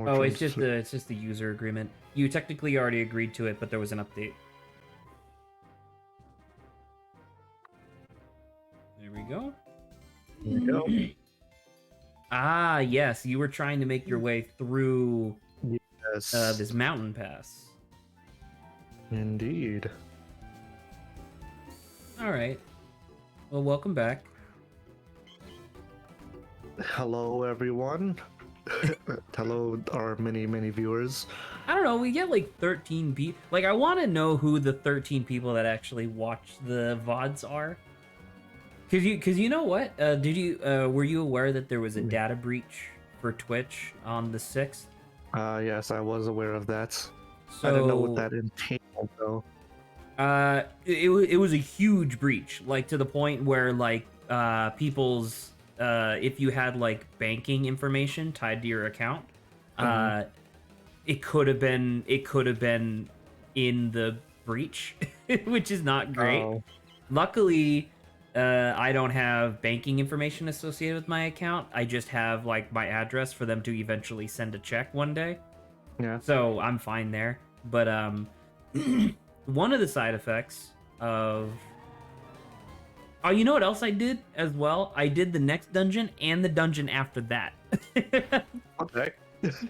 Oh, it's just the user agreement. You technically already agreed to it, but there was an update. There we go. There we go. Ah, yes, you were trying to make your way through Yes. this mountain pass. Indeed. All right. Well, welcome back. Hello, everyone. Hello, our many viewers. I don't know. We get like 13 people. Like, I want to know who the 13 people that actually watch the VODs are. Cause you know what? Were you aware that there was a data breach for Twitch on the 6th? Yes, I was aware of that. So, I didn't know what that entailed, though. it was a huge breach, like to the point where like people's if you had like banking information tied to your account, it could have been in the breach, which is not great. Oh. Luckily, I don't have banking information associated with my account. I just have like my address for them to eventually send a check one day. Yeah. So I'm fine there. But one of the side effects of you know what else I did as well? I did the next dungeon and the dungeon after that. What the heck?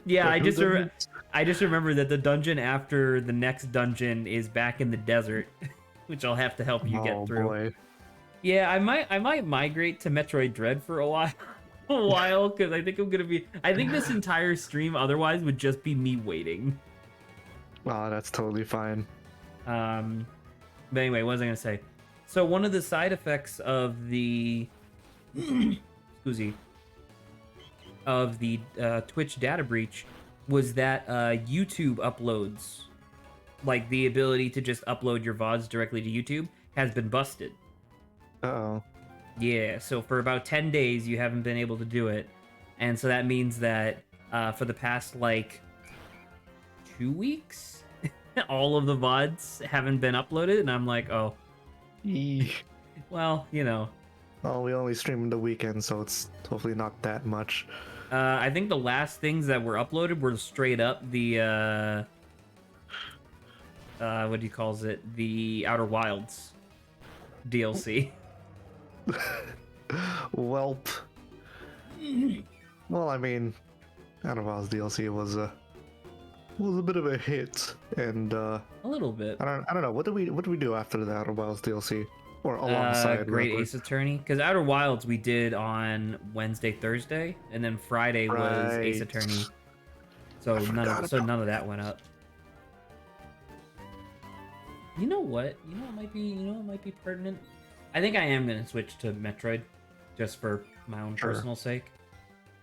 Yeah, Wait, I just remember that the dungeon after the next dungeon is back in the desert, which I'll have to help you get through. Boy. Yeah, I might migrate to Metroid Dread for a while, because I think this entire stream otherwise would just be me waiting. Oh, that's totally fine. But anyway, what was I gonna say? So one of the side effects of the Twitch data breach was that YouTube uploads, like the ability to just upload your VODs directly to YouTube, has been busted. Uh-oh. Yeah, so for about 10 days you haven't been able to do it. And so that means that for the past like 2 weeks, all of the VODs haven't been uploaded, and I'm like, oh, well, you know. Oh, we only stream in the weekend, so it's hopefully not that much. I think the last things that were uploaded were straight up the what do you calls it? The Outer Wilds DLC. Welp. Well, I mean, Outer Wilds DLC was a bit of a hit, and a little bit. I don't know. What do we do after the Outer Wilds DLC, or alongside? Great Ace Attorney, because Outer Wilds we did on Wednesday, Thursday, and then Friday was Ace Attorney. So none of that went up. You know what? You know what might be pertinent? I think I am gonna switch to Metroid, just for my own personal sake.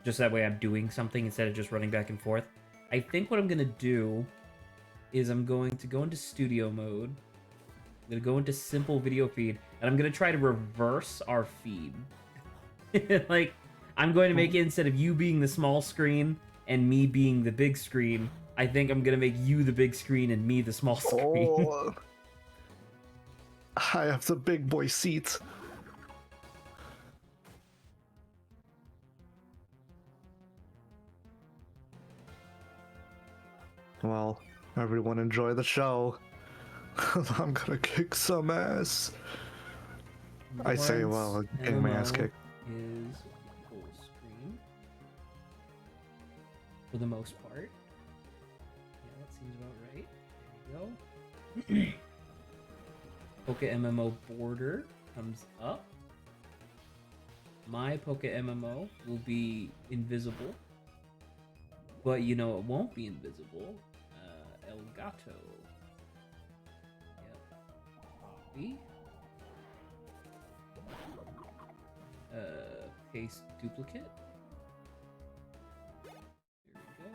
Just that way I'm doing something instead of just running back and forth. I think what I'm gonna do is I'm going to go into studio mode. I'm gonna go into simple video feed, and I'm gonna try to reverse our feed. Like, I'm going to make it, instead of you being the small screen and me being the big screen, I think I'm gonna make you the big screen and me the small screen. Oh, I have the big boy seat. Well, everyone enjoy the show. I'm gonna kick some ass. I say, well, getting my ass kicked. Is full screen for the most part. Yeah, that seems about right. There we go. PokeMMO border comes up. My PokeMMO will be invisible, but you know it won't be invisible. Elgato. Yep. Copy. Paste duplicate. Here we go.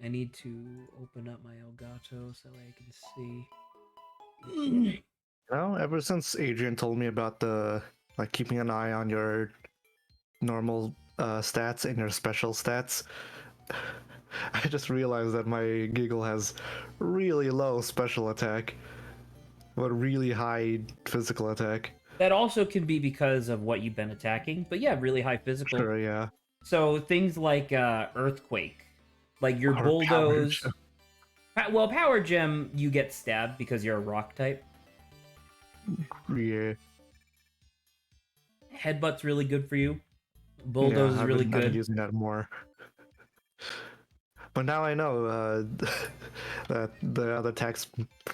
I need to open up my Elgato so I can see. Well, ever since Adrian told me about the keeping an eye on your normal stats and your special stats, I just realized that my Giggle has really low special attack, but really high physical attack. That also can be because of what you've been attacking, but yeah, really high physical. Sure, yeah. So things like earthquake, like your Or bulldoze. Well, power gem, you get stabbed because you're a rock type. Yeah. Headbutt's really good for you. Yeah, Bulldoze is really I've been good. using that more. But now I know that the other attack's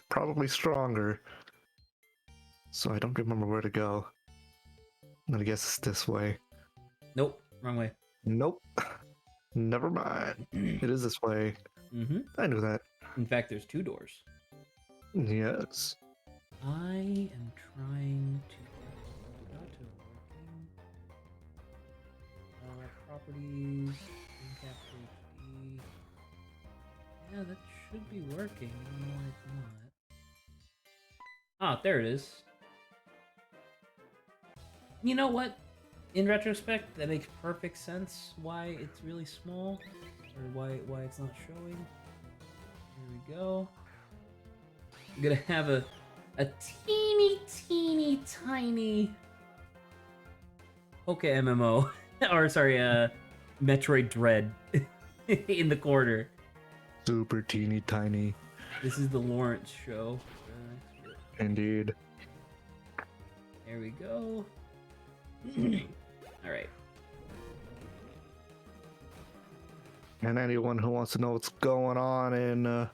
probably stronger. So I don't remember where to go. I'm gonna guess it's this way. Nope, wrong way. Nope. Never mind. It is this way. Mm-hmm. I knew that. In fact, there's 2 doors. Yes. I am trying to go to working. Properties. Incapture HD. Yeah, that should be working. I don't know why it's not. Ah, there it is. You know what? In retrospect, that makes perfect sense why it's really small, or why it's not showing. Here we go. I'm gonna have a teeny tiny PokeMMO, or sorry, Metroid Dread in the corner. Super teeny tiny. This is the Lawrence show. Indeed. There we go. All right. And anyone who wants to know what's going on in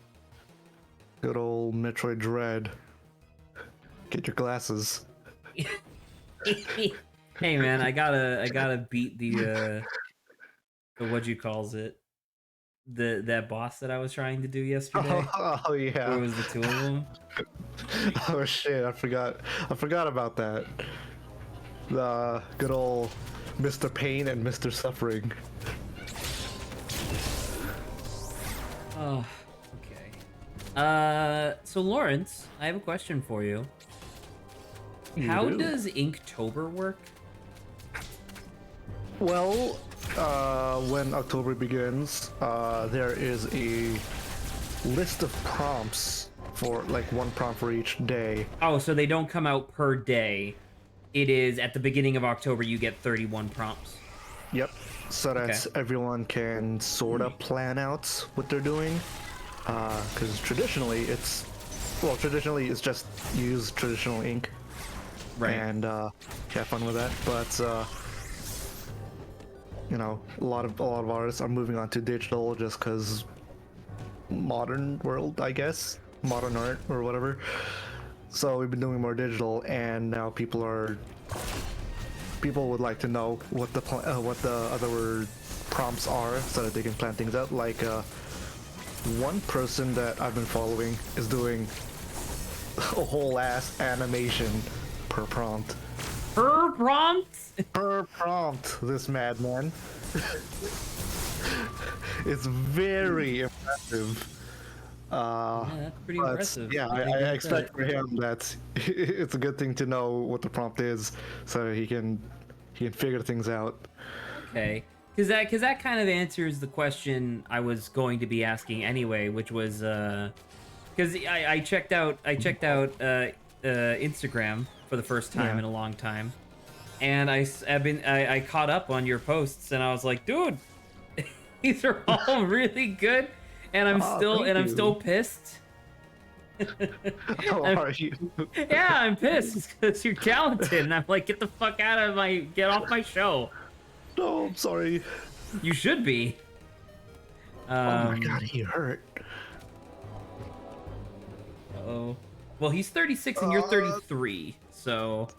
good old Metroid Dread, get your glasses. Hey man, I gotta beat the what you calls it, that boss that I was trying to do yesterday. Oh yeah. Where it was the 2 of them. Oh shit! I forgot about that. The good old Mr. Pain and Mr. Suffering. Oh, okay. So Lawrence, I have a question for you. How does Inktober work? Well, when October begins, there is a list of prompts for like 1 prompt for each day. Oh, so they don't come out per day. It is at the beginning of October you get 31 prompts. Yep. So that everyone can sort of plan out what they're doing. Because traditionally it's just use traditional ink. Right. And have fun with that. But you know, a lot of artists are moving on to digital just because modern world, I guess, modern art or whatever. So we've been doing more digital, and now people would like to know what the other prompts are so that they can plan things out. Like one person that I've been following is doing a whole ass animation per prompt. Per prompt? Per prompt, this madman. It's very impressive. Yeah, that's pretty impressive. Yeah, I expect for him that it's a good thing to know what the prompt is, so he can figure things out. Okay, because that kind of answers the question I was going to be asking anyway, which was because I checked out Instagram for the first time in a long time, and I caught up on your posts, and I was like, dude, these are all really good. And I'm still pissed. How are you? Yeah, I'm pissed because you're talented, and I'm like, get off my show. No, I'm sorry. You should be. Oh my god, he hurt. Oh, well, he's 36 and you're 33, so.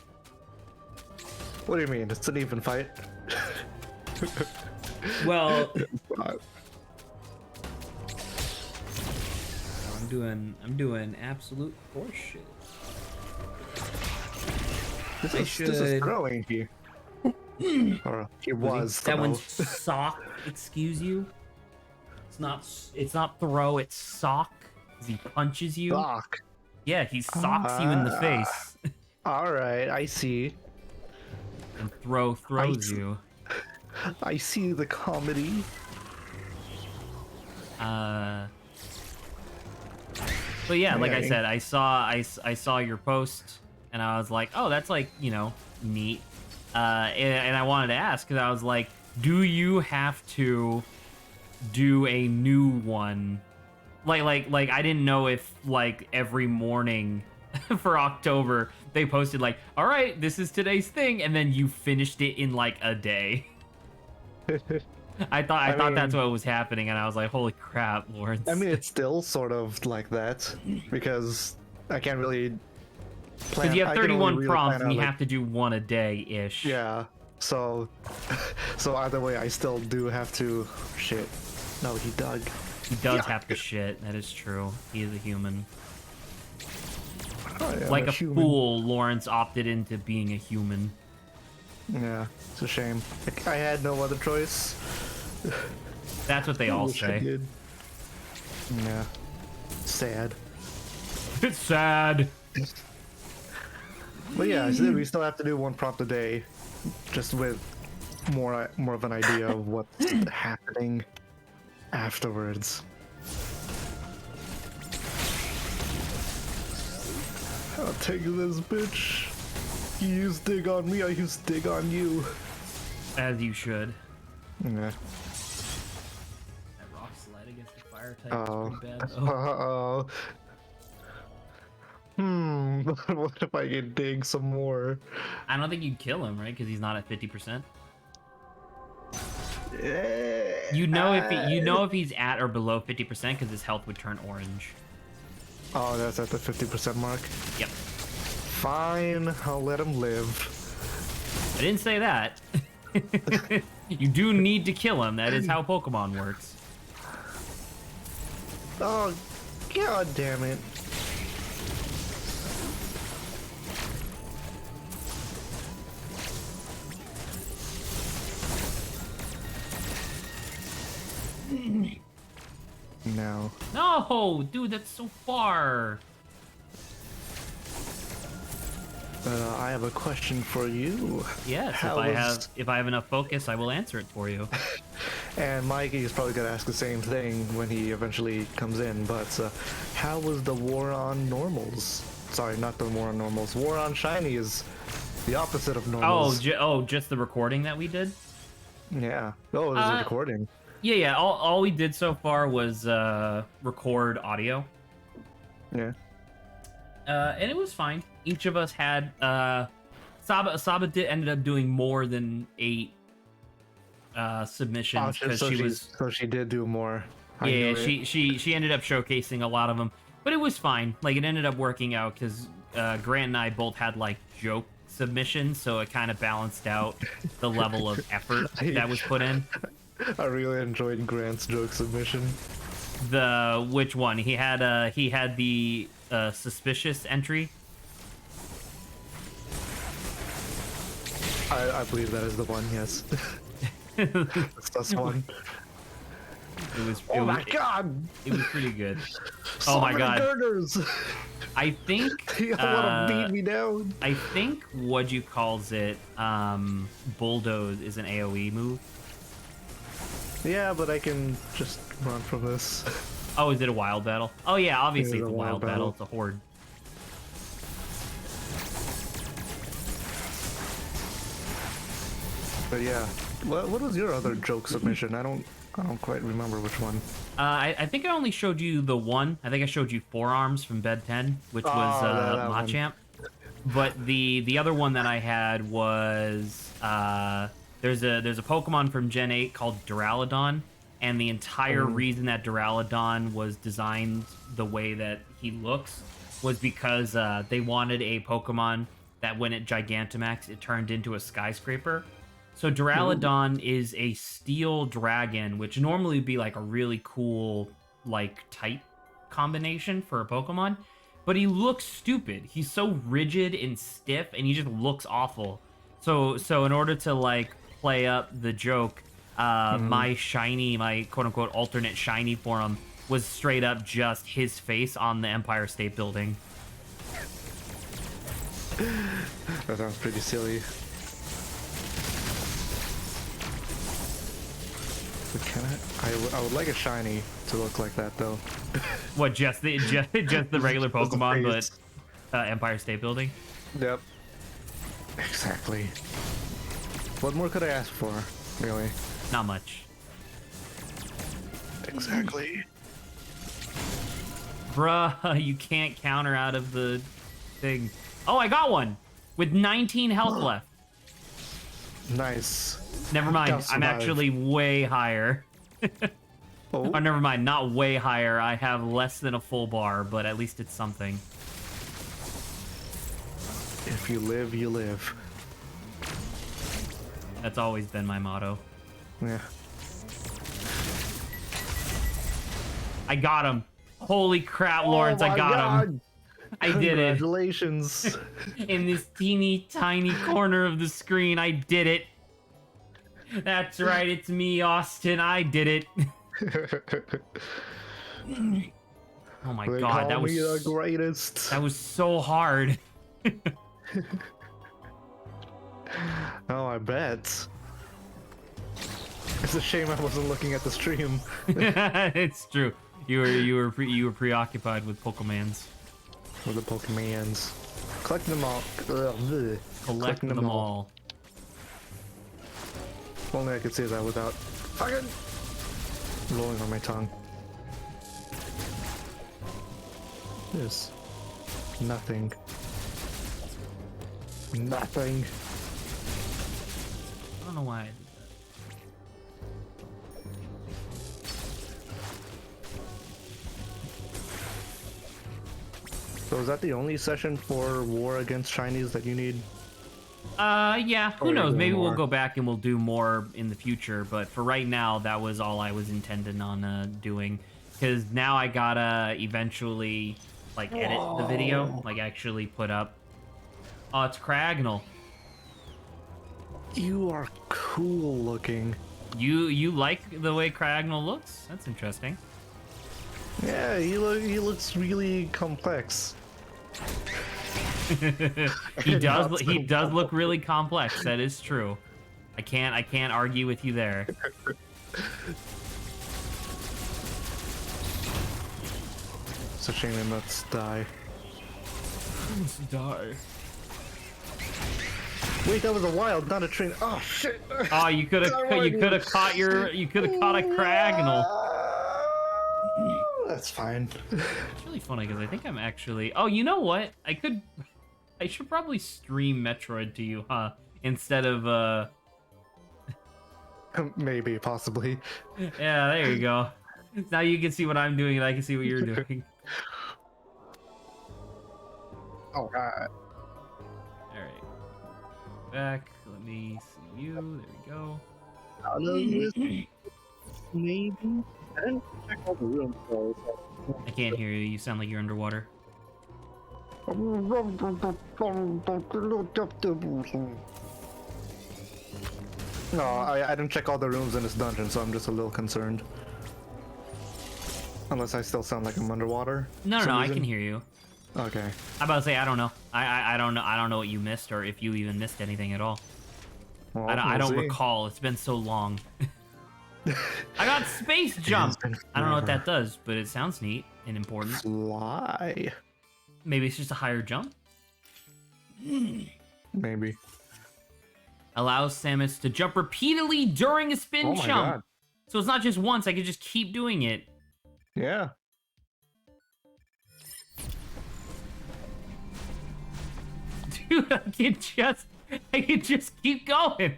What do you mean? It's an even fight. Well. I'm doing absolute horseshit. This is growing here. Or it was. That one's sock. Excuse you. It's not throw. It's sock. 'Cause he punches you. Sock. Yeah, he socks you in the face. All right, I see. And throws you. I see the comedy. But yeah, like I said, I saw your post, and I was like, oh, that's like, you know, neat. And I wanted to ask because I was like, do you have to do a new one? Like I didn't know if like every morning for October they posted like, all right, this is today's thing, and then you finished it in like a day. I thought that's what was happening, and I was like, holy crap, Lawrence. I mean, it's still sort of like that because I can't really plan. Because you have I can only 31 really prompts, plan and out, you like, have to do one a day ish. Yeah. So, so either way, I still do have to. Shit. No, he dug. He does have to shit. That is true. He is a human. Oh, yeah, Like I'm a human. fool, Lawrence opted into being a human. Yeah, it's a shame. I had no other choice. That's what they all Wish I say. did. Yeah. Sad. It's sad. But yeah, we still have to do one prompt a day, just with more of an idea of what's happening afterwards. I'll take this, bitch. You use dig on me, I use dig on you. As you should. Yeah. That rock slide against the fire type Oh. is pretty bad. Uh-oh. What if I can dig some more? I don't think you'd kill him, right? Because he's not at 50%. You know if he's at or below 50% because his health would turn orange. Oh, that's at the 50% mark? Yep. Fine, I'll let him live. I didn't say that. You do need to kill him. That is how Pokemon works. Oh, god damn it. No. No, dude, that's so far. I have a question for you. Yes, How if I have enough focus, I will answer it for you. And Mikey is probably gonna ask the same thing when he eventually comes in, but how was the war on normals? Sorry, not the war on normals. War on shiny is the opposite of normals. Just the recording that we did? Yeah. Oh, it was a recording. Yeah. All we did so far was record audio. Yeah. And it was fine. Each of us had Saba ended up doing more than 8 submissions because so she did do more. Yeah, she ended up showcasing a lot of them, but it was fine. Like it ended up working out because Grant and I both had like joke submissions, so it kind of balanced out the level of effort that was put in. I really enjoyed Grant's joke submission. Which one? He had the suspicious entry. I believe that is the one. Yes. That's one. Oh my god! It was pretty good. So oh my many god! Girders. I think You want to beat me down? I think what you calls it, bulldoze is an AOE move. Yeah, but I can just run from this. Oh, is it a wild battle? Oh yeah, obviously It is it's a wild battle. It's a horde. But yeah, what was your other joke submission? I don't quite remember which one. I think I only showed you the one. I think I showed you Forearms from Bed 10, which was that Machamp. But the other one that I had was there's a Pokemon from Gen 8 called Duraludon, and the entire reason that Duraludon was designed the way that he looks was because they wanted a Pokemon that when it Gigantamaxed, it turned into a skyscraper. So Duraludon is a steel dragon, which normally would be like a really cool like type combination for a Pokemon, but he looks stupid. He's so rigid and stiff, and he just looks awful. So in order to like play up the joke, my quote unquote alternate shiny for him was straight up just his face on the Empire State Building. That sounds pretty silly. Can I would like a shiny to look like that though. What, just the regular Pokemon, but Empire State Building? Yep. Exactly. What more could I ask for? Really? Not much. Exactly. Bruh, you can't counter out of the thing. Oh, I got one! With 19 health left. Nice. Never Gotta mind, I'm survive. actually way higher. Oh, Oh, never mind, not way higher. I have less than a full bar, but at least it's something. if you live, you live. That's always been my motto. Yeah. I got him. Holy crap, Lawrence, I got him. I did it. Congratulations. In this teeny tiny corner of the screen, I did it. That's right, it's me, Austin. I did it. Oh my They god, call that was me the greatest. that was so hard. Oh, I bet. It's a shame I wasn't looking at the stream. It's true. You were preoccupied with Pokemans. With the Pokemans. Collect them all. Ugh. Collect them all. If only I could say that without fucking rolling on my tongue. This. Nothing. Nothing. I don't know why I did So is that the only session for War Against Chinese that you need? that. Yeah, who Or knows? do Maybe we'll more. go back and we'll do more in the future, but for right now, that was all I was intending on doing. Because now I gotta eventually, like, edit the video, like, actually put up... Oh, it's Cragnole. You are cool looking. You like the way Cragnole looks? That's interesting. Yeah, he looks really complex. He does. Not He so does look really complex. That is true. I can't argue with you there. It's a shame he must die. Die. Wait, that was a wild, not a train. Oh shit! Oh, you could have caught a Cragnole. That's fine. It's really funny because I think I'm actually. Oh, you know what? I should probably stream Metroid to you, huh? Instead of Maybe, possibly. Yeah, there you go. Now you can see what I'm doing and I can see what you're doing. Oh god. Alright. Back. Let me see you. There we go. Maybe. I didn't check all the rooms though. I can't hear you. You sound like you're underwater. No, I didn't check all the rooms in this dungeon, so I'm just a little concerned. Unless I still sound like I'm underwater. No, for no, some I reason. can hear you. Okay. I'm about to say I don't know. I don't know. I don't know what you missed or if you even missed anything at all. Well, I don't we'll see. recall. It's been so long. I got space jump. been I don't know what forever. that does, but it sounds neat and important. Fly. Maybe it's just a higher jump. Maybe. Allows Samus to jump repeatedly during a spin Oh my jump. god. So it's not just once. I can just keep doing it. Yeah. Dude, I can just keep going.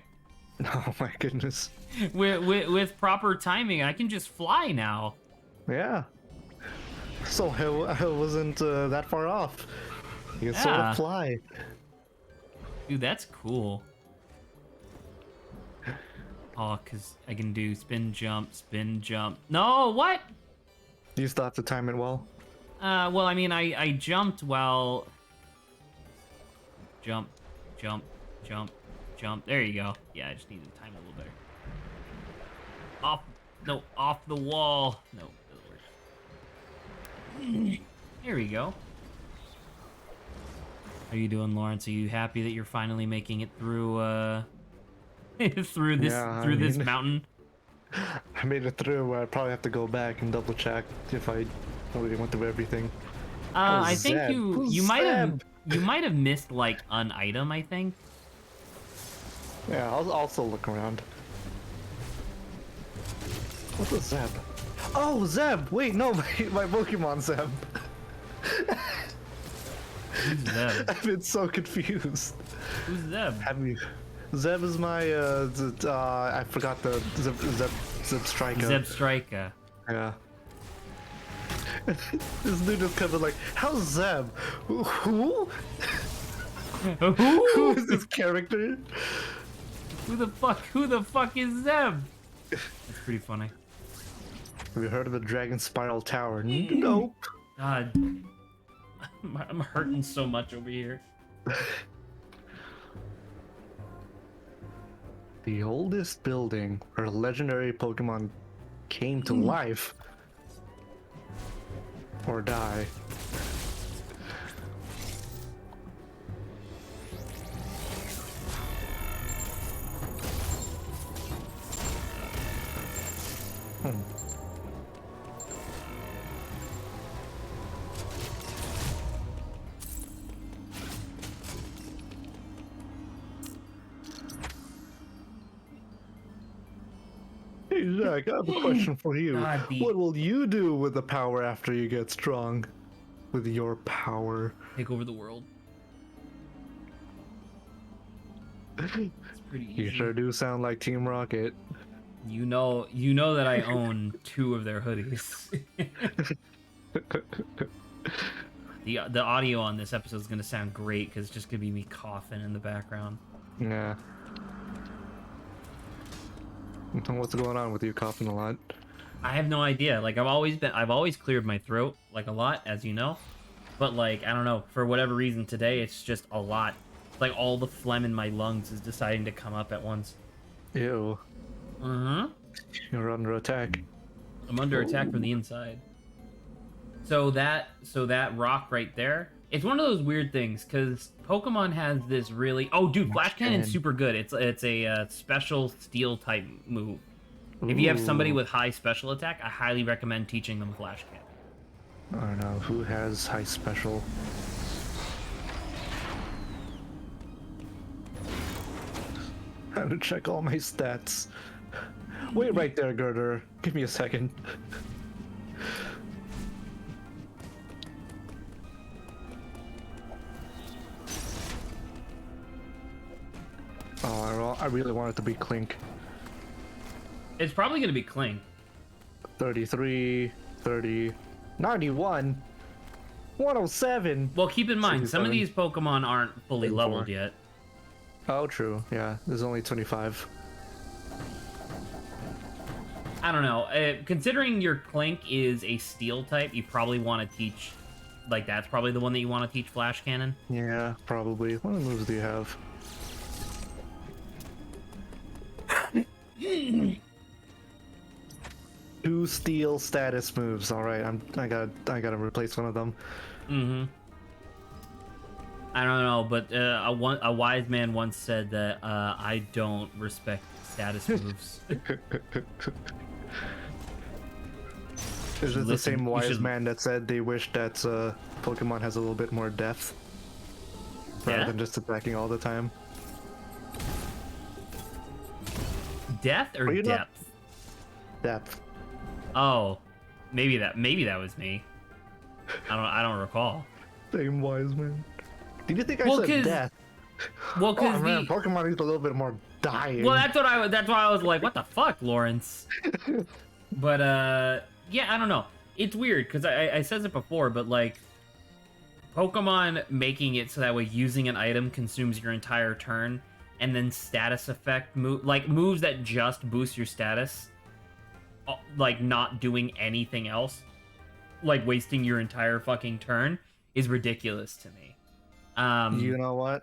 Oh my goodness. With proper timing, I can just fly now. Yeah. So I wasn't that far off. You can sort Yeah. of fly. Dude, that's cool. Oh, because I can do spin jump, spin jump. No, what? You still have to time it well. Well, I mean, I jumped while... Jump, jump, jump, jump. There you go. Yeah, I just need to time it a little better. Off the wall. No, doesn't work. Here we go. How you doing, Lawrence? Are you happy that you're finally making it through, through this Yeah, I this mean- mountain? I made it through. I probably have to go back and double check if I already went through everything. I Who's think Zeb? you Who's might have Zeb? you might have missed like an item. I think. Yeah, I'll also look around. What's a Zeb? Oh, Zeb! Wait, no, my Pokemon Zeb. Who's Zeb? I've been so confused. Who's Zeb? Have you? Zeb is my I forgot the Zeb Striker. Zeb Striker. Yeah. This dude just covered like, how's Zeb? Who? Who is this character? Who the fuck is Zeb? That's pretty funny. Have you heard of the Dragon Spiral Tower? Nope. God, I'm hurting so much over here. The oldest building where legendary Pokemon came to life or die. Hey Zach, I have a question for you. God, What will you do with the power after you get strong? With your power. Take over the world. It's pretty easy. You sure do sound like Team Rocket. You know that I own 2 of their hoodies. The audio on this episode is gonna sound great because it's just gonna be me coughing in the background. Yeah. What's going on with you coughing a lot? I have no idea. Like I've always cleared my throat like a lot, as you know. But like I don't know, for whatever reason today it's just a lot. Like all the phlegm in my lungs is deciding to come up at once. Ew. You're under attack. I'm under attack from the inside. So that rock right there, it's one of those weird things because Pokemon has this really. Oh, dude, Flash Cannon's super good. It's a special steel type move. If you have somebody with high special attack, I highly recommend teaching them Flash Cannon. I don't know who has high special. I have to check all my stats. Wait right there, Girder. Give me a second. Oh, I really want it to be Clink. It's probably going to be Kling. 33, 30, 91, 107. Well, keep in mind, some of 67. these Pokemon aren't fully 34. leveled yet. Oh, true. Yeah, there's only 25. I don't know. Considering your Clink is a steel type, you probably want to teach... Like, that's probably the one that you want to teach Flash Cannon. Yeah, probably. What moves do you have? Two steel status moves. All right, I gotta replace one of them. I don't know, but a wise man once said that I don't respect status moves. Is this the same you wise should- man that said they wish that Pokemon has a little bit more depth rather Yeah? than just attacking all the time? Death or Well, you're not- depth? Depth. Oh, maybe that was me. I don't recall. Same wise man. Did you think I Well, said 'cause- death? Well, Oh because man, Pokemon needs a little bit more dying. well, that's why I was like, what the fuck, Lawrence? But yeah, I don't know. It's weird because I said it before, but like Pokemon making it so that way using an item consumes your entire turn, and then status effect moves that just boost your status, like not doing anything else, like wasting your entire fucking turn, is ridiculous to me. You know what?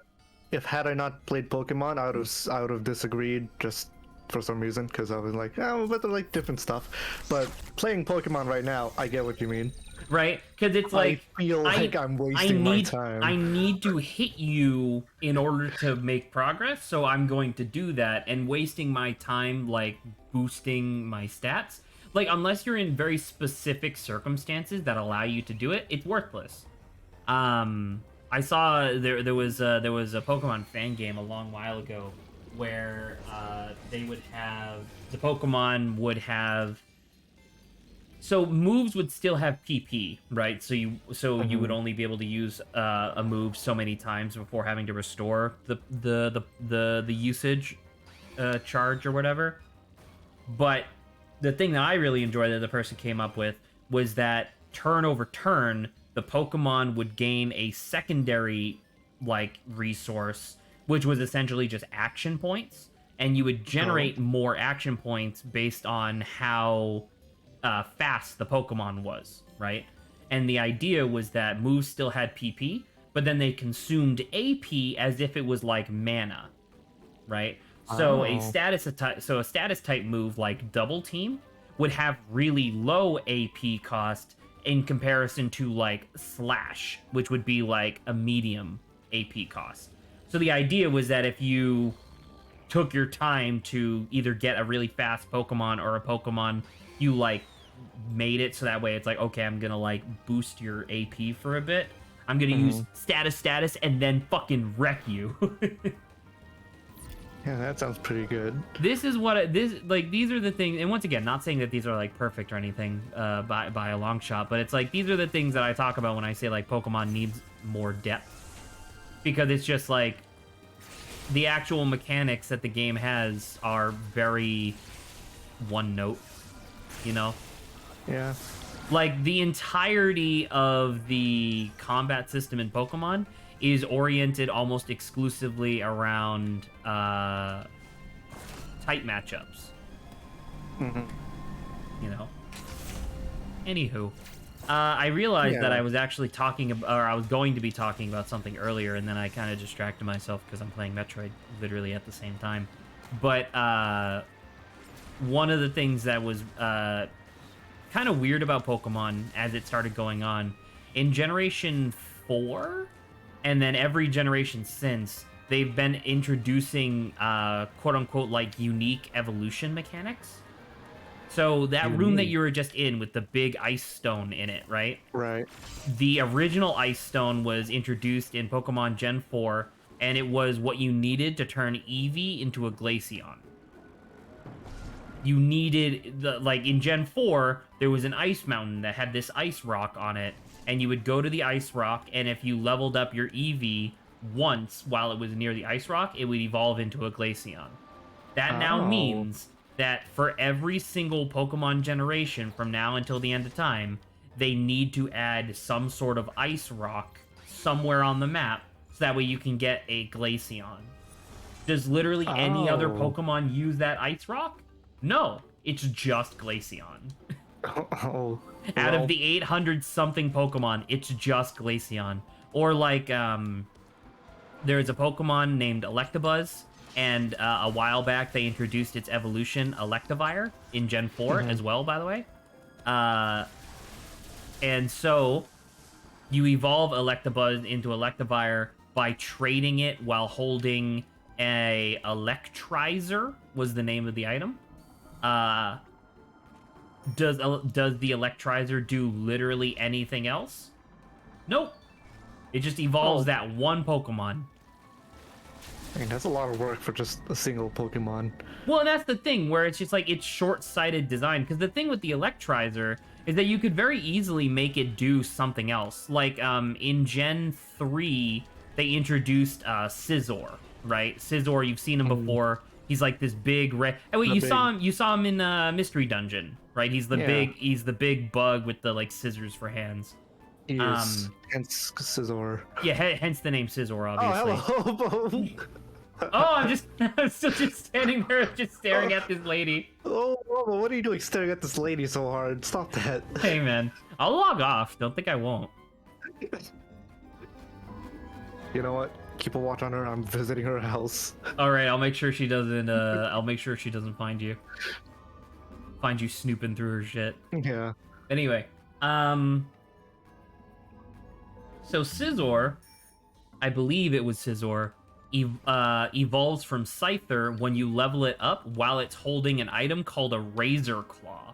If had I not played Pokemon, I would have disagreed just for some reason because I was like, oh, but they're like different stuff. But playing Pokemon right now, I get what you mean. Right? Because it's like I feel like I'm wasting my time. I need to hit you in order to make progress, so I'm going to do that, and wasting my time like boosting my stats. Like unless you're in very specific circumstances that allow you to do it, it's worthless. I saw there was a Pokemon fan game a long while ago where they would have the Pokemon would have So moves would still have PP, right? So you would only be able to use a move so many times before having to restore the usage charge or whatever. But the thing that I really enjoyed that the person came up with was that turn over turn, the Pokemon would gain a secondary like resource, which was essentially just action points, and you would generate more action points based on how fast the Pokemon was, right? And the idea was that moves still had PP, but then they consumed AP as if it was like mana, right? So a status type move like Double Team would have really low AP cost in comparison to like Slash, which would be like a medium AP cost. So the idea was that if you took your time to either get a really fast Pokemon or a Pokemon you like made it so that way it's like, okay, I'm gonna like boost your AP for a bit. I'm gonna use status and then fucking wreck you. Yeah, that sounds pretty good. This is these are the things, and once again, not saying that these are like perfect or anything by a long shot, but it's like these are the things that I talk about when I say like Pokemon needs more depth, because it's just like the actual mechanics that the game has are very one note, you know? Yeah. Like the entirety of the combat system in Pokemon is oriented almost exclusively around type matchups. You know? Anywho. I realized that I was actually I was going to be talking about something earlier, and then I kind of distracted myself because I'm playing Metroid literally at the same time. But one of the things that was kind of weird about Pokemon as it started going on, in Generation 4, and then every generation since, they've been introducing quote-unquote like unique evolution mechanics. So that room that you were just in with the big ice stone in it, right? Right. The original ice stone was introduced in Pokemon Gen 4, and it was what you needed to turn Eevee into a Glaceon. You needed, like in Gen 4, there was an ice mountain that had this ice rock on it, and you would go to the ice rock, and if you leveled up your Eevee once while it was near the ice rock, it would evolve into a Glaceon. That now means that for every single Pokemon generation from now until the end of time, they need to add some sort of ice rock somewhere on the map, so that way you can get a Glaceon. Does literally any other Pokemon use that ice rock? No, it's just Glaceon. Out of the 800-something Pokemon, it's just Glaceon. Or like, there's a Pokemon named Electabuzz, and a while back they introduced its evolution, Electivire, in Gen 4 as well, by the way. And so, you evolve Electabuzz into Electivire by trading it while holding a Electrizer, was the name of the item. Does the Electrizer do literally anything else? Nope. It just evolves that one Pokemon. I mean, that's a lot of work for just a single Pokemon. Well, and that's the thing, where it's just like, it's short-sighted design. Because the thing with the Electrizer is that you could very easily make it do something else. Like, in Gen 3, they introduced Scizor, right? Scizor, you've seen him before. He's like this big red... Oh, wait, you saw him in Mystery Dungeon, right? He's the big bug with the, like, scissors for hands. He is, hence Scizor. Yeah, hence the name Scizor, obviously. Oh, hello! I'm still just standing there, just staring at this lady. Oh, what are you doing staring at this lady so hard? Stop that. Hey, man. I'll log off. Don't think I won't. You know what? Keep a watch on her. I'm visiting her house. All right, I'll make sure she doesn't. I'll make sure she doesn't find you. Find you snooping through her shit. Yeah. Anyway, so Scizor, I believe it was Scizor, evolves from Scyther when you level it up while it's holding an item called a Razor Claw.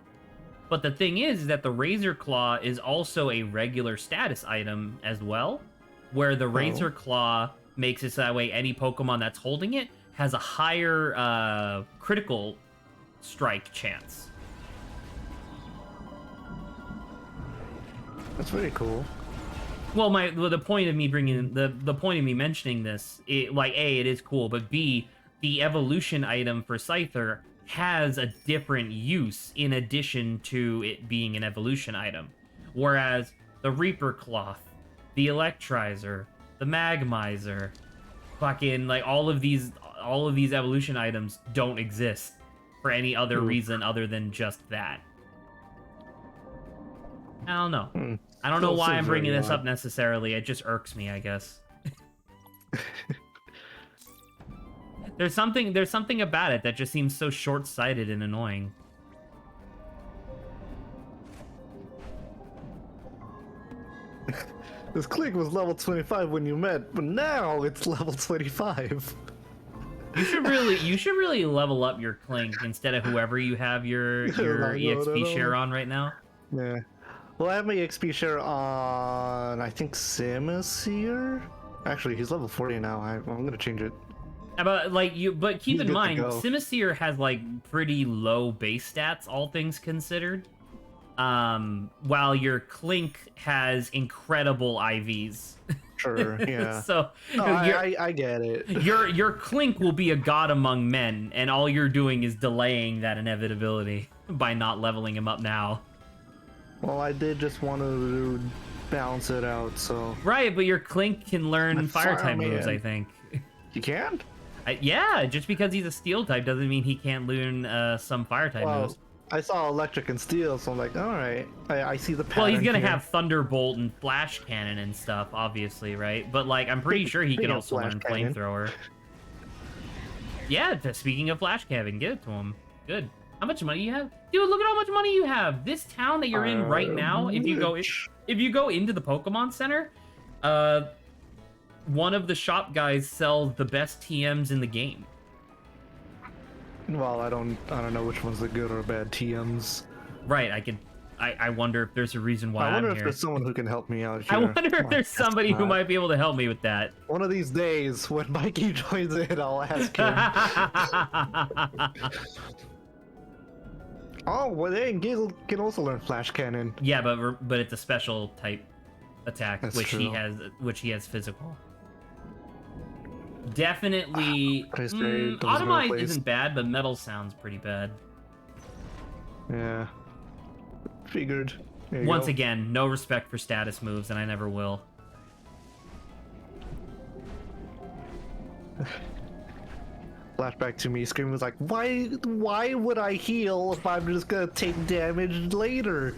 But the thing is that the Razor Claw is also a regular status item as well, where the Razor Claw makes it so that way any Pokemon that's holding it has a higher critical strike chance. That's very cool. Well, the point of me bringing the point of me mentioning this, like A, it is cool, but B, the evolution item for Scyther has a different use in addition to it being an evolution item. Whereas the Reaper Cloth, the Electrizer, the Magmizer, fucking like all of these evolution items don't exist for any other reason other than just that. I don't know. I don't know why I'm bringing this up necessarily. It just irks me, I guess. There's something about it that just seems so short-sighted and annoying. This Klink was level 25 when you met, but now it's level 25. You should really level up your Klink instead of whoever you have your EXP share on right now. Yeah. Well, I have my XP share on, I think, Simisear? Actually, he's level 40 now. I'm gonna change it. But keep in mind, Simisear has, like, pretty low base stats, all things considered. While your Klink has incredible IVs. Sure, yeah. So no, I get it. Your Klink will be a god among men, and all you're doing is delaying that inevitability by not leveling him up now. Well, I did just want to balance it out, so... Right, but your Klink can learn fire-type moves, I think. You can? Yeah, just because he's a steel-type doesn't mean he can't learn some fire-type moves. I saw electric and steel, so I'm like, alright, I see the pattern. Well, he's gonna here. have Thunderbolt and Flash Cannon and stuff, obviously, right? But, like, I'm pretty sure he can also learn Flamethrower. Yeah, speaking of Flash Cannon, get it to him. Good. How much money you have? Dude, look at how much money you have! This town that you're in right now, if you go into the Pokemon Center, one of the shop guys sells the best TMs in the game. Well, I don't know which ones are good or bad TMs. Right, I wonder if there's a reason why I'm here. I wonder if there's someone who can help me out here. I wonder if there's somebody who might be able to help me with that. One of these days, when Mikey joins in, I'll ask him. Oh, well, then Giggle can also learn Flash Cannon. Yeah, but it's a special type attack, That's which true. he has physical. Definitely, Automize isn't bad, but Metal sounds pretty bad. Yeah. Figured. Once again, no respect for status moves, and I never will. Flashback to me screaming was like, why would I heal if I'm just gonna take damage later?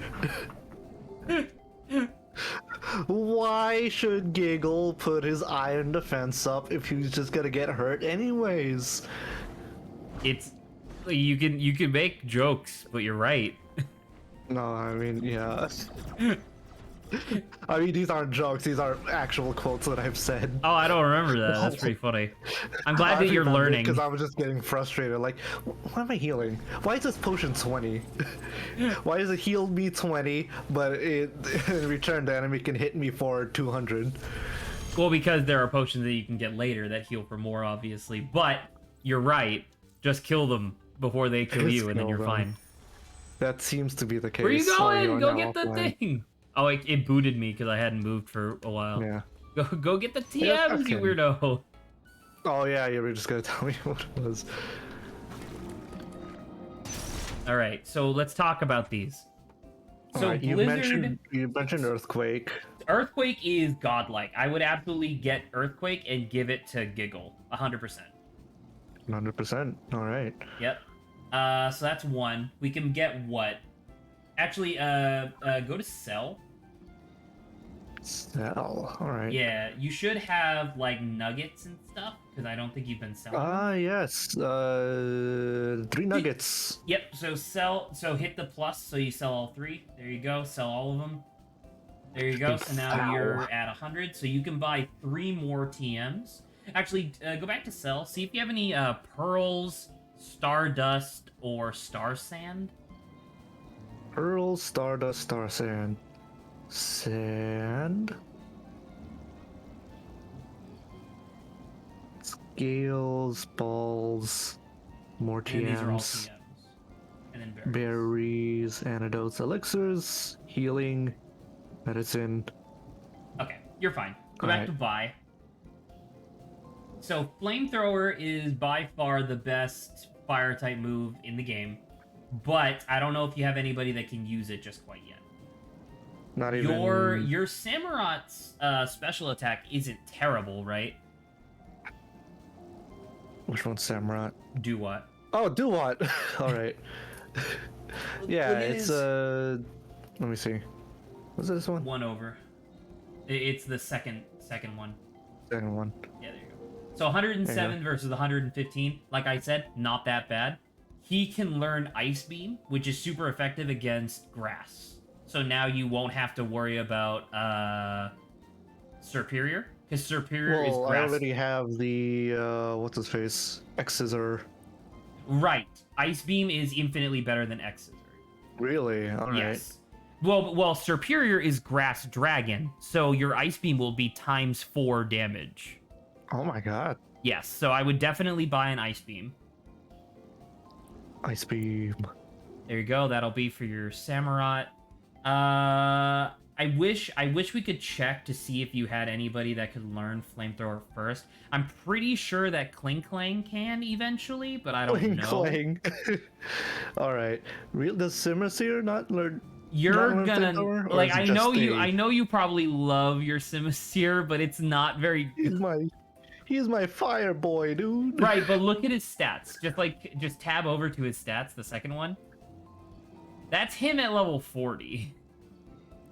Why should Giggle put his iron defense up if he's just gonna get hurt anyways? It's you can make jokes, but you're right. No, I mean, yeah. I mean, these aren't jokes, these are actual quotes that I've said. Oh, I don't remember that. That's pretty funny. I'm glad that you're learning. Because I was just getting frustrated. Like, why am I healing? Why is this potion 20? Why does it heal me 20, but in return the enemy can hit me for 200? Well, because there are potions that you can get later that heal for more, obviously. But you're right. Just kill them before they kill you, and then you're fine. That seems to be the case. Where are you going? Go get the thing. Oh, it booted me because I hadn't moved for a while. Yeah. Go get the TMs, you weirdo. Oh yeah, you were just gonna tell me what it was. All right, so let's talk about these. So right, you mentioned Earthquake. Earthquake is godlike. I would absolutely get Earthquake and give it to Giggle, 100%. 100%. All right. Yep. So that's one. We can get what? Actually, go to Cell. Cell. All right. Yeah, you should have like nuggets and stuff because I don't think you've been selling. Yes. 3 nuggets. Yep. So sell. So hit the plus. So you sell all 3. There you go. Sell all of them. There you go. So now you're at 100. So you can buy 3 more TMs. Actually, go back to Cell. See if you have any pearls, Stardust, or Star Sand. Pearl, Stardust, Star Sand. Sand. Scales, balls, more TMs. And these are all TMs. And then berries. Berries, antidotes, elixirs, healing, that it's in. Okay, you're fine. Go All back right. to buy. So Flamethrower is by far the best fire type move in the game, but I don't know if you have anybody that can use it just quite yet. Not Your even. Samurot's special attack isn't terrible, right? Which one's Samurai? Do what? Oh, do what? All right. Yeah, It it's is Let me see. Was it this one? one over. It's the second one. Second one. Yeah, there you go. So 107 versus 115. Like I said, not that bad. He can learn Ice Beam, which is super effective against grass. So now you won't have to worry about Superior, because Superior is Well, I grass. already have the what's his face? X Scissor. Right. Ice Beam is infinitely better than X Scissor. Really? All right. Yes. Well, Superior is Grass Dragon, so your Ice Beam will be ×4 damage. Oh my god. Yes, so I would definitely buy an Ice Beam. Ice Beam. There you go. That'll be for your Samurott. I wish we could check to see if you had anybody that could learn Flamethrower first. I'm pretty sure that Klinklang can eventually, but I don't know. Clang. All right. Does Simisear not learn? You're not learn gonna Flamethrower, or like is it I just know you a- I know you probably love your Simisear, but it's not very He's my fire boy, dude. right, but look at his stats. Just tab over to his stats, the second one. That's him at level 40.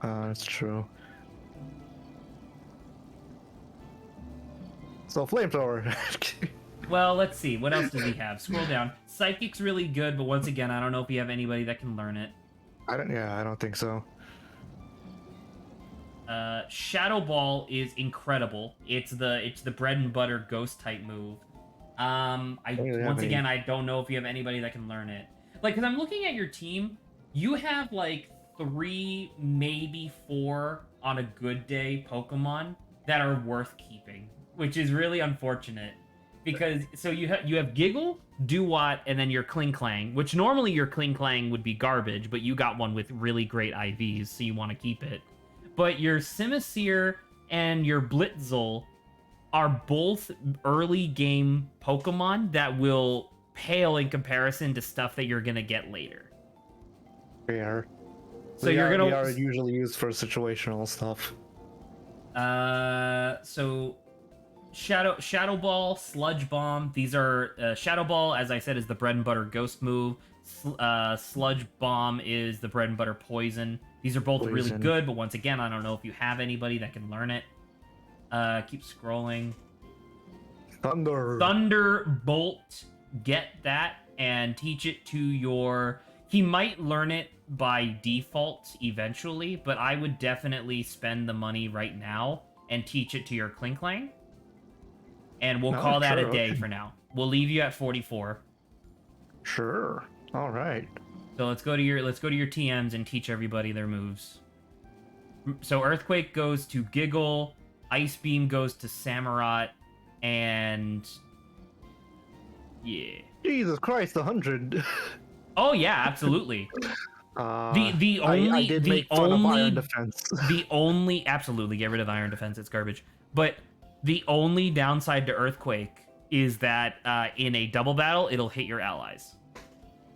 That's true. So Flamethrower. Well, let's see. What else does he have? Scroll down. Psychic's really good, but once again, I don't know if you have anybody that can learn it. I don't think so. Shadow Ball is incredible. It's the bread and butter ghost type move. Once again, I don't know if you have anybody that can learn it. Like, because I'm looking at your team, you have like 3, maybe 4 on a good day Pokemon that are worth keeping, which is really unfortunate. Because so you have Giggle, Dewott, and then your Klinklang, which normally your Klinklang would be garbage, but you got one with really great IVs, so you want to keep it. But your Simisear and your Blitzel are both early game Pokemon that will pale in comparison to stuff that you're gonna get later. Fair. So They you're gonna are usually used for situational stuff. So Shadow Ball, Sludge Bomb. These are Shadow Ball, as I said, is the bread and butter ghost move. Sludge Bomb is the bread and butter poison. These are both really good, but once again, I don't know if you have anybody that can learn it. Keep scrolling. Thunderbolt. Get that and teach it to your... He might learn it by default eventually, but I would definitely spend the money right now and teach it to your Klinklang. And we'll call that a day for now. We'll leave you at 44. Sure. All right. So let's go to your TMs and teach everybody their moves. So Earthquake goes to Giggle, Ice Beam goes to Samurott, and yeah. Jesus Christ, 100. Oh yeah, absolutely. The only absolutely get rid of Iron Defense. It's garbage. But the only downside to Earthquake is that in a double battle, it'll hit your allies.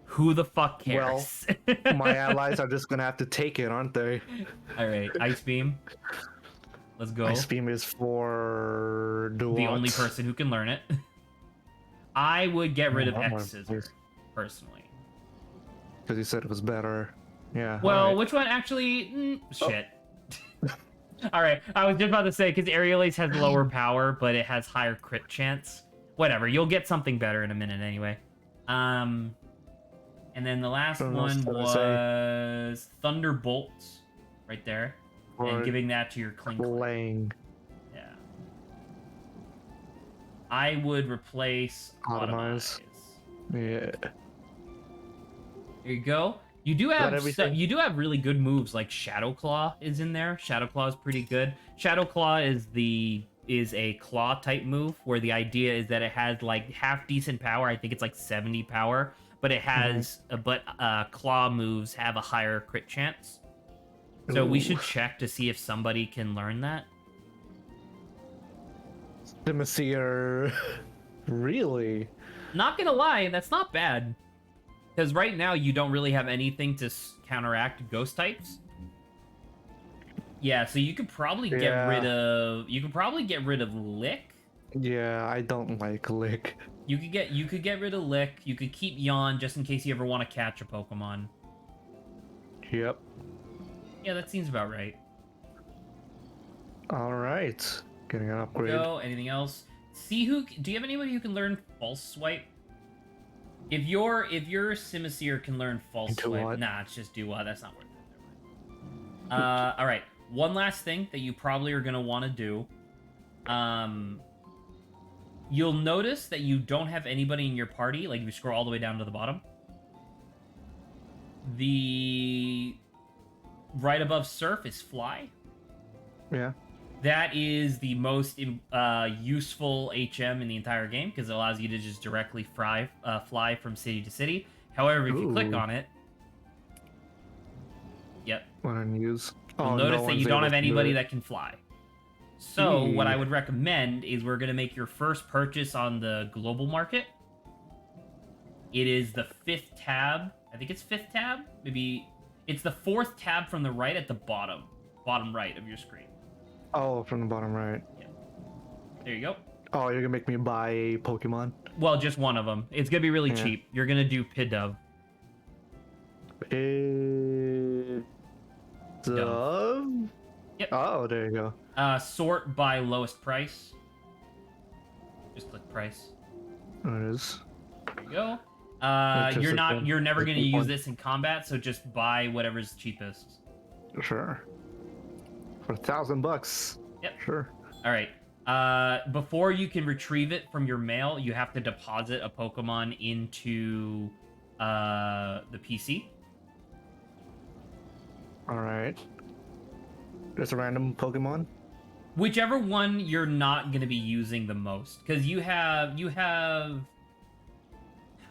Who the fuck cares? Well, my allies are just gonna have to take it, aren't they? All right, Ice Beam. Let's go. Ice Beam is for the only person who can learn it. I would get rid of X Scissor, personally. Because you said it was better. Yeah. Well, right. which one actually? Shit. All right, I was just about to say because Aerial Ace has lower power, but it has higher crit chance. Whatever, you'll get something better in a minute anyway. And then the last one was Thunderbolt, right there, and giving that to your Klinklang. Yeah. I would replace Automize. Yeah. There you go. You do have really good moves like Shadow Claw is in there. Shadow Claw is pretty good. Shadow Claw is a claw type move where the idea is that it has like half decent power. I think it's like 70 power, but it has claw moves have a higher crit chance. So we Ooh. should check to see if somebody can learn that. Demacia. Really? Not gonna lie, that's not bad. Because right now you don't really have anything to counteract ghost types. Yeah, so you could probably get rid of Lick. Yeah, I don't like Lick. You could get rid of Lick. You could keep Yawn just in case you ever want to catch a Pokemon. Yep. Yeah, that seems about right. All right. Getting an upgrade. Go. Anything else? See who. Do you have anybody who can learn False Swipe? If your Simisear can learn False Swipe, what? nah, it's just do what. That's not worth it. All right. One last thing that you probably are gonna want to do. You'll notice that you don't have anybody in your party. Like if you scroll all the way down to the bottom, the right above Surf is Fly. Yeah. That is the most useful HM in the entire game because it allows you to just directly fly from city to city. However, if you click on it, yep, Unused. you'll notice that you don't have anybody that can fly. So what I would recommend is we're going to make your first purchase on the global market. It is the 5th tab. I think it's 5th tab. Maybe it's the 4th tab from the right at the bottom right of your screen. Oh, from the bottom right. Yeah. There you go. Oh, you're gonna make me buy a Pokemon? Well, just one of them. It's gonna be really cheap. You're gonna do Pidove. Pidove? Yep. Oh, there you go. Sort by lowest price. Just click price. There it is. There you go. You're never gonna use this in combat, so just buy whatever's cheapest. Sure. For $1,000. Yep. Sure. All right. Before you can retrieve it from your mail, you have to deposit a Pokemon into the PC. All right. Just a random Pokemon. Whichever one you're not going to be using the most, because you have.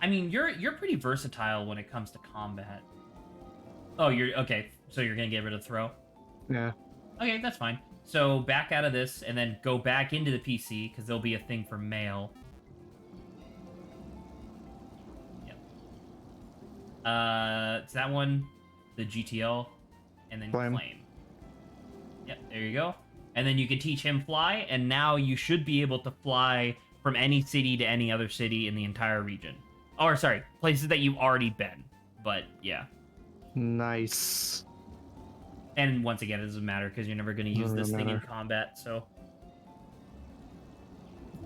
I mean, you're pretty versatile when it comes to combat. Oh, you're okay. So you're gonna get rid of Throw. Yeah. Okay, that's fine. So back out of this and then go back into the PC because there'll be a thing for mail. Yep. It's that one, the GTL, and then Flame. Yep, there you go. And then you can teach him Fly, and now you should be able to fly from any city to any other city in the entire region. Or sorry, places that you've already been. But yeah. Nice. And once again, it doesn't matter because you're never going to use this thing in combat, so.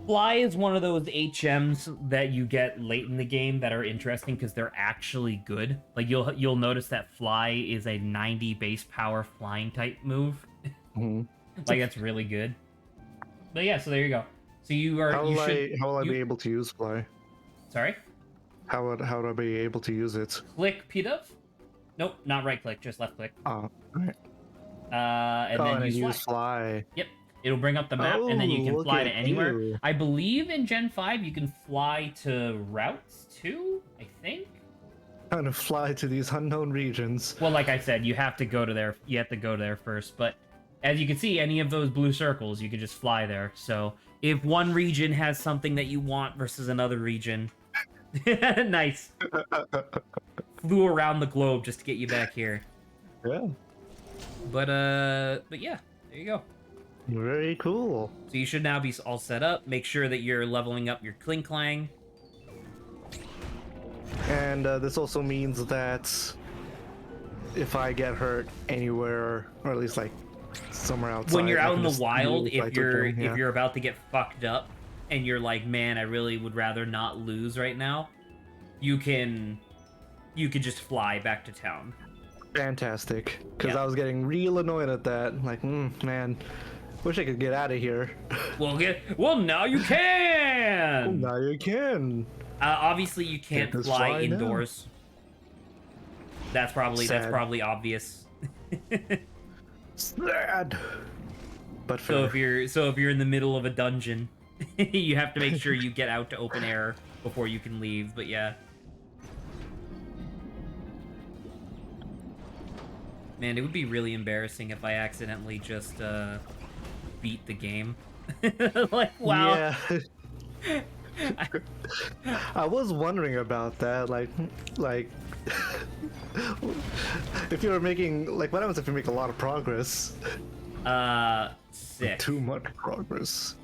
Fly is one of those HMs that you get late in the game that are interesting because they're actually good. Like you'll notice that Fly is a 90 base power flying type move. Mm-hmm. Like that's really good. But yeah, so there you go. So you are. How will I be able to use Fly? Sorry. How would I be able to use it? Click Pidove. Nope, not right click, just left click. Oh, right. And then use Fly. Yep. It'll bring up the map, and then you can fly to anywhere. You. I believe in Gen 5 you can fly to routes too, I think. I'm gonna fly to these unknown regions. Well, like I said, you have to go to there. You have to go there first, but as you can see, any of those blue circles, you can just fly there. So if one region has something that you want versus another region, nice. Flew around the globe just to get you back here. Yeah. But yeah, there you go. Very cool. So you should now be all set up. Make sure that you're leveling up your Klinklang. And this also means that if I get hurt anywhere, or at least like somewhere outside, when you're out in the wild, if you're you're about to get fucked up, and you're like, man, I really would rather not lose right now, you can just fly back to town. Fantastic, because Yeah. I was getting real annoyed at that. Like, man, wish I could get out of here. Well, now you can. Now you can. Obviously, you can't Just fly fly now. indoors. That's probably obvious. Sad. But So fair. if you're in the middle of a dungeon, you have to make sure you get out to open air before you can leave. But yeah. Man, it would be really embarrassing if I accidentally just beat the game. Like, wow. Yeah. I, I was wondering about that, like, if you were making, like, what happens if you make a lot of progress? sick. Too much progress.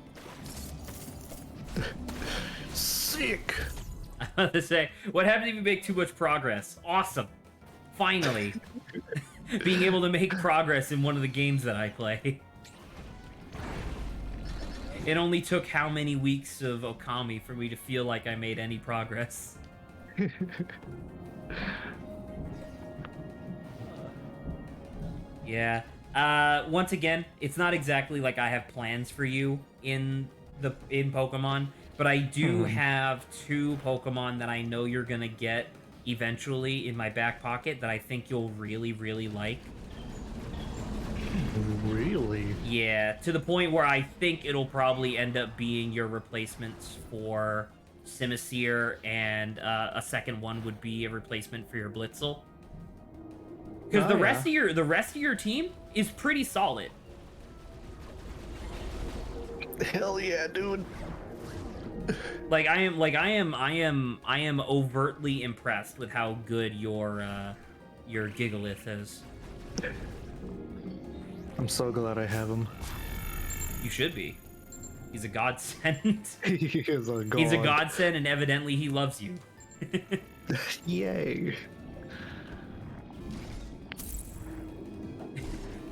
Sick. I was to say, what happens if you make too much progress? Awesome. Finally. Being able to make progress in one of the games that I play. It only took how many weeks of Okami for me to feel like I made any progress. Yeah. Once again, it's not exactly like I have plans for you in Pokemon, but I do have 2 Pokemon that I know you're gonna get eventually in my back pocket that I think you'll really, really like. Really? Yeah, to the point where I think it'll probably end up being your replacements for Simisear, and a second one would be a replacement for your Blitzel. Because the rest of your team is pretty solid. Hell yeah, dude. Like I am overtly impressed with how good your Gigalith is. I'm so glad I have him. You should be. He's a godsend. He is a god. He's a godsend, and evidently he loves you. Yay.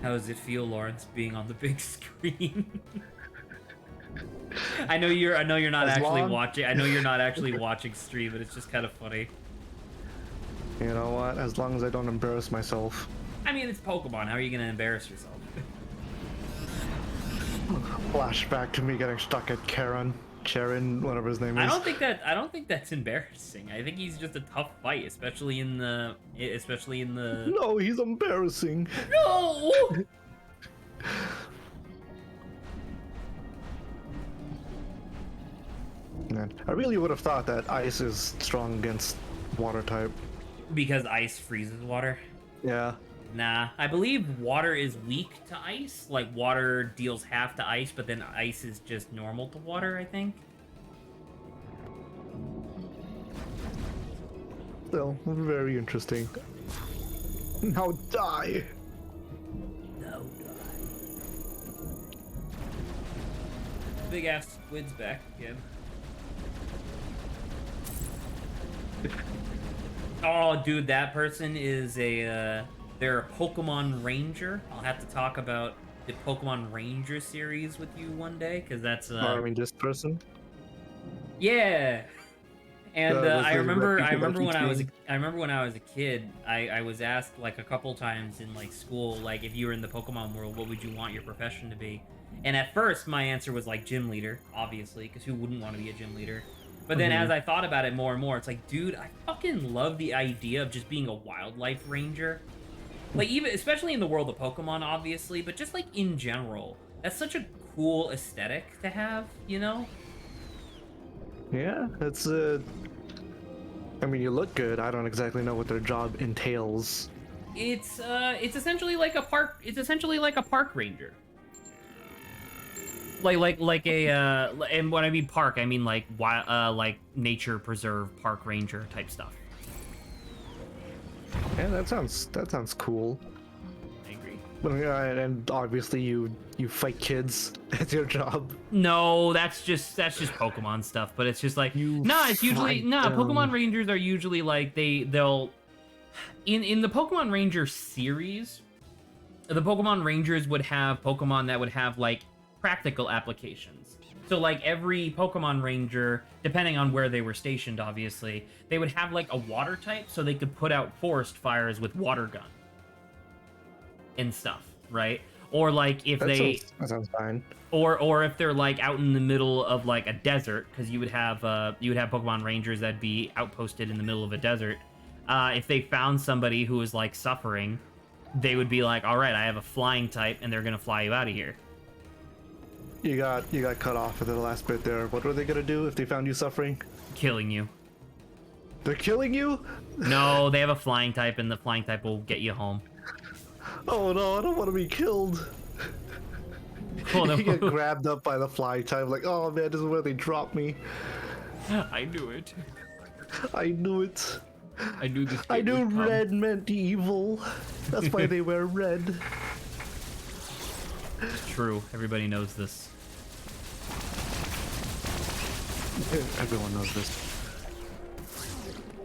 How does it feel, Lawrence, being on the big screen? I know you're not actually watching. I know you're not actually watching stream, but it's just kind of funny. You know what? As long as I don't embarrass myself. I mean, it's Pokemon. How are you gonna embarrass yourself? Flashback to me getting stuck at Charon, whatever his name is. I don't think that's embarrassing. I think he's just a tough fight, especially in the. No, he's embarrassing. No. Man, I really would have thought that ice is strong against water type. Because ice freezes water. Yeah. Nah, I believe water is weak to ice. Like, water deals half to ice, but then ice is just normal to water, I think. Still, very interesting. Now die! No, die. Big ass squid's back again. Oh, dude, that person is they're a Pokemon Ranger. I'll have to talk about the Pokemon Ranger series with you one day, because that's I mean, this person? Yeah. And I remember when I was a kid, I was asked like a couple times in like school, like, if you were in the Pokemon world, what would you want your profession to be? And at first my answer was like gym leader, obviously, because who wouldn't want to be a gym leader? But then as I thought about it more and more, it's like, dude, I fucking love the idea of just being a wildlife ranger. Like, even, especially in the world of Pokemon, obviously, but just, like, in general. That's such a cool aesthetic to have, you know? Yeah, it's, I mean, you look good. I don't exactly know what their job entails. It's essentially like a park, ranger. Like a, and when I mean park, I mean, like nature preserve park ranger type stuff. Yeah, that sounds cool. I agree. But, and obviously you fight kids. That's your job. No, that's just Pokemon stuff. But it's just like Pokemon Rangers are usually like they'll in the Pokemon Ranger series, the Pokemon Rangers would have Pokemon that would have like practical applications. So like every Pokemon Ranger, depending on where they were stationed, obviously, they would have like a water type, so they could put out forest fires with water gun and stuff, right? Or like if that sounds fine. Or if they're like out in the middle of like a desert, because you would have Pokemon Rangers that'd be outposted in the middle of a desert. If they found somebody who was like suffering, they would be like, all right, I have a flying type, and they're gonna fly you out of here. You got cut off at the last bit there. What were they gonna do if they found you suffering? Killing you. They're killing you? No, they have a flying type, and the flying type will get you home. Oh no, I don't want to be killed. Oh, no. You get grabbed up by the fly type, like, oh man, this is where they dropped me. I knew it. I knew it. I knew this. I knew would come. red meant evil. That's why they wear red. True. Everybody knows this. Everyone knows this.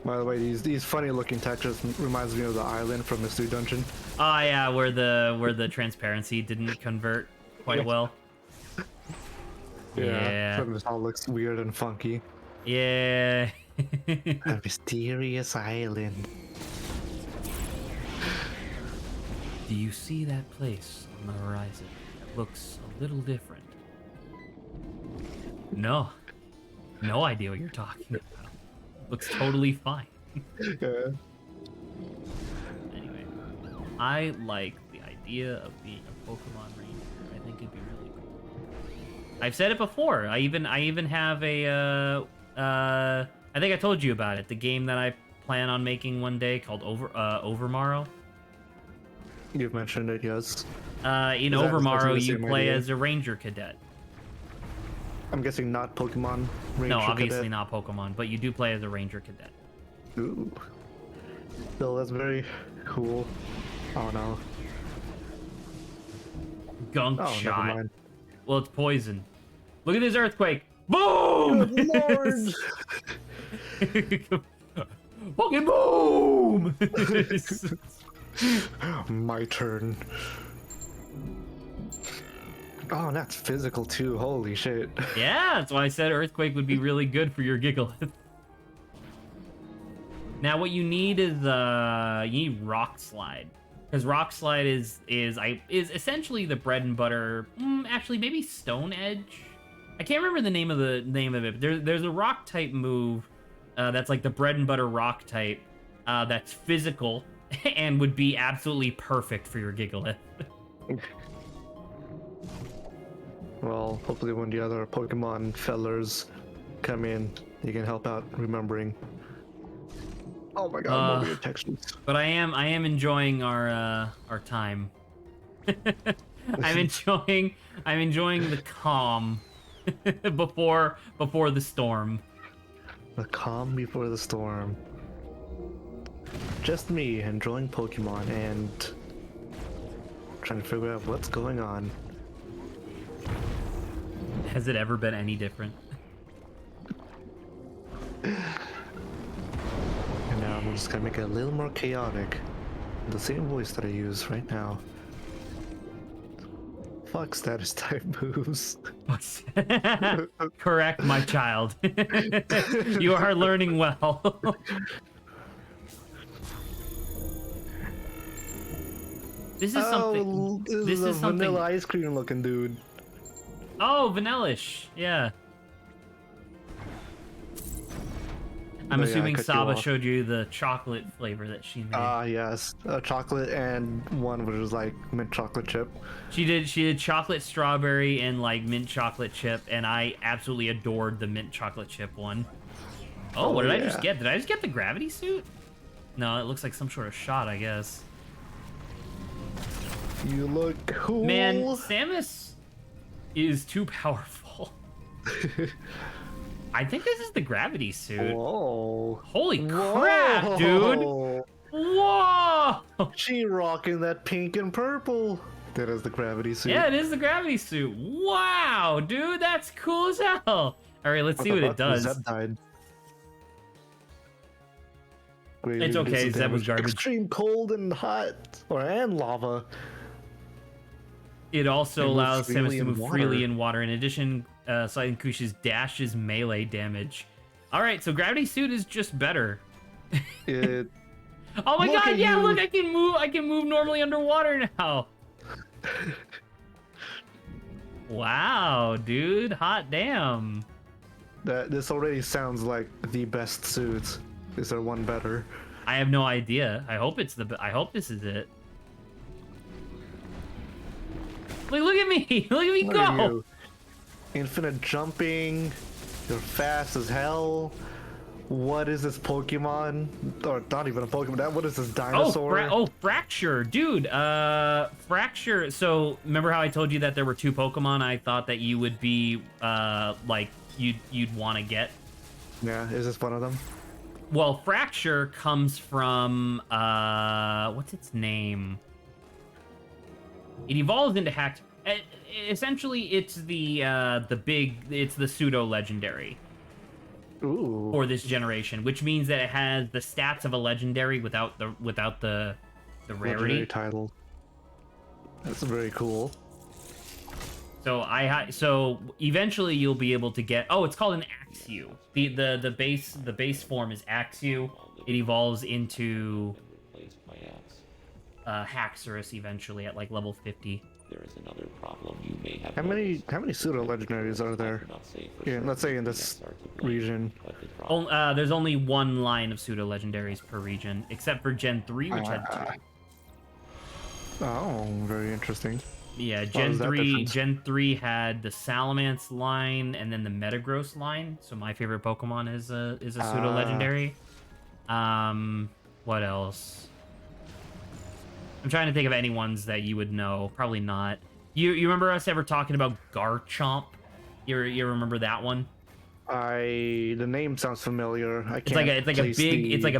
By the way, these funny looking textures reminds me of the island from Mystery Dungeon. Oh yeah, where the transparency didn't convert quite well. Yeah. This all looks weird and funky. Yeah. A mysterious island. Do you see that place on the horizon? It looks a little different. No. No idea what you're talking about. Looks totally fine. Yeah. Anyway, I like the idea of being a Pokemon Ranger. I think it'd be really cool. I've said it before. I even have a I think I told you about it. The game that I plan on making one day called Overmorrow. You've mentioned it, yes. In Overmorrow, you play as a Ranger Cadet. I'm guessing not Pokemon Ranger No, obviously Cadet. not Pokemon, but you do play as a Ranger Cadet. Ooh. Still, that's very cool. Oh no. Gunk Oh, never shot. mind. Well, it's poison. Look at this earthquake. Boom! Good lord! Fucking boom! My turn. Oh, that's physical too. Holy shit. Yeah, that's why I said earthquake would be really good for your Gigalith. Now, what you need is you need Rock Slide, because Rock Slide is essentially the bread and butter. Actually, maybe Stone Edge. I can't remember the name of it. But there's a rock type move that's like the bread and butter rock type that's physical and would be absolutely perfect for your Gigalith. Well, hopefully when the other Pokemon fellers come in, you can help out remembering. Oh my god, no weird textures. But I am enjoying our time. I'm enjoying the calm before the storm. The calm before the storm. Just me enjoying Pokemon and trying to figure out what's going on. Has it ever been any different? And now I'm just gonna make it a little more chaotic. The same voice that I use right now. Fuck status type moves. Correct, my child. You are learning well. This is something. This is something. vanilla ice cream looking dude. Oh, Vanillish. Yeah. I'm assuming Saba showed you the chocolate flavor that she made. Ah, yes. Chocolate and one which was like mint chocolate chip. She did chocolate strawberry and like mint chocolate chip, and I absolutely adored the mint chocolate chip one. Oh, what did I just get? Did I just get the gravity suit? No, it looks like some sort of shot, I guess. You look cool. Man, Samus is too powerful. I think this is the gravity suit. Whoa. Holy crap, dude. Whoa. She rocking that pink and purple. That is the gravity suit. Yeah, it is the gravity suit. Wow, dude, that's cool as hell. All right, let's see what it does. Zeb died. It's okay, Zeb was garbage. Extreme cold and hot, and lava. It also allows Samus to move water. freely in water. In addition, Silent Kush's dash is melee damage. All right, so gravity suit is just better. It... Oh my Look god, at yeah, you. look, I can move normally underwater now. Wow, dude, hot damn. This already sounds like the best suit. Is there one better? I have no idea. I hope this is it. Look at me! Look at me Look go! at you. Infinite jumping. You're fast as hell. What is this Pokemon? Or not even a Pokemon. What is this Oh, dinosaur? Fracture, dude. Fracture. So remember how I told you that there were 2 Pokemon I thought that you would be like you'd want to get? Yeah, is this one of them? Well, Fracture comes from what's its name? It evolves into Hack. Essentially, it's the pseudo legendary Ooh. for this generation, which means that it has the stats of a legendary without the rarity. Legendary title. That's very cool. So eventually you'll be able to get. Oh, it's called an Axew. The base form is Axew. It evolves into Haxorus eventually at like level 50. There is another problem you may have. How many pseudo legendaries are there? Yeah, let's say in this region. There's only 1 line of pseudo legendaries per region, except for Gen 3, which had 2. Oh, very interesting. Yeah, is Gen that 3 different? Gen 3 had the Salamence line and then the Metagross line. So my favorite Pokemon is a pseudo legendary. What else? I'm trying to think of any ones that you would know. Probably not. You remember us ever talking about Garchomp? You remember that one? The name sounds familiar. I can't. It's like a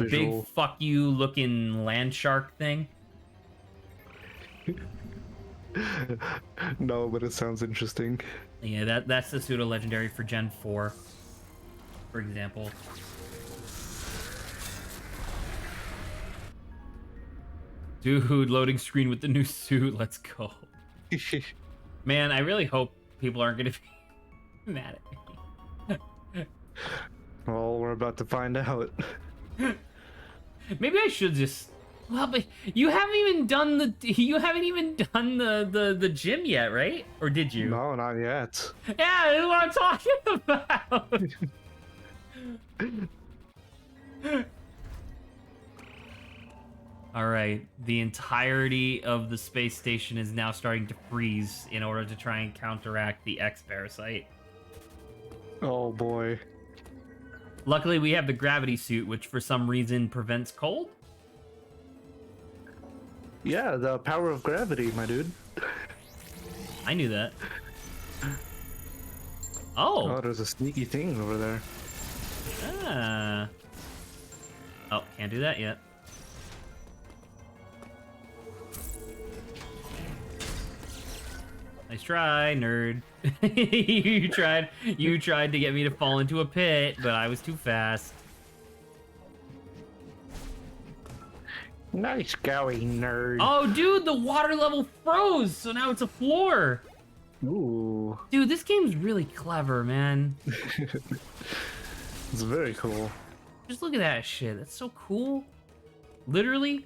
big visual. fuck you looking land shark thing. No, but it sounds interesting. Yeah, that's the pseudo legendary for Gen 4, for example. Dude, loading screen with the new suit. Let's go. Man, I really hope people aren't gonna be mad at me. Well, we're about to find out. Maybe I should just. Well, but you haven't even done the gym yet, right? Or did you? No, not yet. Yeah, that's what I'm talking about. All right, the entirety of the space station is now starting to freeze in order to try and counteract the X parasite. Oh boy. Luckily, we have the gravity suit, which for some reason prevents cold. Yeah, the power of gravity, my dude. I knew that. Oh. Oh, there's a sneaky thing over there. Ah. Oh, can't do that yet. Nice try, nerd. You tried to get me to fall into a pit, but I was too fast. Nice going, nerd. Oh, dude, the water level froze, so now it's a floor. Ooh. Dude, this game's really clever, man. It's very cool. Just look at that shit. That's so cool. Literally.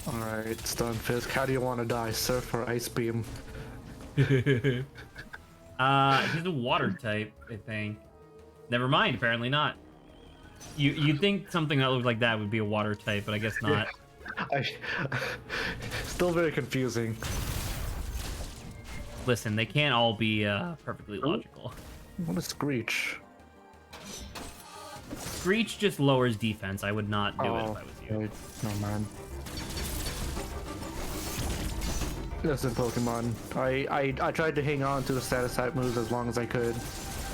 Alright, Stunfisk. How do you want to die? Surf or Ice Beam? He's a water type, I think. Never mind, apparently not. You'd think something that looked like that would be a water type, but I guess not. Still very confusing. Listen, they can't all be perfectly logical. What is Screech? Screech just lowers defense. I would not do it if I was you. Wait, no man. Listen, Pokemon. I tried to hang on to the status type moves as long as I could,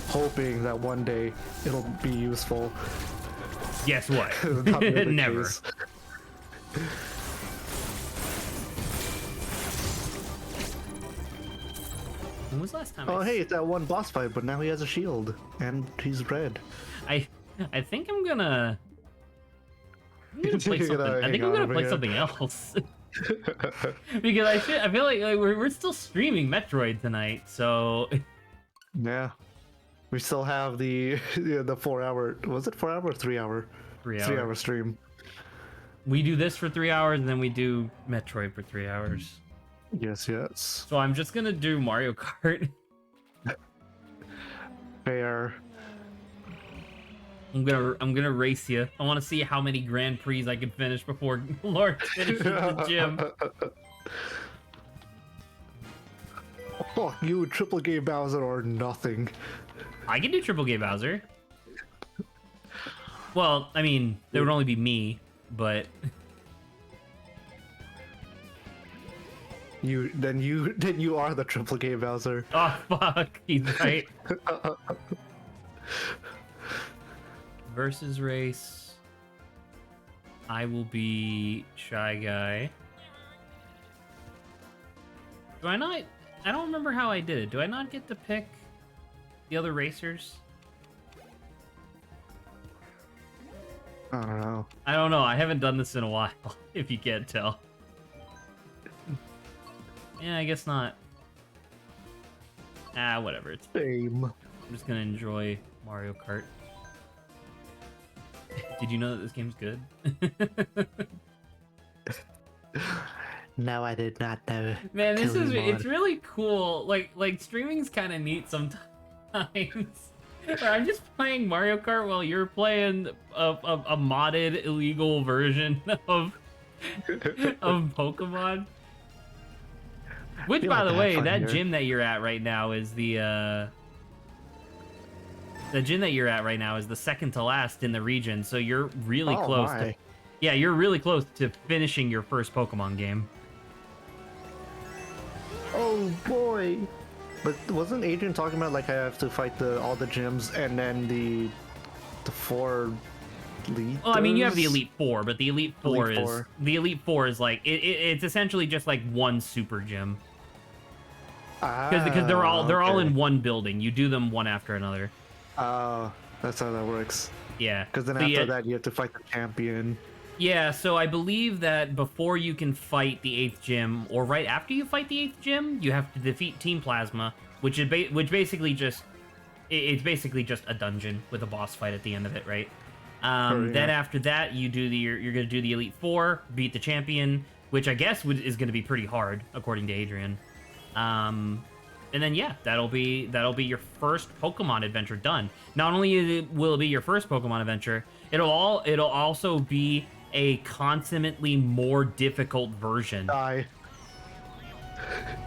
hoping that one day it'll be useful. Guess what? Not really the Never. case. When was the last time? Oh, hey, it's that one boss fight, but now he has a shield and he's red. I think I'm gonna play something. You're gonna I think hang I'm on gonna over play here. something else. Because I feel like we're still streaming Metroid tonight, so Yeah, we still have the 4 hour. Was it 4 hour or 3 hour? 3 3 hours. hour stream. We do this for 3 hours, and then we do Metroid for 3 hours. Yes, yes. So I'm just gonna do Mario Kart. Fair. I'm gonna race you. I want to see how many Grand Prix I can finish before Lord finishes the gym. Fuck you, triple game Bowser or nothing. I can do Triple K Bowser. Well, I mean, there would only be me, but Then you are the Triple K Bowser. oh fuck, he's right. Versus race. I will be Shy Guy. Do I not? I don't remember how I did it. Do I not get to pick the other racers? I don't know. I don't know. I haven't done this in a while, if you can't tell. Yeah, I guess not. Ah, whatever. It's Same. I'm just gonna enjoy Mario Kart. Did you know that this game's good? No, I did not know. Man, this Kill is me, it's mod. really cool. Like streaming's kind of neat sometimes. Where I'm just playing Mario Kart while you're playing a modded illegal version of Pokemon. Which, feel by like the I way, had fun that here. gym that you're at right now is the gym that you're at right now is the second to last in the region. So you're really Oh, close to. my. Yeah, you're really close to finishing your first Pokemon game. Oh boy. But wasn't Adrian talking about like I have to fight all the gyms and then the 4 leaders? Well, I mean, you have the Elite Four, but the Elite Four Elite is Four. the Elite Four is like it's essentially just like one super gym because they're all in one building. You do them one after another. Oh, that's how that works. Yeah, Because then So after yeah, that you have to fight the champion. yeah. So I believe that before you can fight the 8th gym, or right after you fight the 8th gym, you have to defeat Team Plasma, which is basically just it's basically just a dungeon with a boss fight at the end of it, right? Sure, Then yeah. after that, you're gonna do the Elite Four, beat the champion, which I guess is gonna be pretty hard according to Adrian. And then yeah, that'll be your first Pokemon adventure done. Not only will it be your first Pokemon adventure, it'll also be a consummately more difficult version. Die.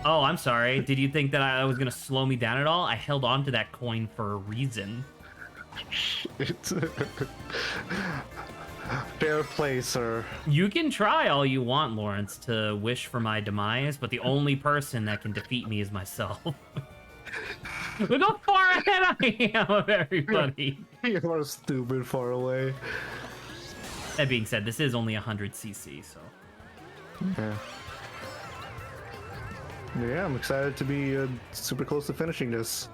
Oh, I'm sorry. Did you think that I was gonna slow me down at all? I held on to that coin for a reason. It's fair play, sir. You can try all you want, Lawrence, to wish for my demise, but the only person that can defeat me is myself. Look how far ahead I am of everybody. You are stupid far away. That being said, this is only 100cc, so... Yeah. Yeah, I'm excited to be super close to finishing this.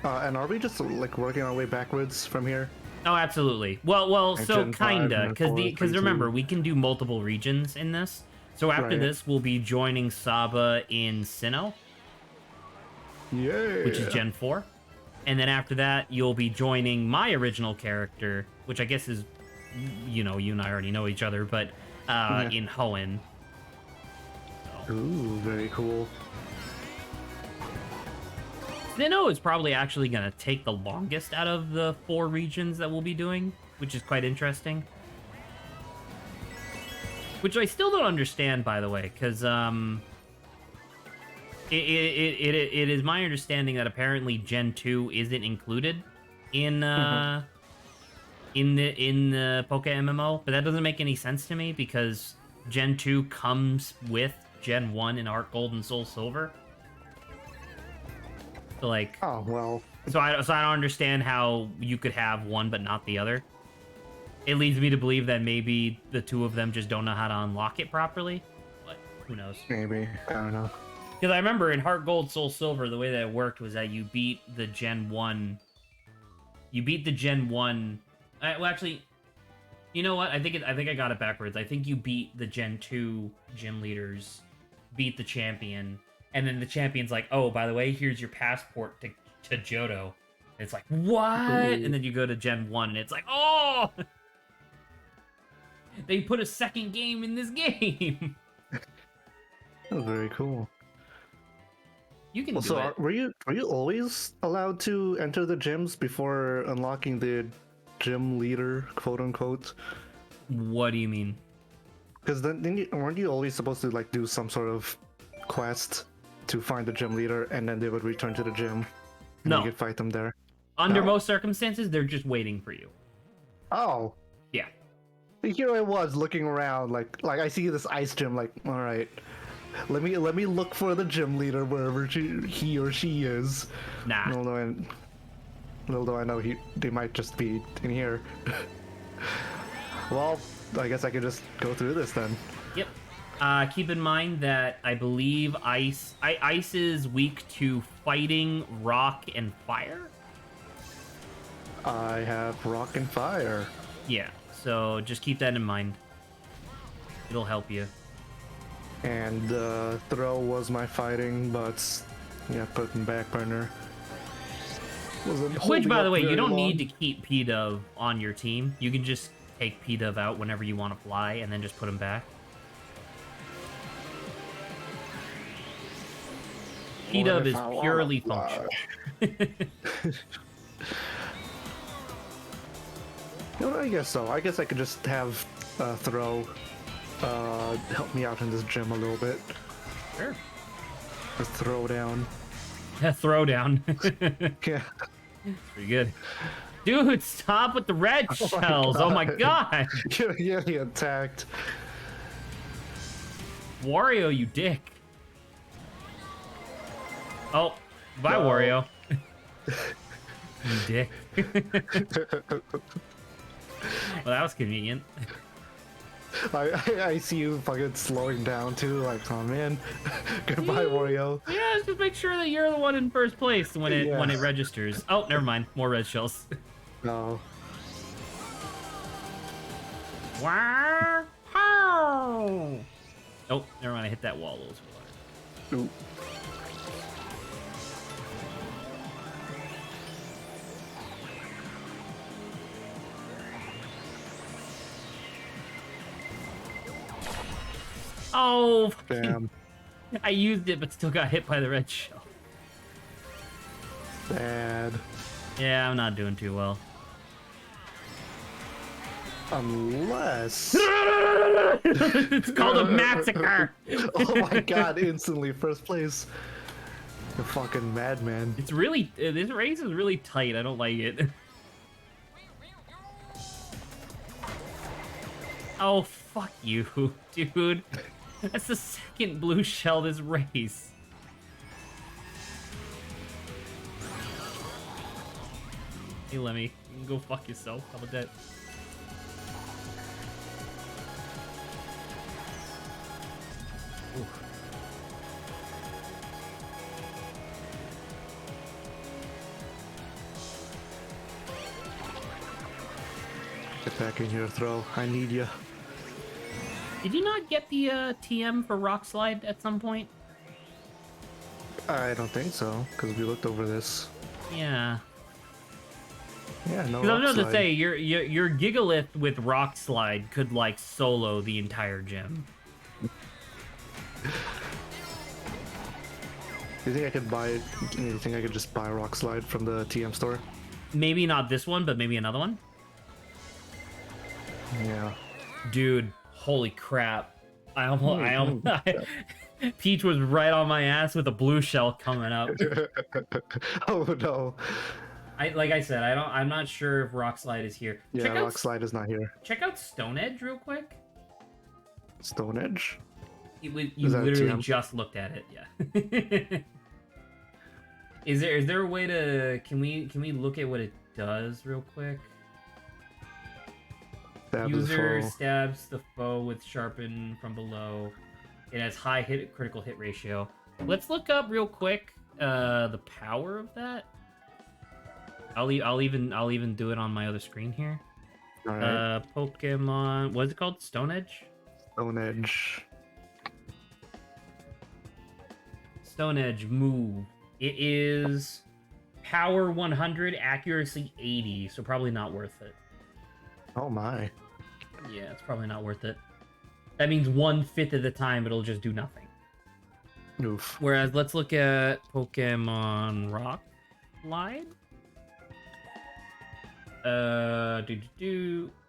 And are we just like working our way backwards from here? Oh, absolutely. Well, Like so Gen 5 kinda, and then 4, because 3, remember, 2. we can do multiple regions in this. So after Right. this, we'll be joining Saba in Sinnoh, Yeah. which is Gen 4. And then after that, you'll be joining my original character, which I guess is, you know, you and I already know each other, but Yeah. in Hoenn. Ooh, very cool. Sinnoh is probably actually going to take the longest out of the 4 regions that we'll be doing, which is quite interesting. Which I still don't understand, by the way, because it is my understanding that apparently Gen 2 isn't included in the PokeMMO, but that doesn't make any sense to me because Gen 2 comes with Gen 1 in Heart Gold and Soul Silver. So like, Oh well. so I don't understand how you could have one but not the other. It leads me to believe that maybe the two of them just don't know how to unlock it properly, but who knows? Maybe. I don't know. Because I remember in Heart Gold Soul Silver, the way that it worked was that you beat the Gen 1. You beat the Gen 1. Well, actually, you know what? I think I got it backwards. I think you beat the Gen 2 gym leaders, beat the champion, and then the champion's like, oh, by the way, here's your passport to Johto. And it's like, what? Ooh. And then you go to Gen 1, and it's like, oh! They put a second game in this game! That was very cool. You can Well, do so it. were you always allowed to enter the gyms before unlocking the gym leader, quote unquote? What do you mean? Because weren't you always supposed to like do some sort of quest to find the gym leader, and then they would return to the gym, and No. you could fight them there? Under No? most circumstances, they're just waiting for you. Oh. Yeah. Here I was looking around, like I see this ice gym, like, all right, let me look for the gym leader wherever he or she is. Nah. Little do I know they might just be in here. Well, I guess I could just go through this then. Yep. Keep in mind that I believe ice is weak to fighting, rock, and fire. I have rock and fire. Yeah. So just keep that in mind. It'll help you. And throw was my fighting, but yeah, put in back burner. Which, by the way, you don't need to keep P-Dove on your team. You can just take P-Dove out whenever you want to fly, and then just put him back. P-Dove is purely functional. You know, I guess so. I guess I could just have throw help me out in this gym a little bit. Sure. Or throw down. Throw down. Yeah. Pretty good. Dude, stop with the red shells. Oh my god. Yeah, he attacked. Wario, you dick. Oh, bye, No. Wario. You dick. Well, that was convenient. I see you fucking slowing down too, like, oh man. Goodbye, Wario. Yeah, just make sure that you're the one in first place when it registers. Oh, never mind. More red shells. No. Wow. Oh, never mind. I hit that wall. Ooh. Oh, Damn. I used it, but still got hit by the red shell. Bad. Yeah, I'm not doing too well. Unless. It's called a massacre. Oh my god, instantly first place. The fucking madman. It's really, this race is really tight. I don't like it. Oh, fuck you, dude. That's the second blue shell this race. Hey, Lemmy, you can go fuck yourself. How about that? Ooh. Get back in here, throw. I need you. Did you not get the TM for Rock Slide at some point? I don't think so, because we looked over this. Yeah. Yeah, no. Because I was rock about to slide. say, your Gigalith with Rock Slide could, like, solo the entire gym. Do you think I could buy it? Do you think I could just buy Rock Slide from the TM store? Maybe not this one, but maybe another one? Yeah. Dude, holy crap. I almost Peach was right on my ass with a blue shell coming up. Oh no. Like I said, I'm not sure if Rock Slide is here. Yeah, Rock Slide is not here. Check out Stone Edge real quick. Stone Edge? You Is that literally TM? just looked at it, yeah. Is there a way to can we look at what it does real quick? Stab User the foe. stabs the foe with sharpen from below. It has high critical hit ratio. Let's look up real quick the power of that. I'll even do it on my other screen here. Alright. Pokemon, what is it called? Stone Edge? Stone Edge. Stone Edge move. It is power 100, accuracy 80, so probably not worth it. Oh my. Yeah, it's probably not worth it. That means 1/5 of the time it'll just do nothing. Oof. Whereas let's look at Pokemon Rock Slide.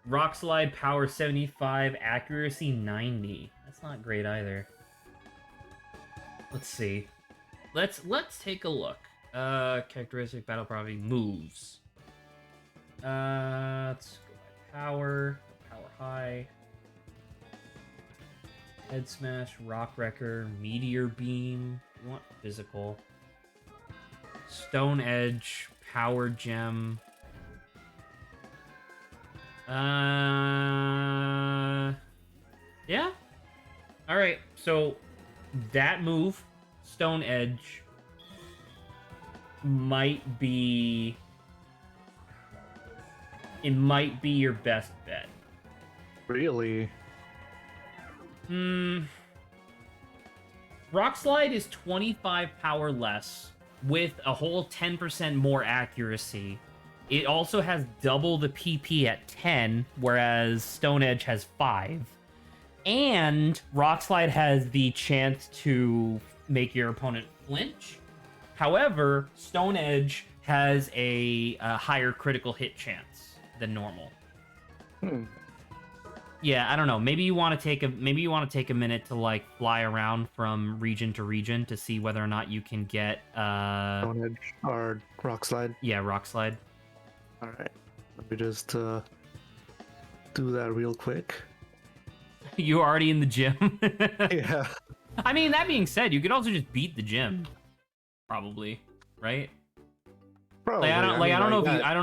Rock Slide power 75, accuracy 90. That's not great either. Let's see. Let's take a look. Characteristic battle probably moves. Let's go by power. Power high. Head smash, rock wrecker, meteor beam. You want physical. Stone edge, power gem. Yeah. All right. So that move, stone edge, might be. It might be your best bet. Really? Rock Slide is 25 power less with a whole 10% more accuracy. It also has double the PP at 10, whereas Stone Edge has 5. And Rock Slide has the chance to make your opponent flinch. However, Stone Edge has a higher critical hit chance than normal. Yeah, I don't know. Maybe you want to take a minute to like fly around from region to region to see whether or not you can get Stone Edge or Rock Slide? Yeah, Rock Slide. Alright. Let me just do that real quick. You already in the gym? Yeah. I mean, that being said, you could also just beat the gym. Probably, right? Probably. I don't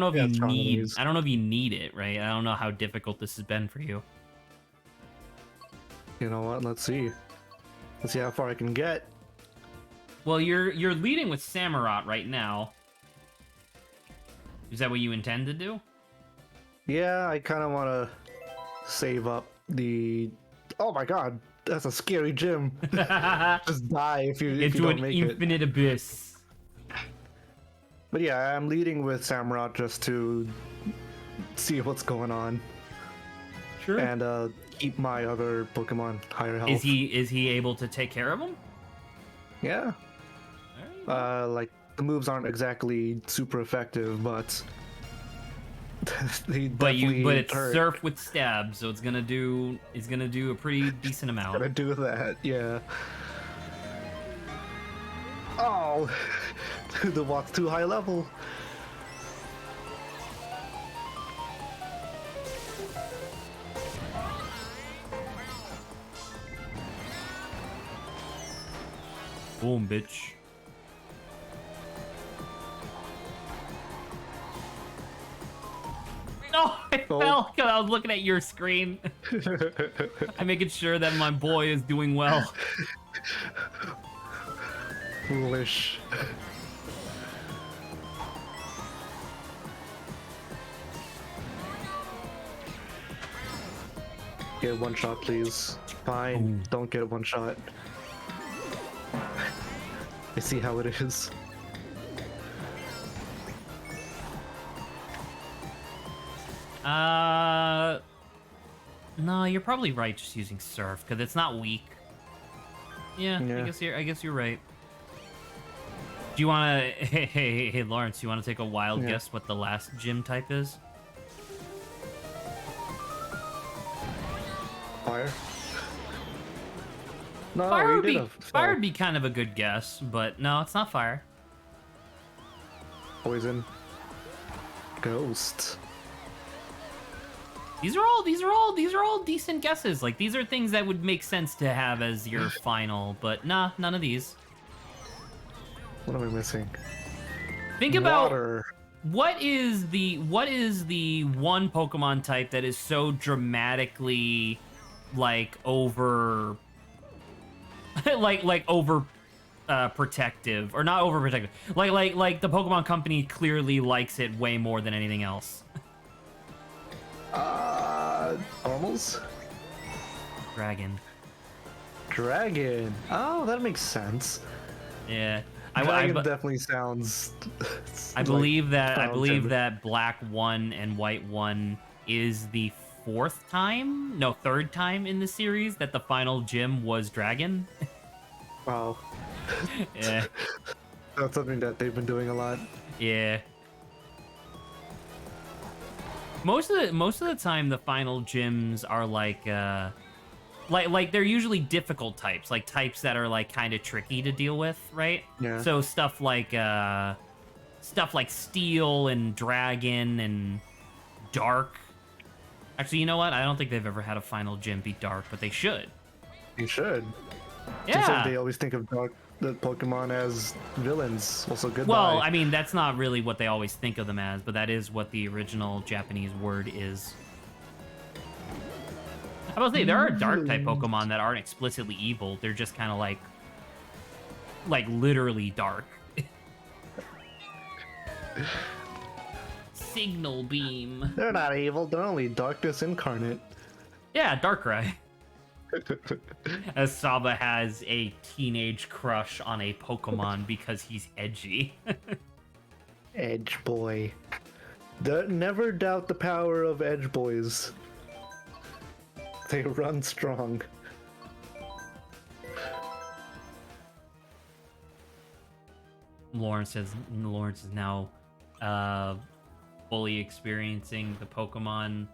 know if you need it, right? I don't know how difficult this has been for you. You know what? Let's see. Let's see how far I can get. Well, you're leading with Samurott right now. Is that what you intend to do? Yeah, I kind of want to save up the... Oh my god, that's a scary gym. Just die if you don't make it. Into an infinite abyss. But yeah, I'm leading with Samurott just to see what's going on. Sure. And keep my other Pokemon higher health. Is he able to take care of them? Yeah. Like the moves aren't exactly super effective, but but it's surf with stab, so it's gonna do a pretty decent amount. Gonna do that, yeah. Oh, the Watt's too high level. Boom, bitch. No, I fell because I was looking at your screen. I'm making sure that my boy is doing well. Foolish. Get one shot, please. Fine, don't get one shot. I see how it is. No, you're probably right just using Surf, because it's not weak. Yeah, I guess you're right. Do you want to... Hey, Lawrence, you want to take a wild guess what the last gym type is? Fire? No, fire would be kind of a good guess, but no, it's not fire. Poison. Ghost. These are all decent guesses. Like, these are things that would make sense to have as your final, but nah, none of these. What am I missing? Think about what is the one Pokemon type that is so dramatically like over protective, or not overprotective. Like the Pokemon Company clearly likes it way more than anything else. Normals? Dragon. Oh, that makes sense. Yeah. Dragon definitely sounds. I believe that Black 1 and White 1 is the third time in the series that the final gym was Dragon. Wow. Yeah. That's something that they've been doing a lot. Yeah. Most of the time, the final gyms are like like they're usually difficult types, like types that are like kind of tricky to deal with, right? Yeah. So stuff like Steel and Dragon and Dark. Actually, you know what? I don't think they've ever had a final gym beat Dark, but they should. You should. Yeah. Just like they always think of the Pokemon as villains. Also, goodbye. Well, I mean, that's not really what they always think of them as, but that is what the original Japanese word is. I was say there are dark type Pokemon that aren't explicitly evil. They're just kind of like literally dark. Signal Beam. They're not evil. They're only darkness incarnate. Yeah, Darkrai. As Saba has a teenage crush on a Pokemon because he's edgy. Edge boy. Never doubt the power of edge boys. They run strong. Lawrence is now fully experiencing the Pokemon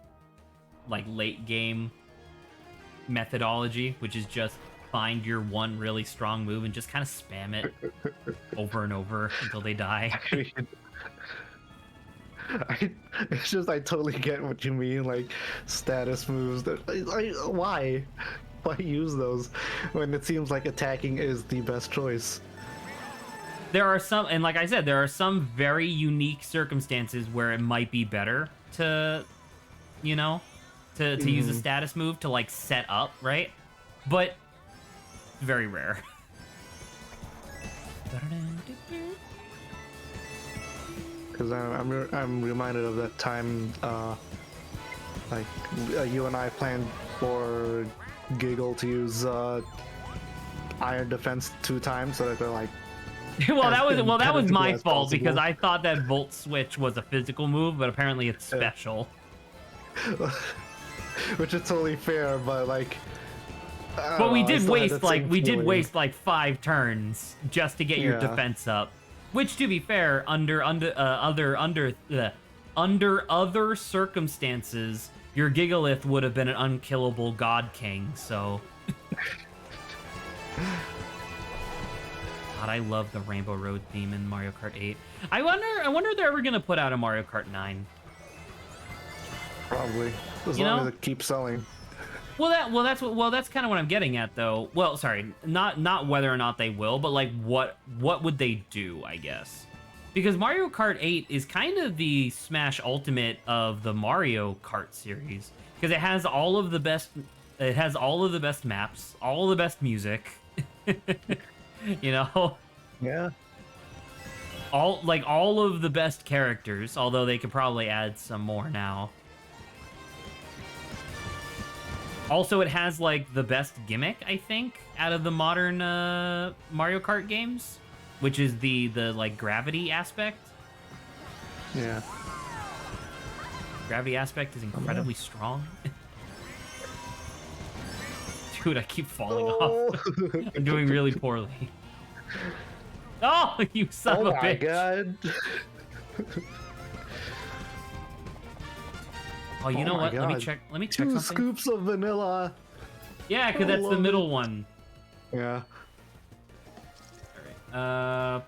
like late game methodology, which is just find your one really strong move and just kind of spam it over and over until they die. It's just I totally get what you mean, like status moves. Why use those when it seems like attacking is the best choice? There are some, and like I said, there are some very unique circumstances where it might be better to, you know, to use a status move to like set up, right? But very rare. Because I'm reminded of that time, you and I planned for Giggle to use Iron Defense 2 times, so that they're like. that was my fault because I thought that Volt Switch was a physical move, but apparently it's special. Which is totally fair, but like. But we did waste like 5 turns just to get your defense up. Which, to be fair, under other circumstances, your Gigalith would have been an unkillable God King. So, God, I love the Rainbow Road theme in Mario Kart 8. I wonder if they're ever gonna put out a Mario Kart 9. Probably, as long as it keeps selling. That's kind of what I'm getting at, though. Well, sorry, not whether or not they will, but like what would they do, I guess? Because Mario Kart 8 is kind of the Smash Ultimate of the Mario Kart series, because it has all of the best maps, all of the best music. You know? Yeah. All of the best characters, although they could probably add some more now. Also, it has, like, the best gimmick, I think, out of the modern Mario Kart games, which is the like, gravity aspect. Yeah. Gravity aspect is incredibly strong. Dude, I keep falling off. I'm doing really poorly. Oh, you son of a bitch. Oh, my God. Oh, you know what? God. Let me check 2 something. scoops of vanilla. Yeah, because that's the middle one. Yeah. Alright.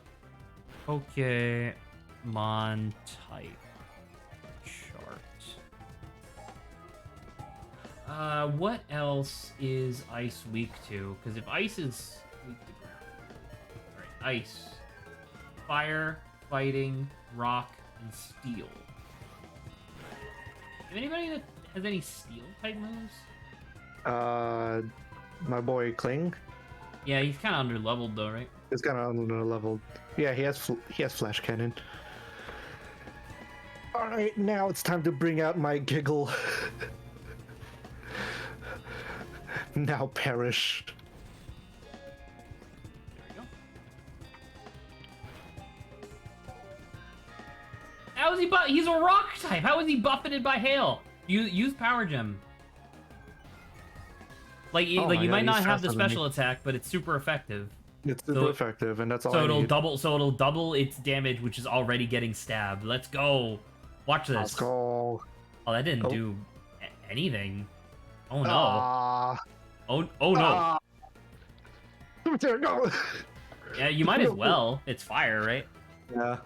Pokemon type chart. What else is ice weak to? Because if ice is weak to ground. Alright, ice. Fire, fighting, rock, and steel. Anybody that has any steel type moves? My boy Kling. Yeah, he's kind of under-leveled though, right? He's kind of under-leveled. Yeah, he has Flash Cannon. All right, now it's time to bring out my Giggle. Now perish. There we go. How is he he's a rock type. How is he buffeted by hail? Use Power Gem. You might not have the special attack, but it's super effective. It's super effective, and that's all. So it'll double its damage, which is already getting stabbed. Let's go. Watch this. Let's go. Oh, that didn't do anything. Oh no. Oh no. Ah! There we go. Yeah, you might as well. It's fire, right? Yeah.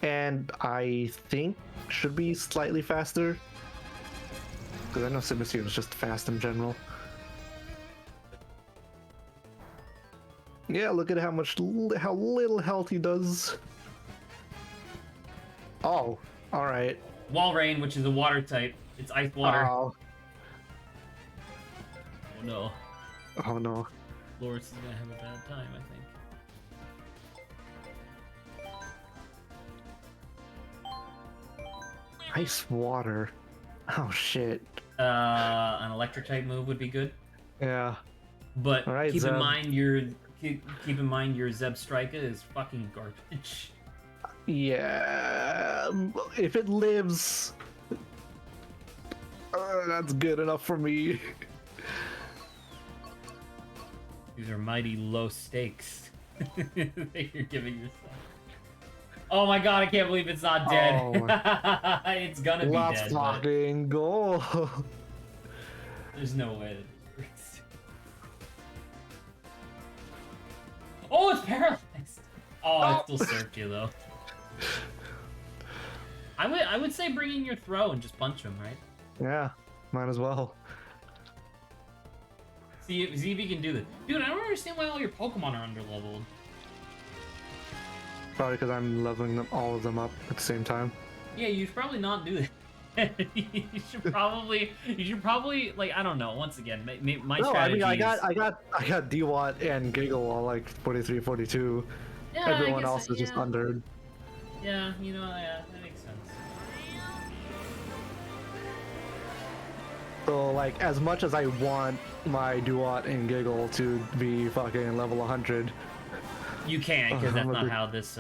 And I think should be slightly faster. Because I know Simisear is just fast in general. Yeah, look at how little health he does. Oh, alright. Walrein, which is a water type. It's ice water. Oh. Oh no. Oh no. Loris is gonna have a bad time, I think. Ice water. Oh shit. An electric type move would be good. Yeah. But Alright, keep in Zeb. mind keep in mind your Zeb Striker is fucking garbage. Yeah. If it lives, that's good enough for me. These are mighty low stakes that you're giving yourself. Oh my god, I can't believe it's not dead. Oh. It's gonna be Let's dead. But fucking go. there's no way that this works. Oh, it's paralyzed. Oh, it still served you though. I would say bring in your throw and just punch him, right? Yeah, might as well. See if you can do this. Dude, I don't understand why all your Pokemon are underleveled. Probably because I'm leveling all of them up at the same time. Yeah, you should probably not do that. you should probably like, I don't know. Once again, my No, I strategy. mean I got DWAT and Giggle on like 43, 42. Yeah, I Everyone guess, else is just yeah. under. Yeah, you know, yeah, that makes sense. So like, as much as I want my DWAT and Giggle to be fucking level 100, You can't, because that's I'm a not bit- how this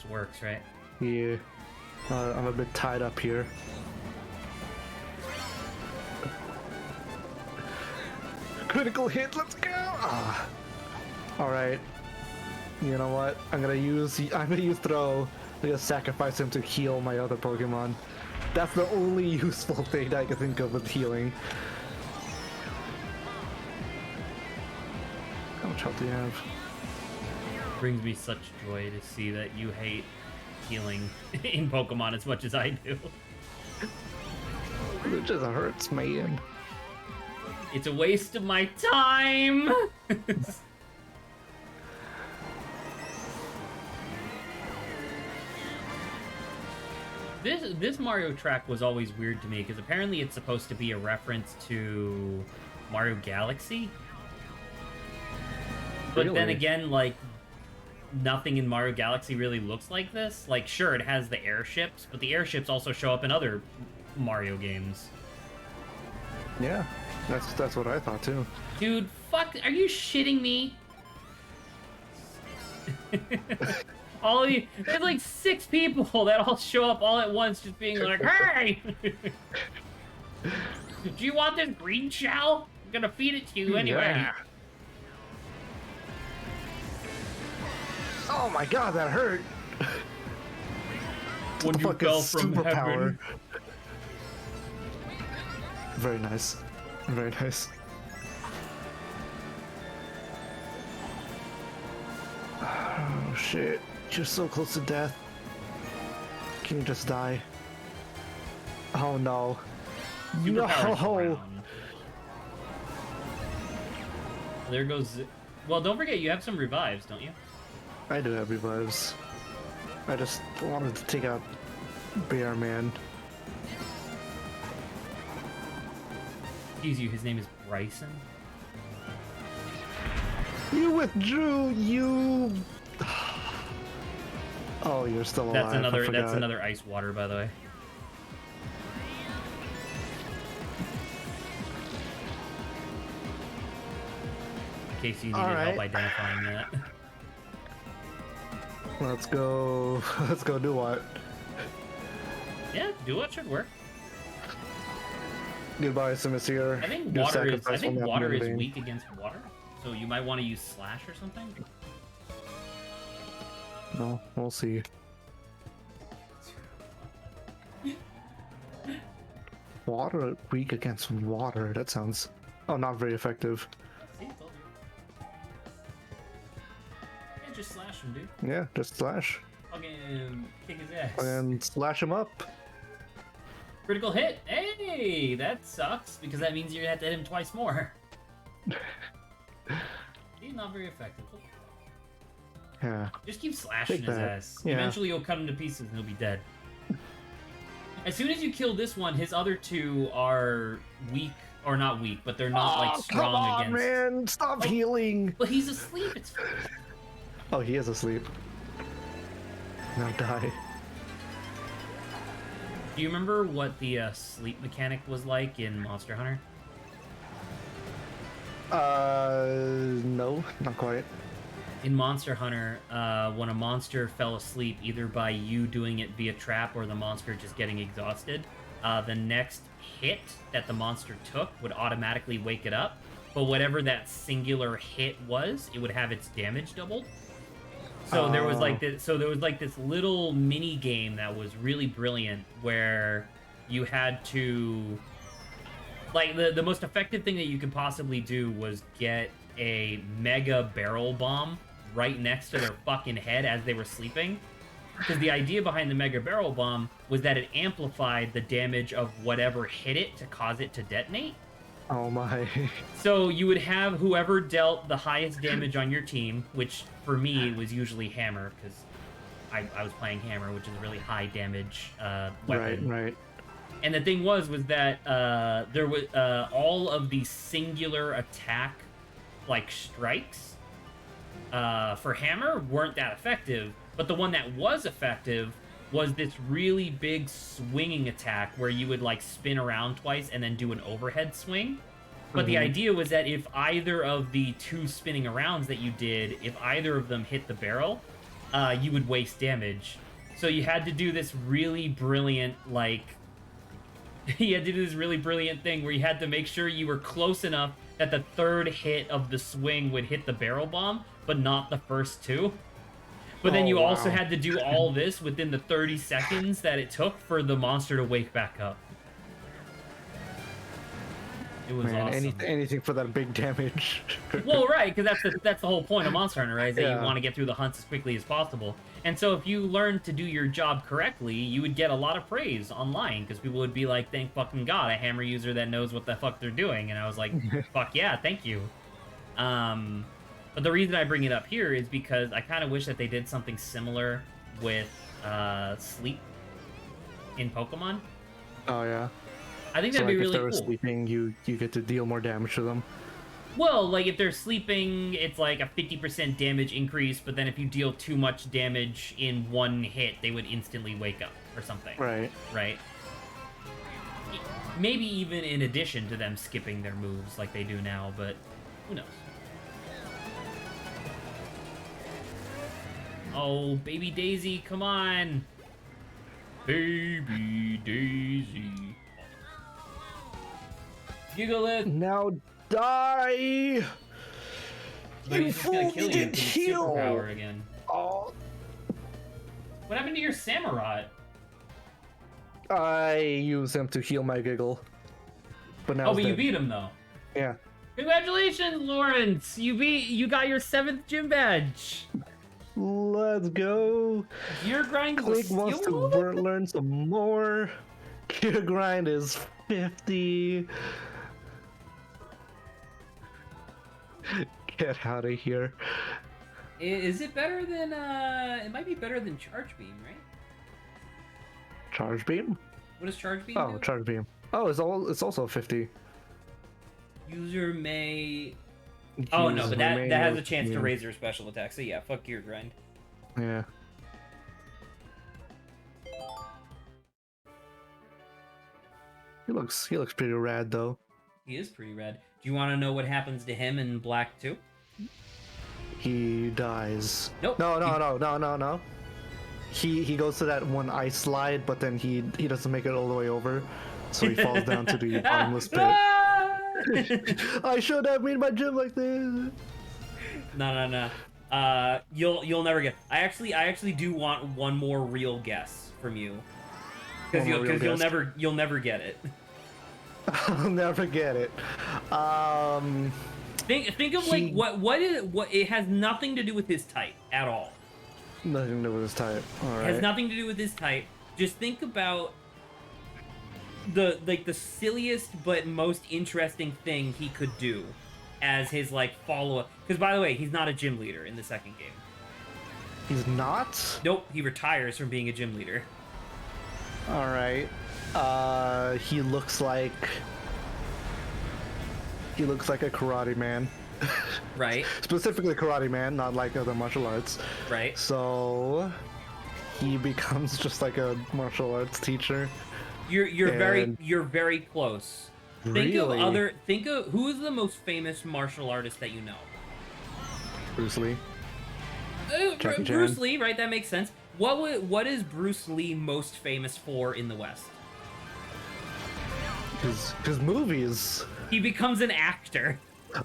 works, right? yeah, I'm a bit tied up here. Critical hit, let's go! Ah. All right. You know what? I'm gonna use throw. I'm gonna sacrifice him to heal my other Pokemon. That's the only useful thing I can think of with healing. How much health do you have? Brings me such joy to see that you hate healing in Pokemon as much as I do. It just hurts, man. It's a waste of my time. This Mario track was always weird to me because apparently it's supposed to be a reference to Mario Galaxy. But then Really? again, like, nothing in Mario Galaxy really looks like this. Like, sure, it has the airships, but the airships also show up in other Mario games. Yeah, that's what I thought too. Dude, fuck, are you shitting me? There's like 6 people that all show up all at once just being like, hey! Do you want this green shell? I'm gonna feed it to you anyway. Yeah. Oh my god, that hurt! When you Fuck fell is from superpower? heaven. Very nice. Very nice. Oh shit. You're so close to death. Can you just die? Oh no. Superpower's No! around. There goes... Well, don't forget, you have some revives, don't you? I do have revives. I just wanted to take out Bear Man. Excuse you, his name is Bryson? You withdrew, you... Oh, you're still alive. That's I that's forgot. another ice water, by the way. In case you needed help Alright. identifying that. Let's go. Let's go do what? Yeah, do what should work. Goodbye, Simisear. I think Your water is sacrifice will not be water in is vain. weak against water, so you might want to use slash or something. No, we'll see. Water weak against water. That sounds Oh, not very effective. See, told you. Yeah, just slash him, dude. Yeah, just slash. Fucking kick his ass. And slash him up. Critical hit. Hey, that sucks because that means you're gonna have to hit him twice more. He's not very effective. Yeah. Just keep slashing Take his that. ass. Yeah. Eventually, you'll cut him to pieces and he'll be dead. As soon as you kill this one, his other two are weak, or not weak, but they're not like strong come on, against. man! Stop healing! But he's asleep. It's fine. Oh, he is asleep. Now die. Do you remember what the sleep mechanic was like in Monster Hunter? No, not quite. In Monster Hunter, when a monster fell asleep, either by you doing it via trap or the monster just getting exhausted, the next hit that the monster took would automatically wake it up. But whatever that singular hit was, it would have its damage doubled. So there was like this. So there was like this little mini game that was really brilliant, where you had to, like, the most effective thing that you could possibly do was get a mega barrel bomb right next to their fucking head as they were sleeping. Because the idea behind the mega barrel bomb was that it amplified the damage of whatever hit it to cause it to detonate. Oh my. So you would have whoever dealt the highest damage on your team, which for me was usually Hammer, because I was playing Hammer, which is a really high damage weapon. Right. And the thing was that there was all of the singular attack like strikes for Hammer weren't that effective, but the one that was effective was this really big swinging attack where you would like spin around twice and then do an overhead swing. But the idea was that if either of the two spinning arounds that you did, if either of them hit the barrel, you would waste damage. So you had to do this really brilliant, like, you had to do this really brilliant thing where you had to make sure you were close enough that the third hit of the swing would hit the barrel bomb, but not the first two. But then you also had to do all this within the 30 seconds that it took for the monster to wake back up. It was awesome. Anything for that big damage. Well, right, because that's the whole point of Monster Hunter, right? Is that Yeah. you want to get through the hunts as quickly as possible. And so if you learned to do your job correctly, you would get a lot of praise online, because people would be like, thank fucking God, a Hammer user that knows what the fuck they're doing. And I was like, fuck yeah, thank you. But the reason I bring it up here is because I kind of wish that they did something similar with sleep in Pokemon. Oh yeah. I think So that'd be like really if they're cool. sleeping, you get to deal more damage to them. Well, like, if they're sleeping, it's like a 50% damage increase, but then if you deal too much damage in one hit, they would instantly wake up, or something. Right. Right? Maybe even in addition to them skipping their moves like they do now, but who knows? Oh, Baby Daisy, come on! Baby Daisy. Gigalith! Now die! But he's just gonna kill you didn't with his heal. superpower again. Oh, What happened to your Samurott? I use him to heal my giggle. But now Oh, it's but you dead. beat him though. Yeah. Congratulations, Lawrence! You got your 7th gym badge. Let's go. Your grind was Click wants to learn some more. Gear grind is 50. Get out of here. Is it better than it might be better than Charge Beam, right? Charge beam? What does Charge Beam Oh, do? charge beam. Oh, it's also 50. User may Oh no, but that has a chance to raise. raise your special attack. So yeah, fuck Gear Grind. Yeah. He looks pretty rad though. He is pretty rad. Do you want to know what happens to him in Black 2? He dies. Nope. No. He goes to that one ice slide, but then he doesn't make it all the way over, so he falls down to the bottomless pit. I should have made my gym like this. No. You'll never get. I actually do want one more real guess from you, because One more real you'll guess? never get it. I'll never get it. Think of like He- what it has nothing to do with his type at all. Nothing to do with his type. All It right. has nothing to do with his type. Just think about the silliest but most interesting thing he could do as his like follow-up. Because by the way, he's not a gym leader in the second game. He's not. Nope, he retires from being a gym leader. All right. He looks like a karate man. Right, Specifically karate man, not like other martial arts. right. So he becomes just like a martial arts teacher. You're And- very close. Really? Think of who is the most famous martial artist that you know. Bruce Lee. Jackie Bruce Chan. Lee, right? That makes sense. What is Bruce Lee most famous for in the West? His movies. He becomes an actor.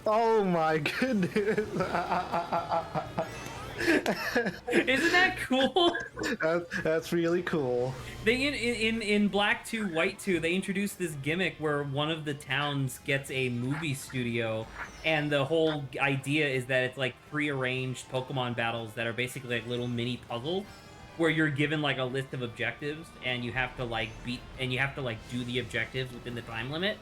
Oh my goodness. Isn't that cool? That's really cool. They in Black 2, White 2, they introduced this gimmick where one of the towns gets a movie studio, and the whole idea is that it's like pre-arranged Pokemon battles that are basically like little mini puzzles, where you're given like a list of objectives and you have to like do the objectives within the time limit.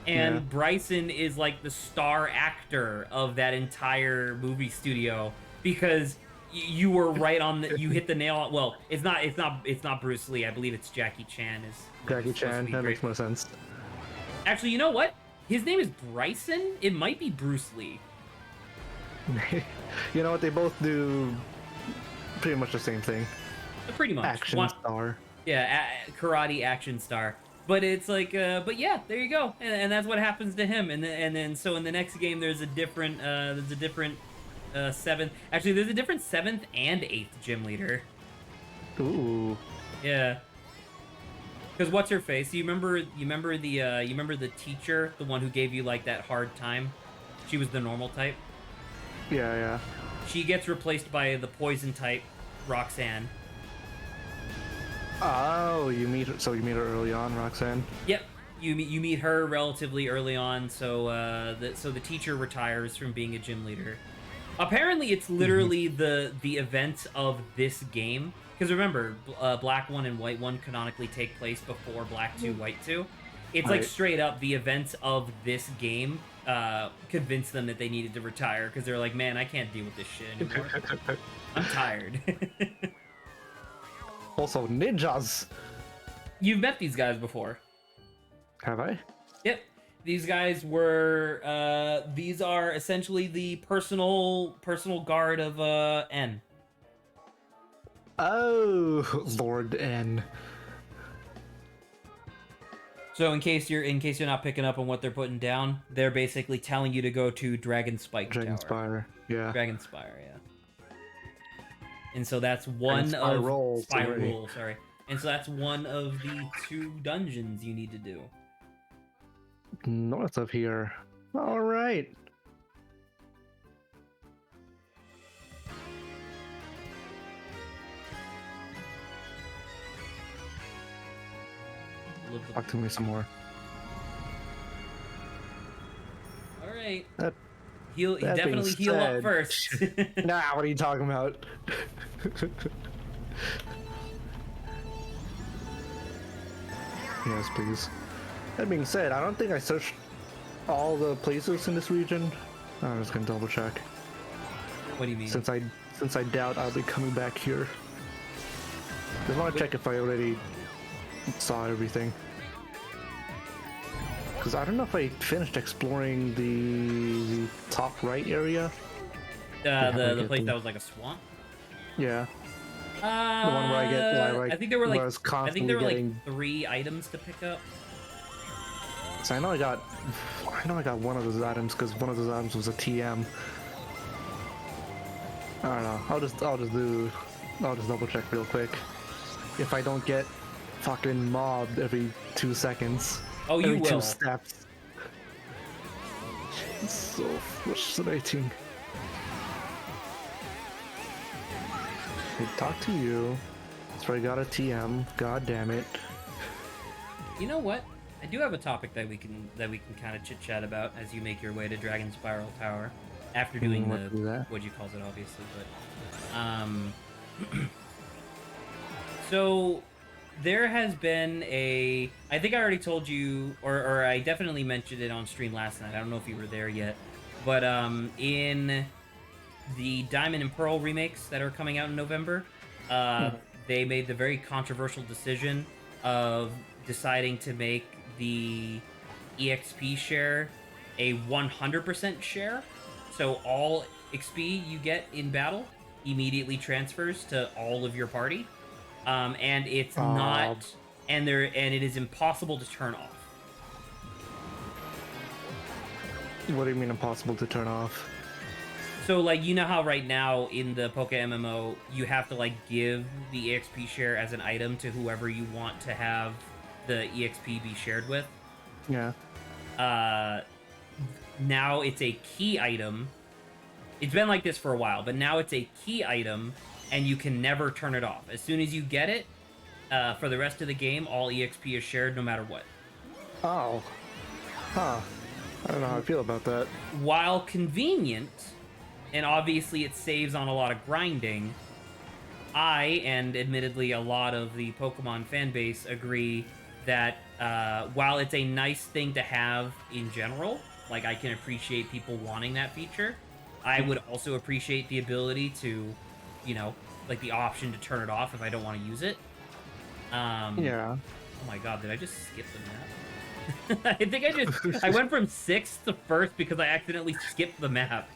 And Yeah. Bryson is like the star actor of that entire movie studio because you were right on the, you hit the nail on. Well, it's not Bruce Lee. I believe it's Jackie Chan. Jackie Chan. That makes more sense. Actually, you know what? His name is Bryson. It might be Bruce Lee. You know what? They both do pretty much the same thing. Pretty much. Action star. Yeah, karate action star. But it's like, but yeah, there you go, and that's what happens to him. And then so in the next game, there's a different seventh. Actually, there's a different 7th and 8th gym leader. Ooh. Yeah. Because what's her face? You remember the teacher, the one who gave you like that hard time? She was the normal type. Yeah. She gets replaced by the poison type, Roxanne. Oh, you meet her early on, Roxanne. Yep, you meet her relatively early on. So the teacher retires from being a gym leader. Apparently, it's literally the events of this game. Because remember, Black 1 and White 1 canonically take place before Black 2, White 2. It's like Right. straight up the events of this game convinced them that they needed to retire because they're like, man, I can't deal with this shit anymore. I'm tired. Also, ninjas. You've met these guys before. Have I? Yep. These guys were these are essentially the personal guard of N. Oh, Lord N. So in case you're not picking up on what they're putting down, they're basically telling you to go to Dragon Spike Tower. Dragonspire. Yeah. Dragon Spire, yeah. And so that's one Spire of Roll, Spiral, sorry. And so that's one of the 2 dungeons you need to do. North of here. All right. Talk to me some more. All right. That Heal. that being Definitely heal up said- first. Nah, what are you talking about? Yes, please. That being said, I don't think I searched all the places in this region. I'm just gonna double check. What do you mean? Since I doubt I'll be coming back here. Just want to check if I already saw everything. Because I don't know if I finished exploring the top right area. The place that was like a swamp. Yeah. The one where I get like I think there were where like I was I think there were constantly like 3 items to pick up. So I know I got one of those items because one of those items was a TM. I don't know. I'll just double check real quick. If I don't get fucking mobbed every 2 seconds. Oh, you every will. 2 steps. It's so frustrating. I talk to you. That's where I got a TM. God damn it. You know what? I do have a topic that we can kind of chit chat about as you make your way to Dragon Spiral Tower after doing What is that? what you calls it, obviously. But so there has been a. I think I already told you, or I definitely mentioned it on stream last night. I don't know if you were there yet, but in the Diamond and Pearl remakes that are coming out in November, they made the very controversial decision of deciding to make the EXP share a 100% share. So all XP you get in battle immediately transfers to all of your party. And it's not, and it is impossible to turn off. What do you mean impossible to turn off? So, like, you know how right now in the PokeMMO, you have to, like, give the EXP share as an item to whoever you want to have the EXP be shared with? Yeah. Now it's a key item. It's been like this for a while, but now it's a key item, and you can never turn it off. As soon as you get it, for the rest of the game, all EXP is shared no matter what. Oh. Huh. I don't know how I feel about that. While convenient, and obviously it saves on a lot of grinding, I, and admittedly a lot of the Pokemon fan base, agree that while it's a nice thing to have in general, like I can appreciate people wanting that feature, I would also appreciate the ability to, you know, like the option to turn it off if I don't want to use it. Yeah. Oh my god, did I just skip the map? I think I went from 6th to 1st because I accidentally skipped the map.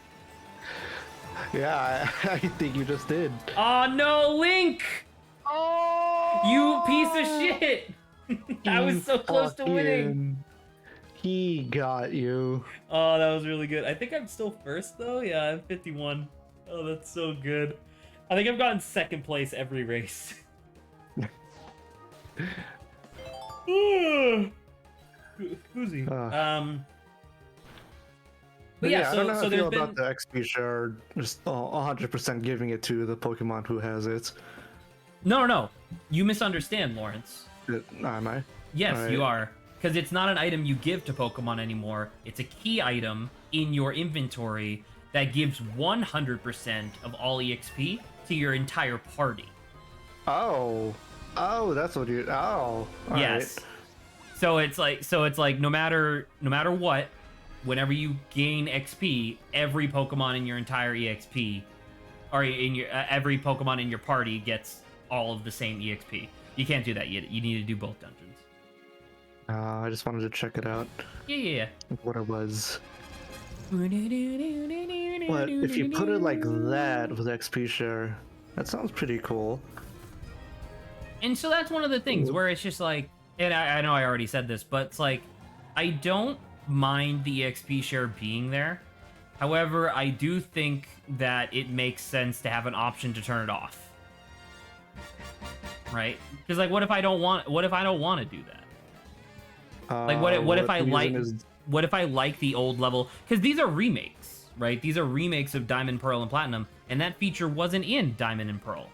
Yeah, I think you just did. Oh no, Link! Oh! You piece of shit! I was so close to winning. He got you. Oh, that was really good. I think I'm still 1st though. Yeah, I'm 51. Oh, that's so good. I think I've gotten 2nd place every race. Who's But yeah, I don't know how so I there's feel been about the XP share, just 100% giving it to the Pokemon who has it. no. You misunderstand, Lawrence. Am I? Yes, Alright. you are. Because it's not an item you give to Pokemon anymore. It's a key item in your inventory that gives 100% of all EXP to your entire party. Oh, that's what you. Oh, Yes. So it's like no matter what, whenever you gain XP, every Pokemon in your entire EXP, or in your every Pokemon in your party gets all of the same EXP. You can't do that yet. You need to do both dungeons. I just wanted to check it out. Yeah. What it was. But if you put it like that with XP share, that sounds pretty cool. And so that's one of the things where it's just like, and I know I already said this, but it's like, I don't mind the EXP share being there. However, I do think that it makes sense to have an option to turn it off. Right? Because like, what if I don't want to do that? Like, what if I like the old level? Because these are remakes, right? These are remakes of Diamond, Pearl, and Platinum, and that feature wasn't in Diamond and Pearl.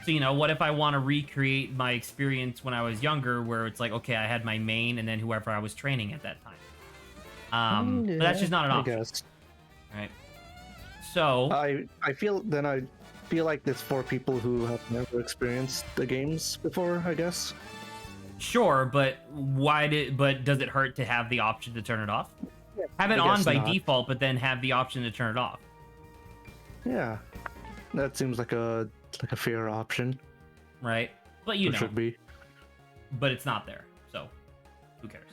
So, you know, what if I want to recreate my experience when I was younger, where it's like, okay, I had my main, and then whoever I was training at that time. But that's just not an option. I guess. Right. So I feel like it's for people who have never experienced the games before, I guess. Sure, but does it hurt to have the option to turn it off? Yeah, have it on by default, but then have the option to turn it off. Yeah, that seems like a fair option. Right, but you know, should be. But it's not there, so who cares?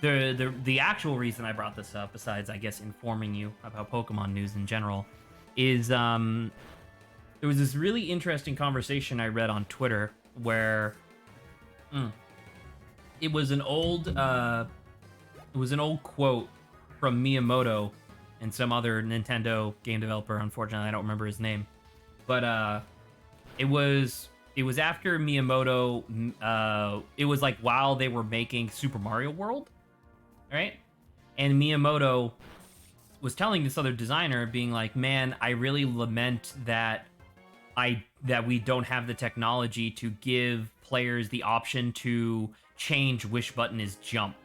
The actual reason I brought this up, besides I guess informing you about Pokemon news in general, is there was this really interesting conversation I read on Twitter where it was an old quote from Miyamoto and some other Nintendo game developer. Unfortunately, I don't remember his name, but it was after Miyamoto. It was like while they were making Super Mario World, right? And Miyamoto was telling this other designer, being like, "Man, I really lament that we don't have the technology to give players the option to change which button is jump.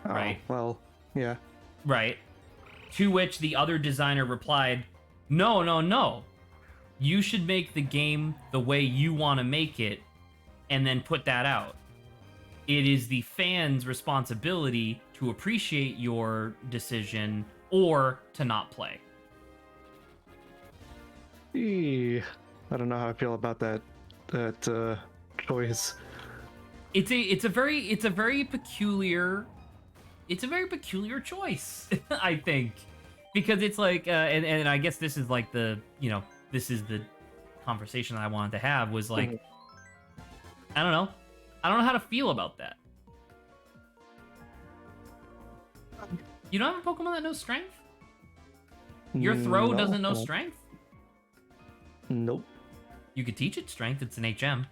Oh, Right. well, yeah. Right. To which the other designer replied, no, no, no. You should make the game the way you want to make it and then put that out. It is the fans' responsibility to appreciate your decision or to not play. I don't know how I feel about that choice. It's a very peculiar choice, I think, because it's like and I guess this is like this is the conversation that I wanted to have was like I don't know how to feel about that. You don't have a Pokemon that knows strength? Your throw doesn't know strength? Nope. You could teach it strength. It's an HM.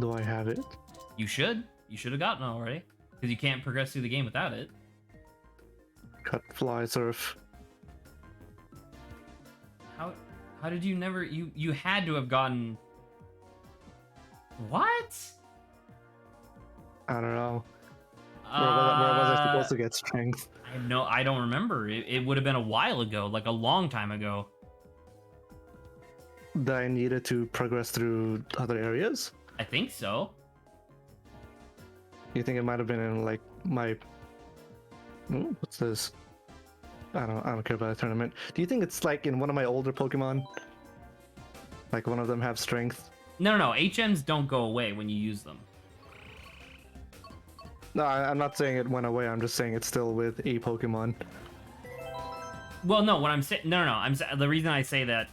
Do I have it? You should. You should have gotten it already. Because you can't progress through the game without it. Cut, fly, surf. How did you never... You had to have gotten... What? I don't know. Where was I supposed to get strength? I don't remember. It would have been a while ago, like a long time ago. That I needed to progress through other areas? I think so. You think it might have been in like my... what's this? I don't care about the tournament. Do you think it's like in one of my older Pokemon? Like one of them have strength? No. HMs don't go away when you use them. No, I'm not saying it went away. I'm just saying it's still with a Pokemon. Well, no. What I'm saying, no. The reason I say that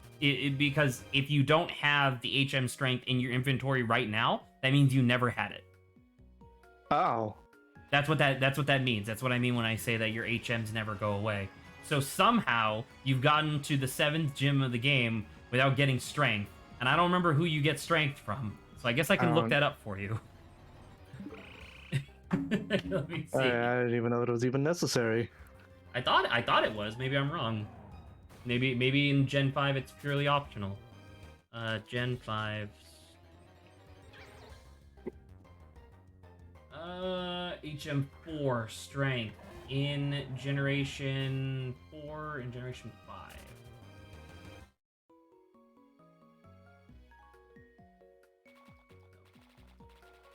because if you don't have the HM strength in your inventory right now, that means you never had it. Oh. That's what that means. That's what I mean when I say that your HMs never go away. So somehow you've gotten to the 7th gym of the game without getting strength, and I don't remember who you get strength from. So I guess I can look that up for you. Let me see. I didn't even know it was even necessary. I thought it was. Maybe I'm wrong. Maybe in Gen 5 it's purely optional. Gen 5. HM4 strength in Generation 4 and Generation 5.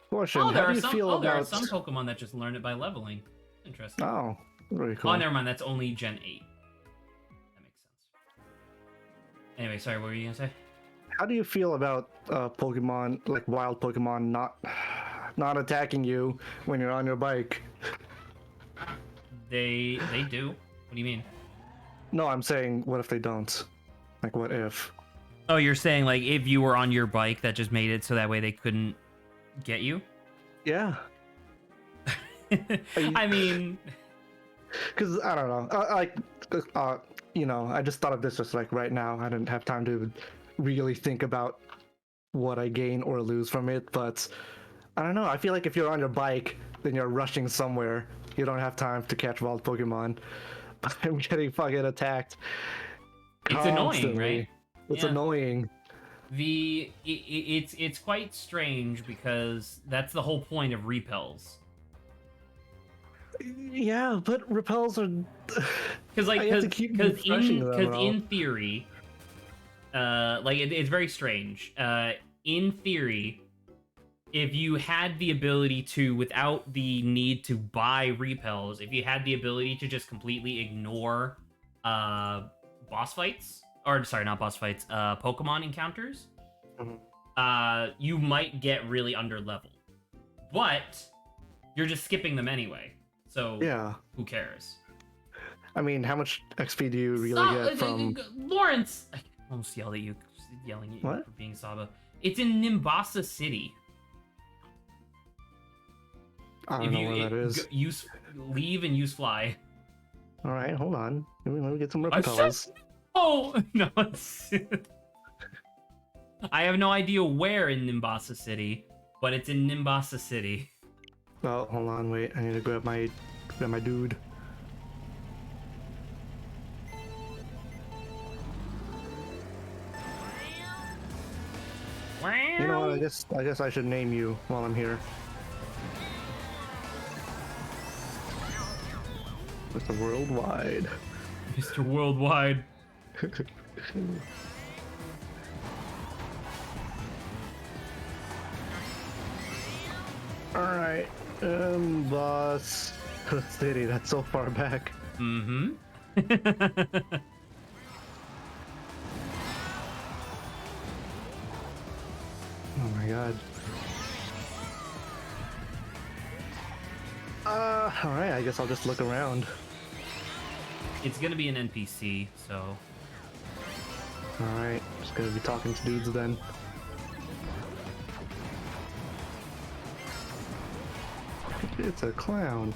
Question, Oh, there how are do you some. feel Oh, there are about... some Pokemon that just learn it by leveling. Interesting. Oh, very cool. Oh, never mind. That's only Gen 8. That makes sense. Anyway, sorry. What were you gonna say? How do you feel about Pokemon, like wild Pokemon, not attacking you when you're on your bike? They do. What do you mean? No, I'm saying, what if they don't? Like, what if? Oh, you're saying like if you were on your bike, that just made it so that way they couldn't get you? Yeah. I mean, because I don't know. I just thought of this just like right now. I didn't have time to really think about what I gain or lose from it, but I don't know. I feel like if you're on your bike, then you're rushing somewhere. You don't have time to catch wild Pokemon. But I'm getting fucking attacked. It's annoying, constantly. right? It's Yeah. annoying. It's quite strange because that's the whole point of repels. Yeah, but repels are... Because I have to keep refreshing them and all. in theory, it's very strange. In theory, if you had the ability to, without the need to buy repels, if you had the ability to just completely ignore boss fights, or sorry, not boss fights, Pokemon encounters, you might get really under leveled. But you're just skipping them anyway. So yeah, who cares? I mean, how much XP do you really get from... Lawrence! I almost yelled at you, yelling at you What? for being Saba. It's in Nimbasa City. I don't know where that is. Leave and use fly. Alright, hold on. Let me get some repels. Oh! No, I have no idea where in Nimbasa City, but it's in Nimbasa City. Oh, hold on, wait. I need to grab my dude. know what? I guess I should name you while I'm here. Mr. Worldwide. Mr. Worldwide. Alright, boss. City, that's so far back. Mm-hmm. Oh my god. Alright, I guess I'll just look around. It's gonna be an NPC, so... Alright, just gonna be talking to dudes then. It's a clown.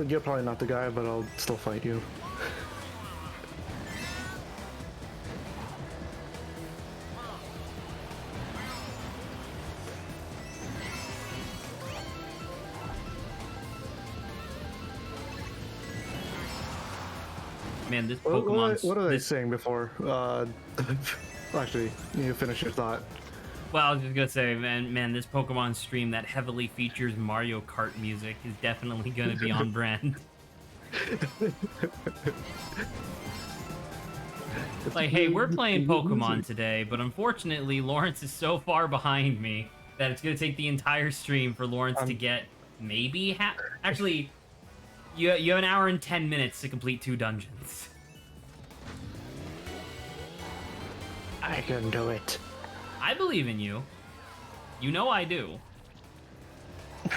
You're probably not the guy, but I'll still fight you. Man, this Pokemon... What are they saying before? Actually, you finish your thought. Well, I was just gonna say, man, this Pokemon stream that heavily features Mario Kart music is definitely gonna be on brand. Like, hey, we're playing Pokemon today, but unfortunately, Lawrence is so far behind me that it's gonna take the entire stream for Lawrence to get maybe Actually, you have an hour and 10 minutes to complete 2 dungeons. I can do it. I believe in you. You know I do.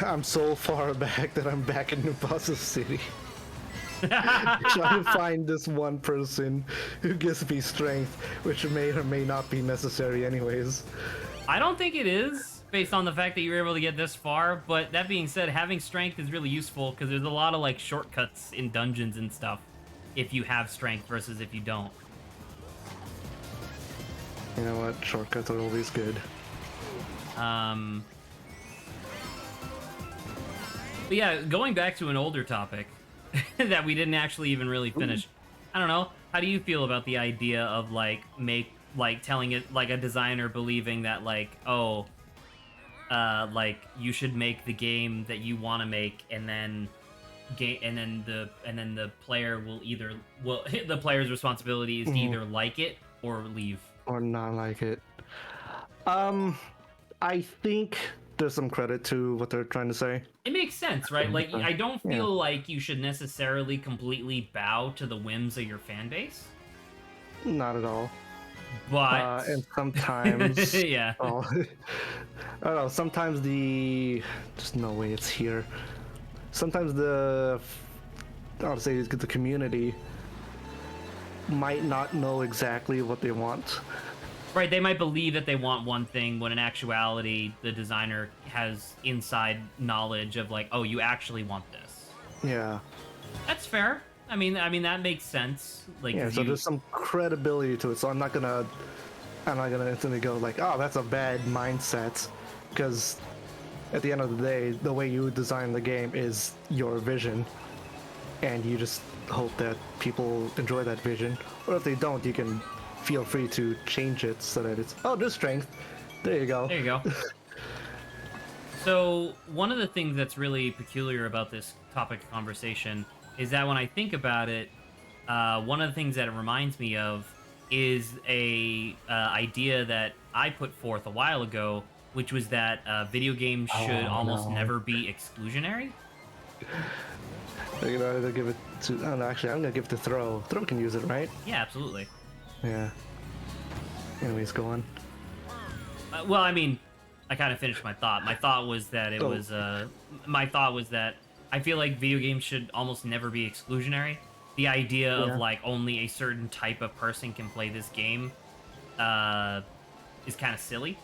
I'm so far back that I'm back in New Boston City. Trying to find this one person who gives me strength, which may or may not be necessary anyways. I don't think it is, based on the fact that you're able to get this far, but that being said, having strength is really useful, because there's a lot of, like, shortcuts in dungeons and stuff if you have strength versus if you don't. You know what? Shortcuts are always good. But yeah, going back to an older topic that we didn't actually even really finish. I don't know. How do you feel about the idea of telling it, like, a designer believing that, like, oh, like, you should make the game that you want to make, and then the player will the player's responsibility is to either like it or leave. Or not like it. I think there's some credit to what they're trying to say. It makes sense, right? Like, I don't feel like you should necessarily completely bow to the whims of your fan base. Not at all. But and sometimes yeah. Oh, I don't know, sometimes just no way it's here. Sometimes I'll say the community might not know exactly what they want. Right, they might believe that they want one thing when in actuality the designer has inside knowledge of, like, oh, you actually want this. Yeah. That's fair. I mean that makes sense. Like, yeah, so there's some credibility to it. So I'm not gonna instantly go like, oh, that's a bad mindset, because at the end of the day, the way you design the game is your vision, and you just hope that people enjoy that vision. Or if they don't, you can feel free to change it so that it's, oh, there's strength. There you go. There you go. So one of the things that's really peculiar about this topic of conversation is that when I think about it, one of the things that it reminds me of is a idea that I put forth a while ago, which was that video games should almost never be exclusionary. You know, either give it to. Oh, no, actually, I'm gonna give it to Throw. Throw can use it, right? Yeah, absolutely. Yeah. Anyways, go on. Well, I mean, I kind of finished my thought. My thought was that it was. My thought was that I feel like video games should almost never be exclusionary. The idea of, like, only a certain type of person can play this game is kind of silly.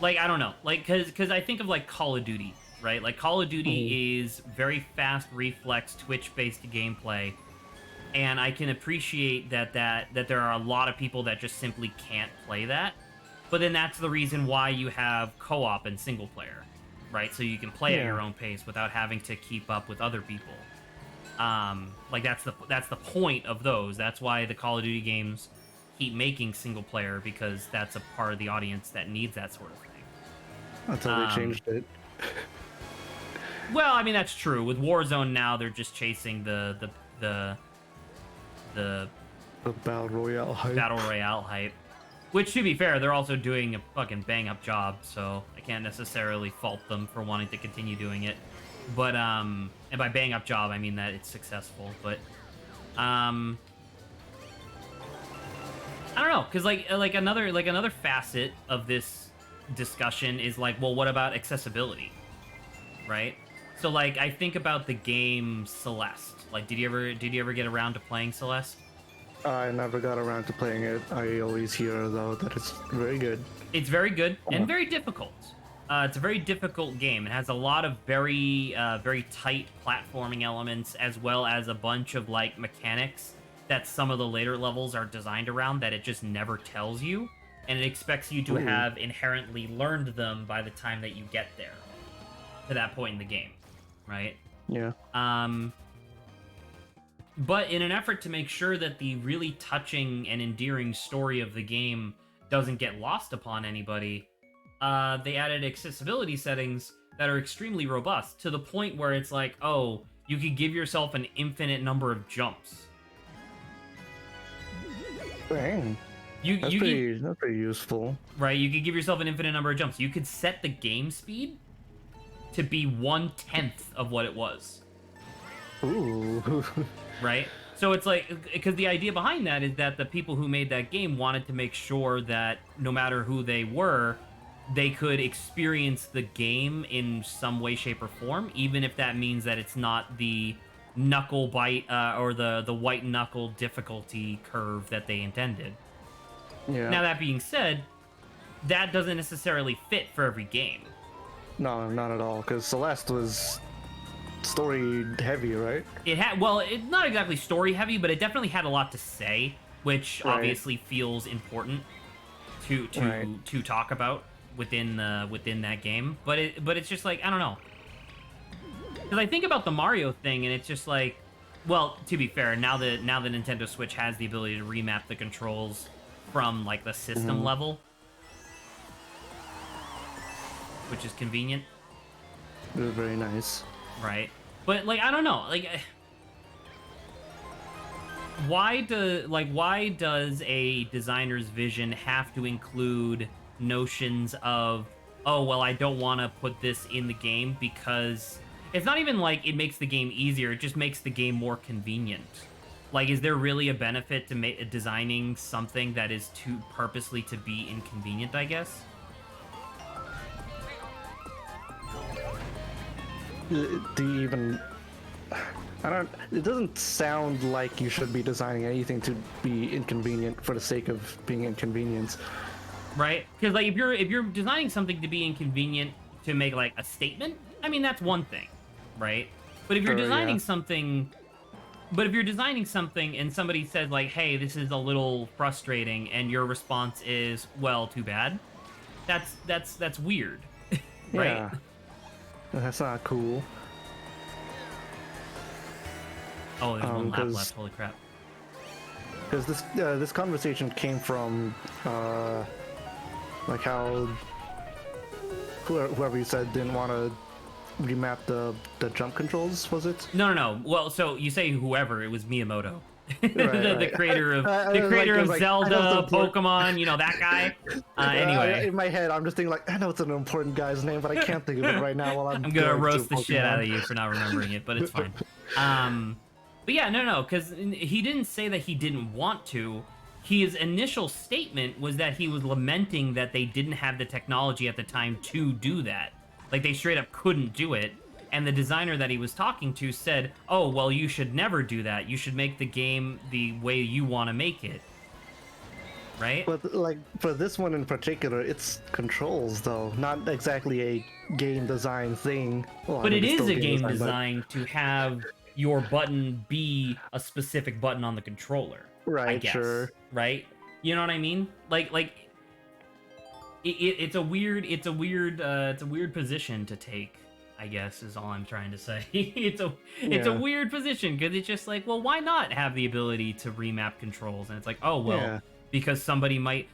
Like, I don't know. Like, because I think of, like, Call of Duty, right? Like, Call of Duty is very fast reflex, Twitch-based gameplay. And I can appreciate that there are a lot of people that just simply can't play that. But then that's the reason why you have co-op and single player. right? So you can play at Yeah. your own pace without having to keep up with other people. Like that's the point of those. That's why the Call of Duty games keep making single player, because that's a part of the audience that needs that sort of thing. Until they changed it. Well, I mean that's true. With Warzone now, they're just chasing the The Battle Royale hype. battle royale hype. Which, to be fair, they're also doing a fucking bang up job, so I can't necessarily fault them for wanting to continue doing it. But and by bang up job, I mean that it's successful. But I don't know, because like another facet of this discussion is like, well, what about accessibility, right? So like I think about the game Celeste. Like, did you ever get around to playing Celeste? I never got around to playing it. I always hear though that it's very good. It's very good and very difficult. It's a very difficult game. It has a lot of very tight platforming elements, as well as a bunch of like mechanics that some of the later levels are designed around that it just never tells you, and it expects you to have inherently learned them by the time that you get there, to that point in the game, right? Yeah. But in an effort to make sure that the really touching and endearing story of the game doesn't get lost upon anybody, they added accessibility settings that are extremely robust, to the point where it's like, oh, you could give yourself an infinite number of jumps. Dang. That's pretty useful. Right, you could give yourself an infinite number of jumps. You could set the game speed to be 1/10 of what it was. Ooh. Right? So it's like, because the idea behind that is that the people who made that game wanted to make sure that no matter who they were, they could experience the game in some way, shape, or form, even if that means that it's not the knuckle bite or the white knuckle difficulty curve that they intended. Yeah. Now, that being said, that doesn't necessarily fit for every game. No, not at all. Because Celeste was story heavy, right? It had, well, it's not exactly story heavy, but it definitely had a lot to say, which obviously feels important to talk about within that game. But it's just like, I don't know, because I think about the Mario thing, and it's just like, well, to be fair, now the Nintendo Switch has the ability to remap the controls from like the system level, which is convenient. It was very nice. Right. But like, I don't know, like, why does a designer's vision have to include notions of, oh, well, I don't want to put this in the game, because it's not even like it makes the game easier, it just makes the game more convenient. Like, is there really a benefit to designing something that is too purposely to be inconvenient, I guess? It doesn't sound like you should be designing anything to be inconvenient for the sake of being inconvenience. Right? Because like, if you're designing something to be inconvenient to make like a statement, I mean, that's one thing, right? But if you're designing something, and somebody says like, hey, this is a little frustrating, and your response is, well, too bad, that's weird. Right? Yeah. That's not cool. Oh, there's one lap left. Holy crap! Because this conversation came from like how whoever you said didn't want to remap the jump controls, was it? No. Well, so you say whoever, it was Miyamoto. Right. The creator of Zelda, Pokemon, you know, that guy. Anyway, in my head, I'm just thinking like, I know it's an important guy's name, but I can't think of it right now. While I'm gonna roast the shit out of you for not remembering it, but it's fine. But yeah, no, because he didn't say that he didn't want to. His initial statement was that he was lamenting that they didn't have the technology at the time to do that. Like, they straight up couldn't do it. And the designer that he was talking to said, oh, well, you should never do that. You should make the game the way you want to make it. Right? But, like, for this one in particular, it's controls, though. Not exactly a game design thing. Well, but I mean, it it's is still a game design, design to have your button be a specific button on the controller. Right, I guess, sure. Right? You know what I mean? Like it's a weird position to take, I guess, is all I'm trying to say. It's a Yeah. weird position because it's just like, well, why not have the ability to remap controls? And it's like, oh well, Yeah. because somebody might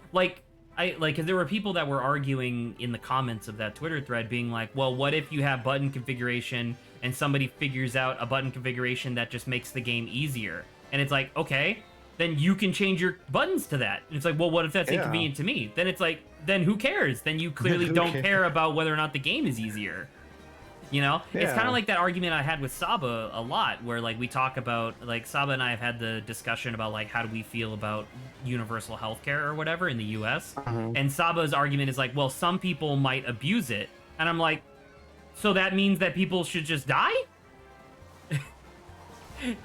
because there were people that were arguing in the comments of that Twitter thread, being like, well, what if you have button configuration and somebody figures out a button configuration that just makes the game easier? And it's like, okay, then you can change your buttons to that. And it's like, well, what if that's Yeah. inconvenient to me? Then it's like, then who cares? Then you clearly Who don't cares? care about whether or not the game is easier. You know, it's kind Yeah. of like that argument I had with Saba a lot, where like we talk about, like, Saba and I have had the discussion about like how do we feel about universal healthcare or whatever in the U.S. And Saba's argument is like, well, some people might abuse it, and I'm like, so that means that people should just die?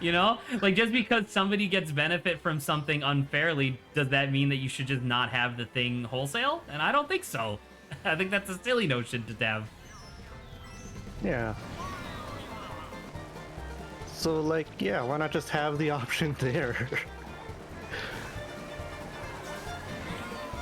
You know, like, just because somebody gets benefit from something unfairly, does that mean that you should just not have the thing wholesale? And I don't think so. I think that's a silly notion to have. Yeah. So, like, yeah, why not just have the option there?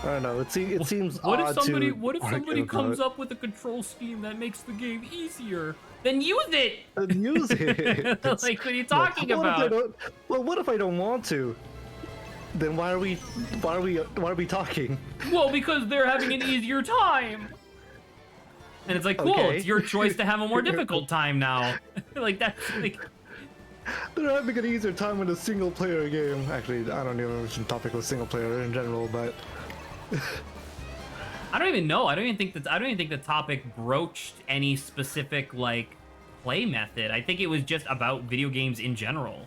I don't know. It seems What odd if somebody to argue somebody comes about. up with a control scheme that makes the game easier? Then use it. Then use it. Like, what are you talking What if I about? don't? Well, what if I don't want to? Then why are we talking? Well, because they're having an easier time. And it's like, cool, Okay. it's your choice to have a more difficult time now. Like, that's like, They're having an easier time in a single player game. Actually, I don't know if the topic was single player in general, but I don't even know. I don't even think the topic broached any specific like play method. I think it was just about video games in general.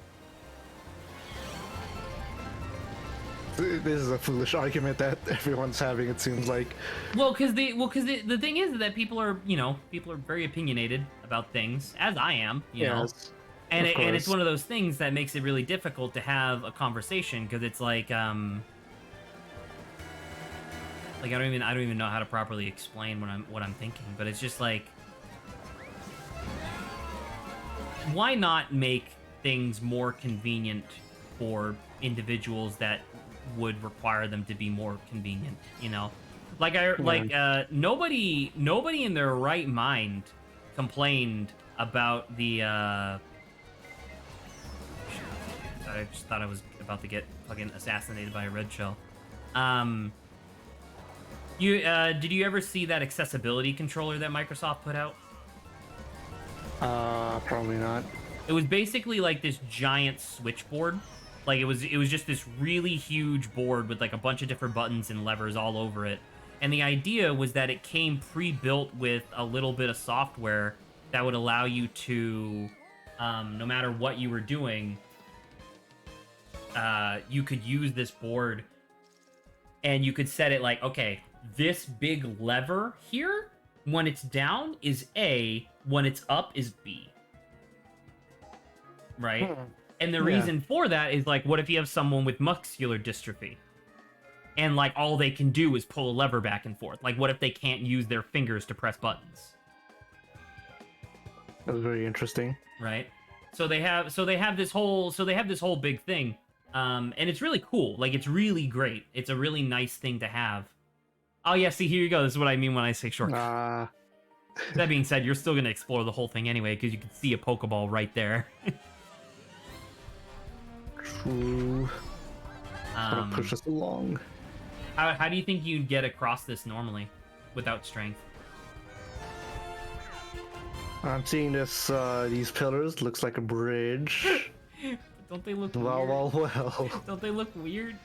this is a foolish argument that everyone's having. It seems like. Well, because the thing is that people are very opinionated about things, as I am, you know. Yes, And of and it's course. one of those things that makes it really difficult to have a conversation, because it's like I don't even know how to properly explain what I'm thinking, but it's just like, why not make things more convenient for individuals that would require them to be more convenient, you know? Like nobody in their right mind complained about the I just thought I was about to get fucking assassinated by a red shell. Did you ever see that accessibility controller that Microsoft put out? Probably not. It was basically like this giant switchboard. Like it was just this really huge board with like a bunch of different buttons and levers all over it. And the idea was that it came pre-built with a little bit of software that would allow you to, no matter what you were doing, you could use this board and you could set it like, okay, this big lever here, when it's down is A, when it's up is B. Right? And the Yeah. reason for that is like, what if you have someone with muscular dystrophy? And like all they can do is pull a lever back and forth. Like, what if they can't use their fingers to press buttons? That was very interesting. Right? So they have this whole big thing. And it's really cool. Like, it's really great. It's a really nice thing to have. Oh yeah, see, here you go. This is what I mean when I say shortcut. That being said, you're still gonna explore the whole thing anyway, because you can see a Pokeball right there. True. Gonna push us along. How do you think you'd get across this normally, without strength? I'm seeing this. These pillars looks like a bridge. Don't they look Well, weird? well. Don't they look weird?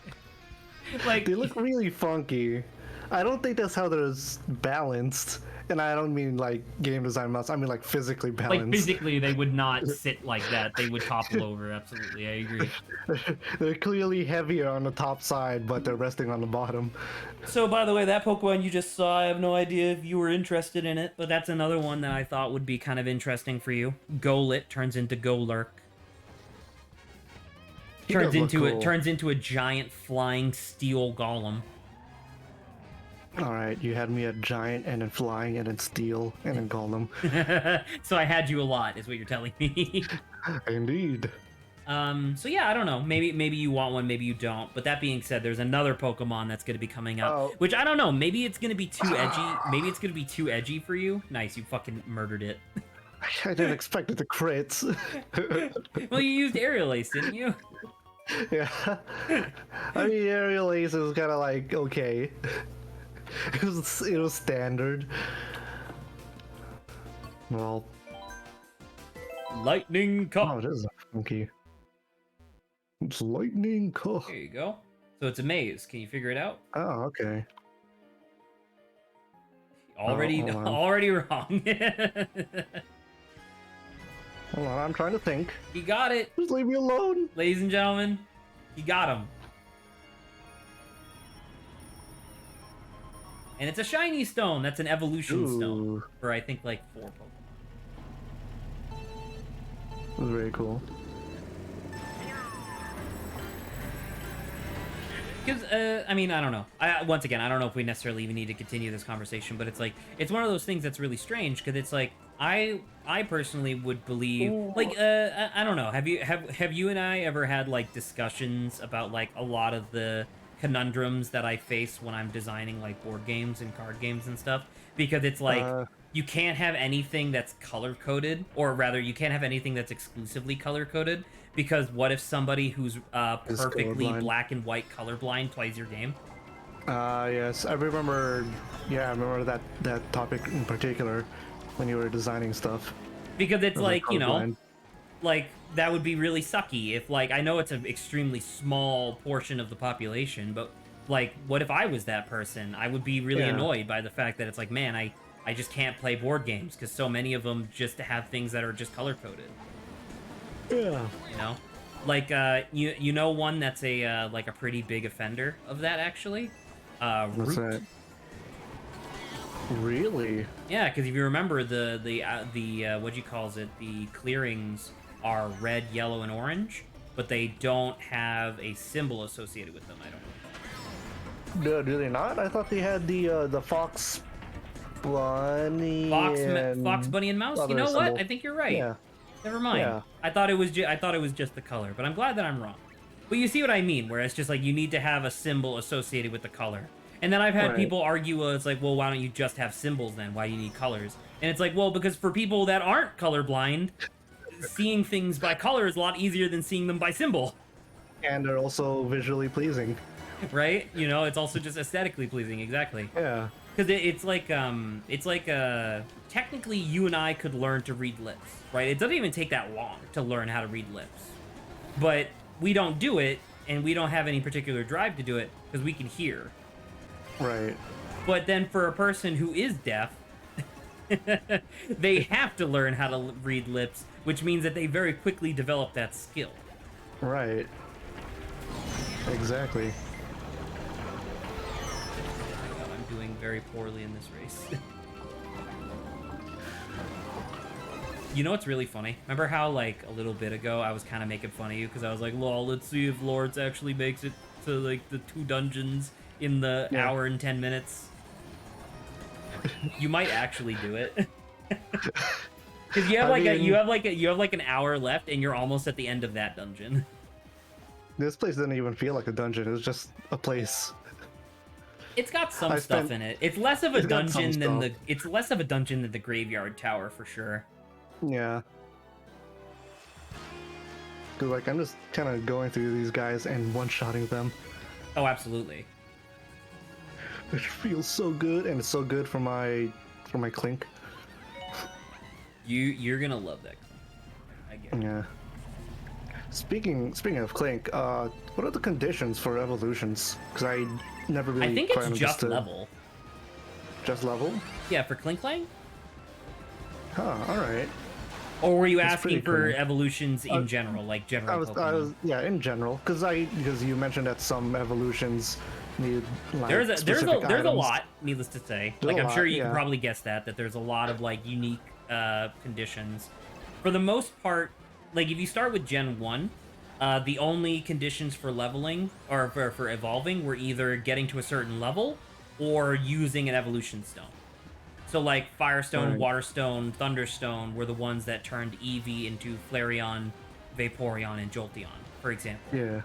Like, They look really funky. I don't think that's how they're balanced. And I don't mean like game design mouse. I mean like physically balanced. like physically, they would not sit like that. They would topple over. Absolutely, I agree. They're clearly heavier on the top side, but they're resting on the bottom. So, by the way, that Pokemon you just saw, I have no idea if you were interested in it, but that's another one that I thought would be kind of interesting for you. Golit turns into Golurk. He does look cool. Turns into a giant flying steel golem. All right, you had me at giant, and then flying, and then steel, and then golem. So I had you a lot, is what you're telling me. Indeed. So yeah, I don't know. Maybe you want one, maybe you don't. But that being said, there's another Pokemon that's going to be coming out, Oh. which I don't know. Maybe it's going to be too edgy. Maybe it's going to be too edgy for you. Nice, you fucking murdered it. I didn't expect it to crit. Well, you used Aerial Ace, didn't you? Yeah. I mean, Aerial Ace is kind of like okay. It was standard. Well. Lightning Cup. Oh, it is funky. It's lightning cup. There you go. So it's a maze. Can you figure it out? Oh, okay. Already, hold on. already wrong. Hold on, I'm trying to think. He got it, Just leave me alone. ladies and gentlemen. He got him. And it's a shiny stone. That's an evolution stone Ooh. for I think like 4 Pokemon. It was very cool. Because, I mean, I don't know. Once again, I don't know if we necessarily even need to continue this conversation, but it's like, it's one of those things that's really strange, because it's like, I personally would believe, like, I don't know, have you and I ever had, like, discussions about, like, a lot of the conundrums that I face when I'm designing, like, board games and card games and stuff? Because it's like, you can't have anything that's color-coded, or rather, you can't have anything that's exclusively color-coded, because what if somebody who's perfectly colorblind. black and white colorblind plays your game? Yes, I remember. Yeah, I remember that topic in particular when you were designing stuff. Because it's Or like, you know, colorblind. like, that would be really sucky if, like, I know it's an extremely small portion of the population, but, like, what if I was that person? I would be really Yeah. annoyed by the fact that it's like, man, I just can't play board games, because so many of them just have things that are just color-coded. Yeah. You know, like you know one that's a like a pretty big offender of that actually. What's Root. that? Really? Yeah, because if you remember the what do you calls it? The clearings are red, yellow, and orange, but they don't have a symbol associated with them. I don't know. Do they not? I thought they had the fox, bunny, and Fox, bunny, and mouse. You other know what? symbol. I think you're right. Yeah. Never mind. Yeah. I thought it was just the color, but I'm glad that I'm wrong. But you see what I mean, where it's just like you need to have a symbol associated with the color. And then I've had Right. people argue, it's like, well, why don't you just have symbols then? Why do you need colors? And it's like, well, because for people that aren't colorblind, seeing things by color is a lot easier than seeing them by symbol, And they're also visually pleasing. right? You know, it's also just aesthetically pleasing, exactly. Yeah. Because it's like technically you and I could learn to read lips, right? It doesn't even take that long to learn how to read lips. But we don't do it, and we don't have any particular drive to do it, because we can hear. Right. But then for a person who is deaf, they have to learn how to read lips, which means that they very quickly develop that skill. Right. Exactly. I'm doing very poorly in this race. You know what's really funny? Remember how, like, a little bit ago I was kind of making fun of you because I was like, lol, let's see if Lawrence actually makes it to, like, the 2 dungeons in the hour and 10 minutes. You might actually do it. Because you have you have like an hour left and you're almost at the end of that dungeon. This place didn't even feel like a dungeon. It was just a place. It's got some stuff in it. It's less of a It's got some dungeon than stuff. it's less of a dungeon than the graveyard tower for sure. Yeah. Cause like I'm just kind of going through these guys and one-shotting them. Oh, absolutely. It feels so good, and it's so good for my Clink. You're gonna love that. I get it. Yeah. Speaking of Clink, what are the conditions for evolutions? Because I never really. I think quite it's just understood. level. Just level? Yeah, for Klinklang? Huh. All right. Or were you That's asking pretty for cool. evolutions in general, like general I Pokemon? was yeah, in general, because you mentioned that some evolutions need like There's a specific there's a items. lot, needless to say. There's Like a I'm sure lot, you can yeah. probably guess that there's a lot of like unique conditions. For the most part, like if you start with Gen 1, the only conditions for leveling or for evolving were either getting to a certain level or using an evolution stone. So like Firestone, Right. Waterstone, Thunderstone were the ones that turned Eevee into Flareon Vaporeon and Jolteon, for example. Yeah.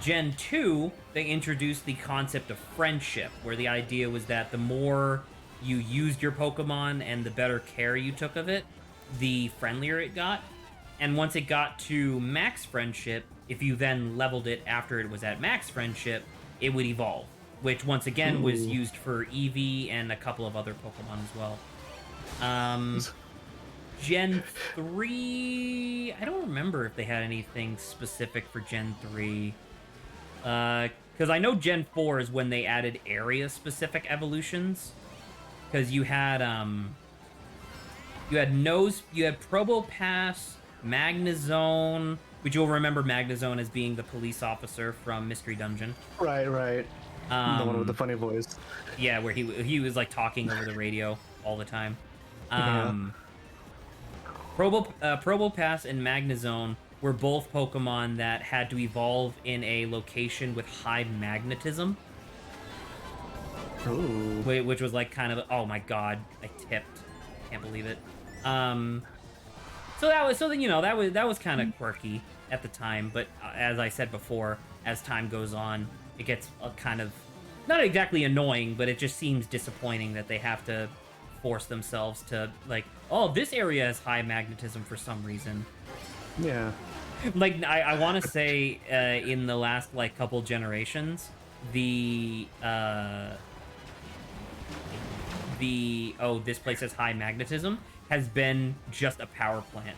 Gen 2, they introduced the concept of friendship, where the idea was that the more you used your Pokemon and the better care you took of it, the friendlier it got. And once it got to max friendship, if you then leveled it after it was at max friendship, it would evolve, which once again was used for Eevee and a couple of other Pokemon as well. Gen 3, I don't remember if they had anything specific for Gen 3. Because I know Gen 4 is when they added area-specific evolutions. Because you had Probopass, Magnazone, which you'll remember Magnazone as being the police officer from Mystery Dungeon. Right. The one with the funny voice. Yeah, where he was like talking over the radio all the time. Probopass and Magnazone were both Pokemon that had to evolve in a location with high magnetism. Ooh. Which was like kind of, oh my god, I tipped. Can't believe it. So that was kind of quirky at the time, but as I said before, as time goes on, it gets kind of not exactly annoying, but it just seems disappointing that they have to force themselves to like, oh, this area has high magnetism for some reason. Yeah. Like I want to say in the last like couple generations, this place has high magnetism has been just a power plant,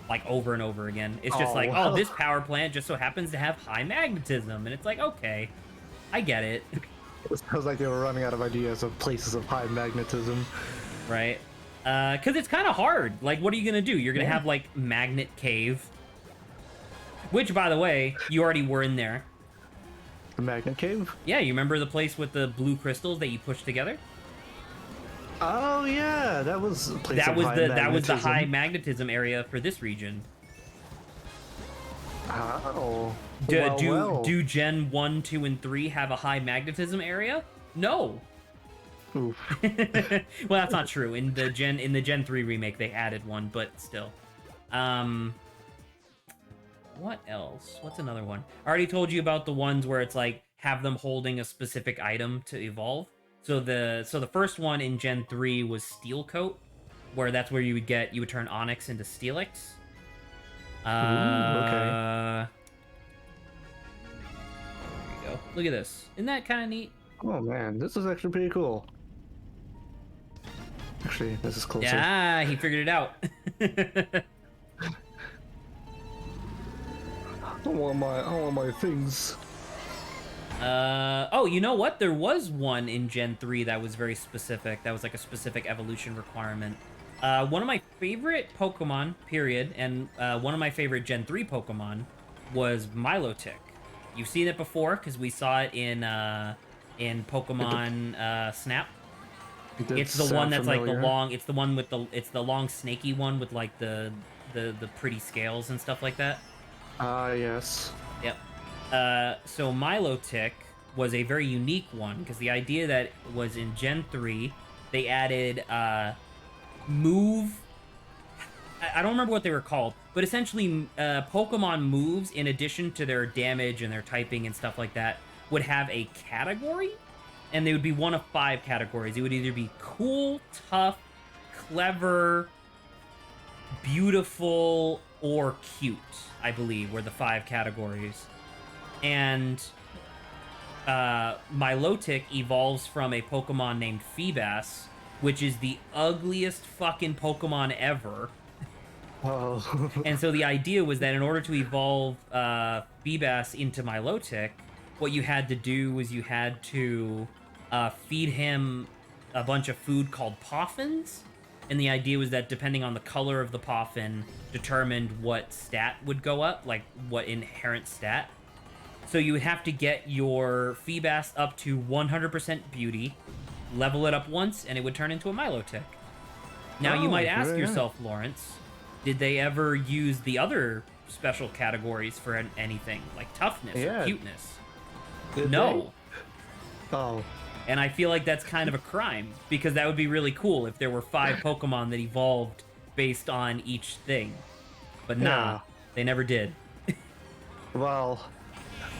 like over and over again. It's just wow. oh, this power plant just so happens to have high magnetism, and it's like, okay, I get it. It sounds like they were running out of ideas of places of high magnetism. Right? Because it's kind of hard. Like, what are you gonna do? You're gonna have like Magnet Cave, which, by the way, you already were in there. The Magnet Cave? Yeah, you remember the place with the blue crystals that you pushed together? Oh yeah, that was a place That of was high the magnetism. high magnetism area for this region. Oh. Do Gen 1, 2, and 3 have a high magnetism area? No. Oof. Well, that's not true. In the Gen 3 remake, they added one, but still. What else? What's another one? I already told you about the ones where it's like have them holding a specific item to evolve. So the first one in Gen 3 was Steel Coat, where that's where you would turn Onyx into Steelix. Okay. There you go. Look at this. Isn't that kind of neat? Oh man, this is actually pretty cool. Actually, this is closer. Yeah, he figured it out. I want my things. Oh, you know what? There was one in Gen 3 that was very specific. That was like a specific evolution requirement. One of my favorite Pokemon, period, and one of my favorite Gen 3 Pokemon was Milotic. You've seen it before because we saw it in Pokemon Snap. It's the one that's familiar. Like the long. It's the one with the long snaky one with like the pretty scales and stuff like that. Yes. Yep. So Milotic was a very unique one because the idea that was in Gen 3, they added move. I don't remember what they were called, but essentially Pokemon moves, in addition to their damage and their typing and stuff like that, would have a category, and they would be one of 5 categories. It would either be cool, tough, clever, beautiful, or cute, I believe, were the 5 categories. And Milotic evolves from a Pokemon named Feebas, which is the ugliest fucking Pokemon ever. Oh. And so the idea was that in order to evolve Feebas into Milotic, what you had to do was you had to feed him a bunch of food called Poffins. And the idea was that depending on the color of the Poffin determined what stat would go up, like what inherent stat. So you would have to get your Feebas up to 100% beauty, level it up once, and it would turn into a Milotic. Now you might ask yourself, Lawrence, did they ever use the other special categories for anything, like toughness or cuteness? No. Oh. And I feel like that's kind of a crime, because that would be really cool if there were 5 Pokemon that evolved based on each thing. But nah, They never did. Well,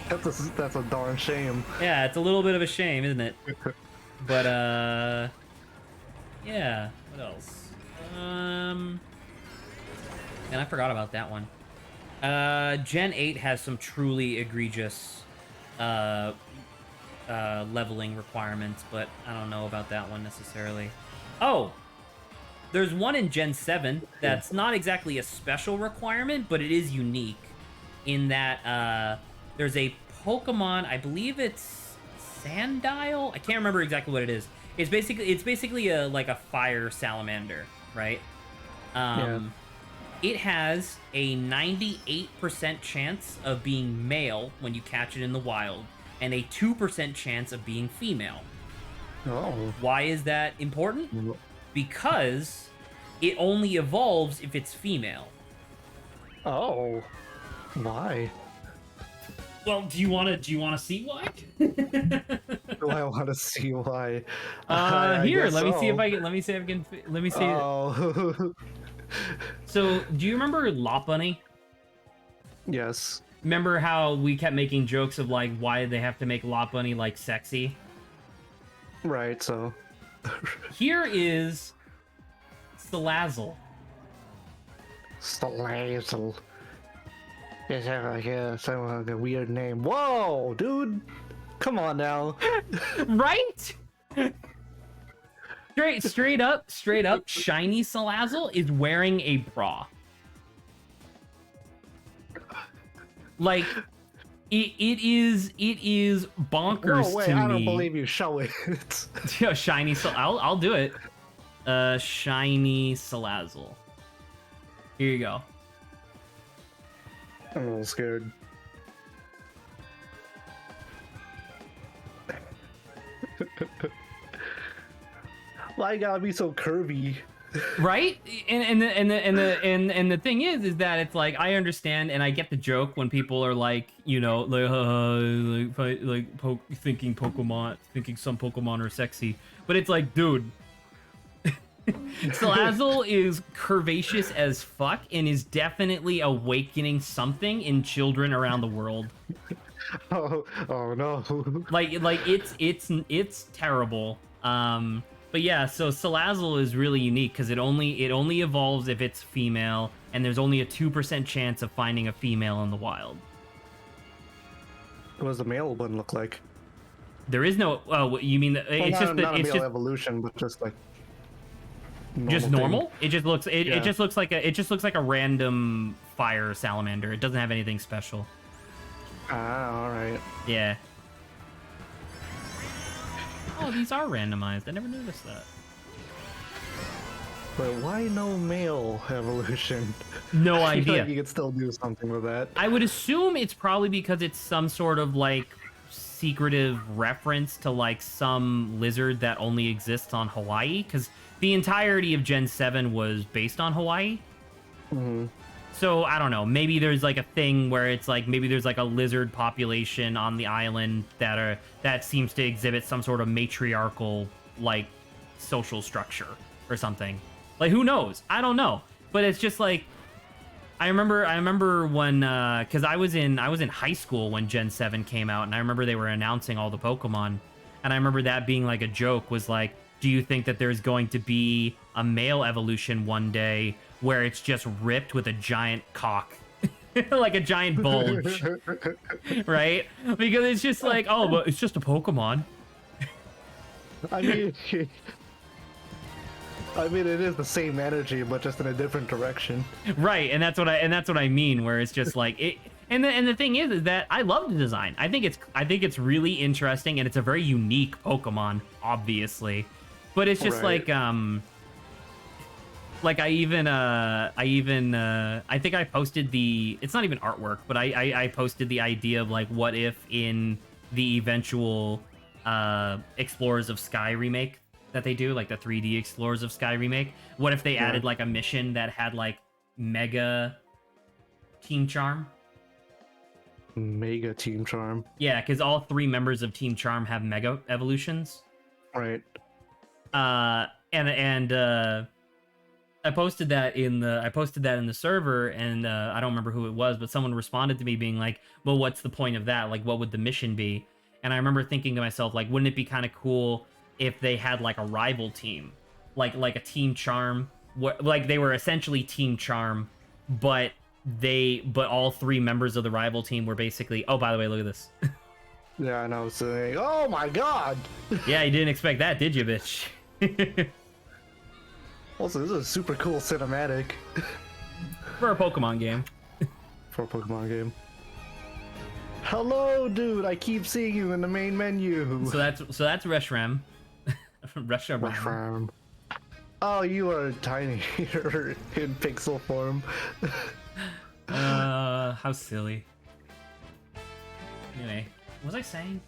that's a darn shame. Yeah, it's a little bit of a shame, isn't it? But yeah. What else? And I forgot about that one. Gen 8 has some truly egregious leveling requirements, but I don't know about that one necessarily. Oh, there's one in Gen 7 that's not exactly a special requirement, but it is unique in that there's a Pokemon, I believe it's Sandile? I can't remember exactly what it is. It's basically a like a fire salamander, right? It has a 98% chance of being male when you catch it in the wild, and a 2% chance of being female. Oh. Why is that important? Because it only evolves if it's female. Oh. Why? Well, do you want to see why? Do I want to see why? Here, let me so. see if I can. Let me see if I can. Let me see. Oh. So, do you remember Lopunny? Yes. Remember how we kept making jokes of like why they have to make Lopunny like sexy? Right. So. Here is Salazzle. Salazzle. It sounds like a weird name. Whoa, dude! Come on now. Right? Straight up, shiny Salazzle is wearing a bra. Like, it is bonkers no way, to me. I don't believe you. Show it. Yeah, shiny I'll do it. Shiny Salazzle. Here you go. I'm a little scared. Why you gotta be so curvy? Right? And the thing is that it's like I understand and I get the joke when people are like, you know, thinking some Pokemon are sexy, but it's like, dude, Salazzle is curvaceous as fuck and is definitely awakening something in children around the world. Oh no. Like it's terrible. But yeah, so Salazzle is really unique because it only evolves if it's female, and there's only a 2% chance of finding a female in the wild. What does the male one look like? There is no. Oh, you mean it's just not a it's male just evolution, but just like normal? thing. It just looks it Yeah. just looks like a random fire salamander. It doesn't have anything special. Ah, all right. Yeah. Oh, these are randomized. I never noticed that. But why no male evolution? No I feel idea. like you could still do something with that. I would assume it's probably because it's some sort of like secretive reference to like some lizard that only exists on Hawaii, because the entirety of Gen 7 was based on Hawaii. Mm-hmm. So I don't know, maybe there's like a thing where it's like maybe there's like a lizard population on the island that seems to exhibit some sort of matriarchal like social structure or something. Like, who knows? I don't know. But it's just like I remember when because I was in high school when Gen 7 came out, and I remember they were announcing all the Pokemon, and I remember that being like a joke, was like, do you think that there's going to be a male evolution one day where it's just ripped with a giant cock? Like a giant bulge. Right? Because it's just like, oh, but it's just a Pokemon. I mean, it is the same energy, but just in a different direction. Right, and that's what I mean, where it's just like it. And the thing is that I love the design. I think it's really interesting, and it's a very unique Pokemon, obviously. But it's just Right. like I think I posted it's not even artwork, but I posted the idea of like, what if in the eventual Explorers of Sky remake that they do, like the 3D Explorers of Sky remake, what if they added like a mission that had like Mega Team Charm? Mega Team Charm. Yeah, because all 3 members of Team Charm have Mega evolutions. Right. posted that in the server, and I don't remember who it was, but someone responded to me being like, "Well, what's the point of that? Like, what would the mission be?" And I remember thinking to myself, like, wouldn't it be kind of cool if they had like a rival team, like a Team Charm, like they were essentially Team Charm, but all three members of the rival team were basically. Oh, by the way, look at this. Yeah, I know. Saying, oh my god. Yeah, you didn't expect that, did you, bitch? Also, this is a super cool cinematic For a Pokemon game. for a Pokemon game. Hello, dude. I keep seeing you in the main menu. So that's Reshiram. Reshiram. Mushroom. Oh, you are tiny in pixel form. How silly. Anyway, what was I saying?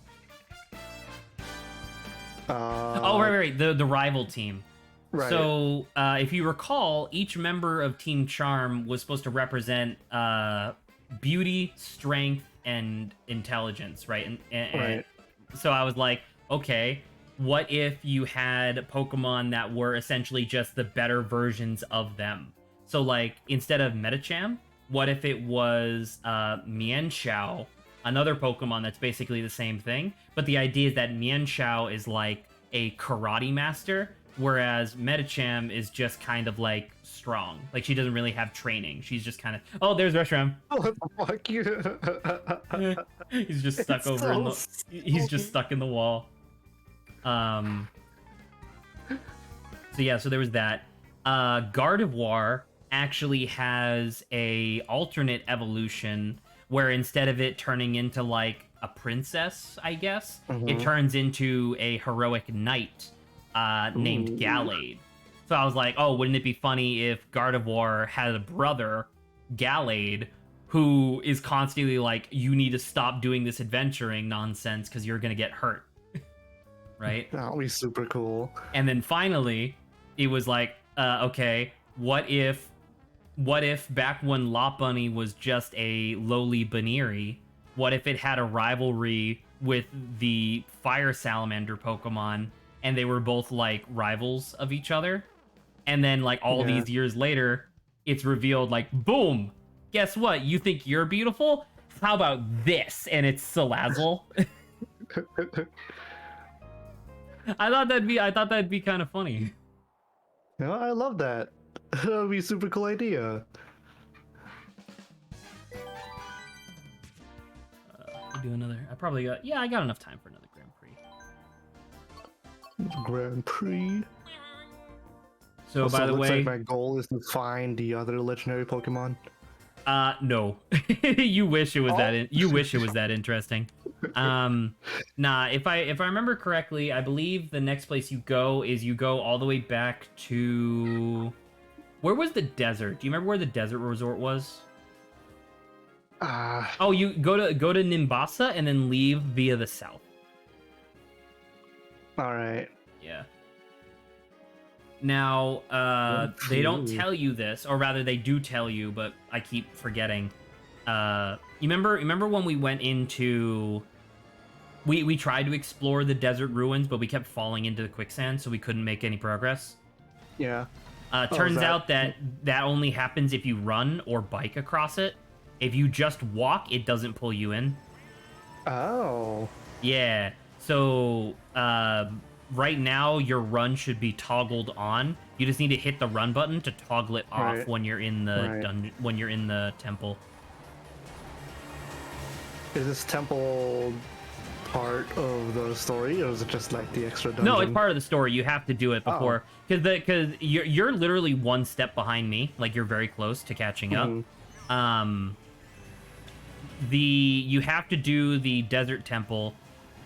Oh, right. The rival team. Right. So, if you recall, each member of Team Charm was supposed to represent beauty, strength, and intelligence, right? And so I was like, okay, what if you had Pokemon that were essentially just the better versions of them? So, like, instead of Medicham, what if it was Mienshao, another Pokemon that's basically the same thing? But the idea is that Mienshao is like a karate master, whereas Medicham is just kind of like strong. Like, she doesn't really have training. She's just kind of... Oh, there's Reshiram. What the fuck, you? He's just stuck over in the... He's just stuck in the wall. So yeah, so there was that. Gardevoir actually has a alternate evolution where instead of it turning into like a princess, I guess, it turns into a heroic knight named Gallade. So I was like, oh, wouldn't it be funny if Gardevoir had a brother, Gallade, who is constantly like, you need to stop doing this adventuring nonsense because you're going to get hurt. Right? That would be super cool. And then finally, it was like, okay, what if back when Lopunny was just a lowly Baneri, what if it had a rivalry with the Fire Salamander Pokemon, and they were both like rivals of each other? And then like all these years later, it's revealed like, boom, guess what? You think you're beautiful? How about this? And it's Salazzle. I thought that'd be kind of funny. Yeah, I love that. That would be a super cool idea. Do another. I got enough time for another Grand Prix. Grand Prix. So also, by the way, like my goal is to find the other legendary Pokemon. No. You wish it was you wish it was that interesting. Nah, if I remember correctly, I believe the next place you go all the way back to... Where was the desert? Do you remember where the desert resort was? Oh, you go to Nimbasa and then leave via the south. All right. Yeah. Now, they don't tell you this, or rather they do tell you, but I keep forgetting. You remember when we went into... We tried to explore the desert ruins, but we kept falling into the quicksand, so we couldn't make any progress? Yeah. Turns out that only happens if you run or bike across it. If you just walk, it doesn't pull you in. Oh. Yeah. So, right now, your run should be toggled on. You just need to hit the run button to toggle it off when you're in the dungeon, when you're in the temple. Is this temple part of the story, or is it just like the extra dungeon? No, it's part of the story. You have to do it before, because you're literally one step behind me. Like, you're very close to catching up. You have to do the desert temple,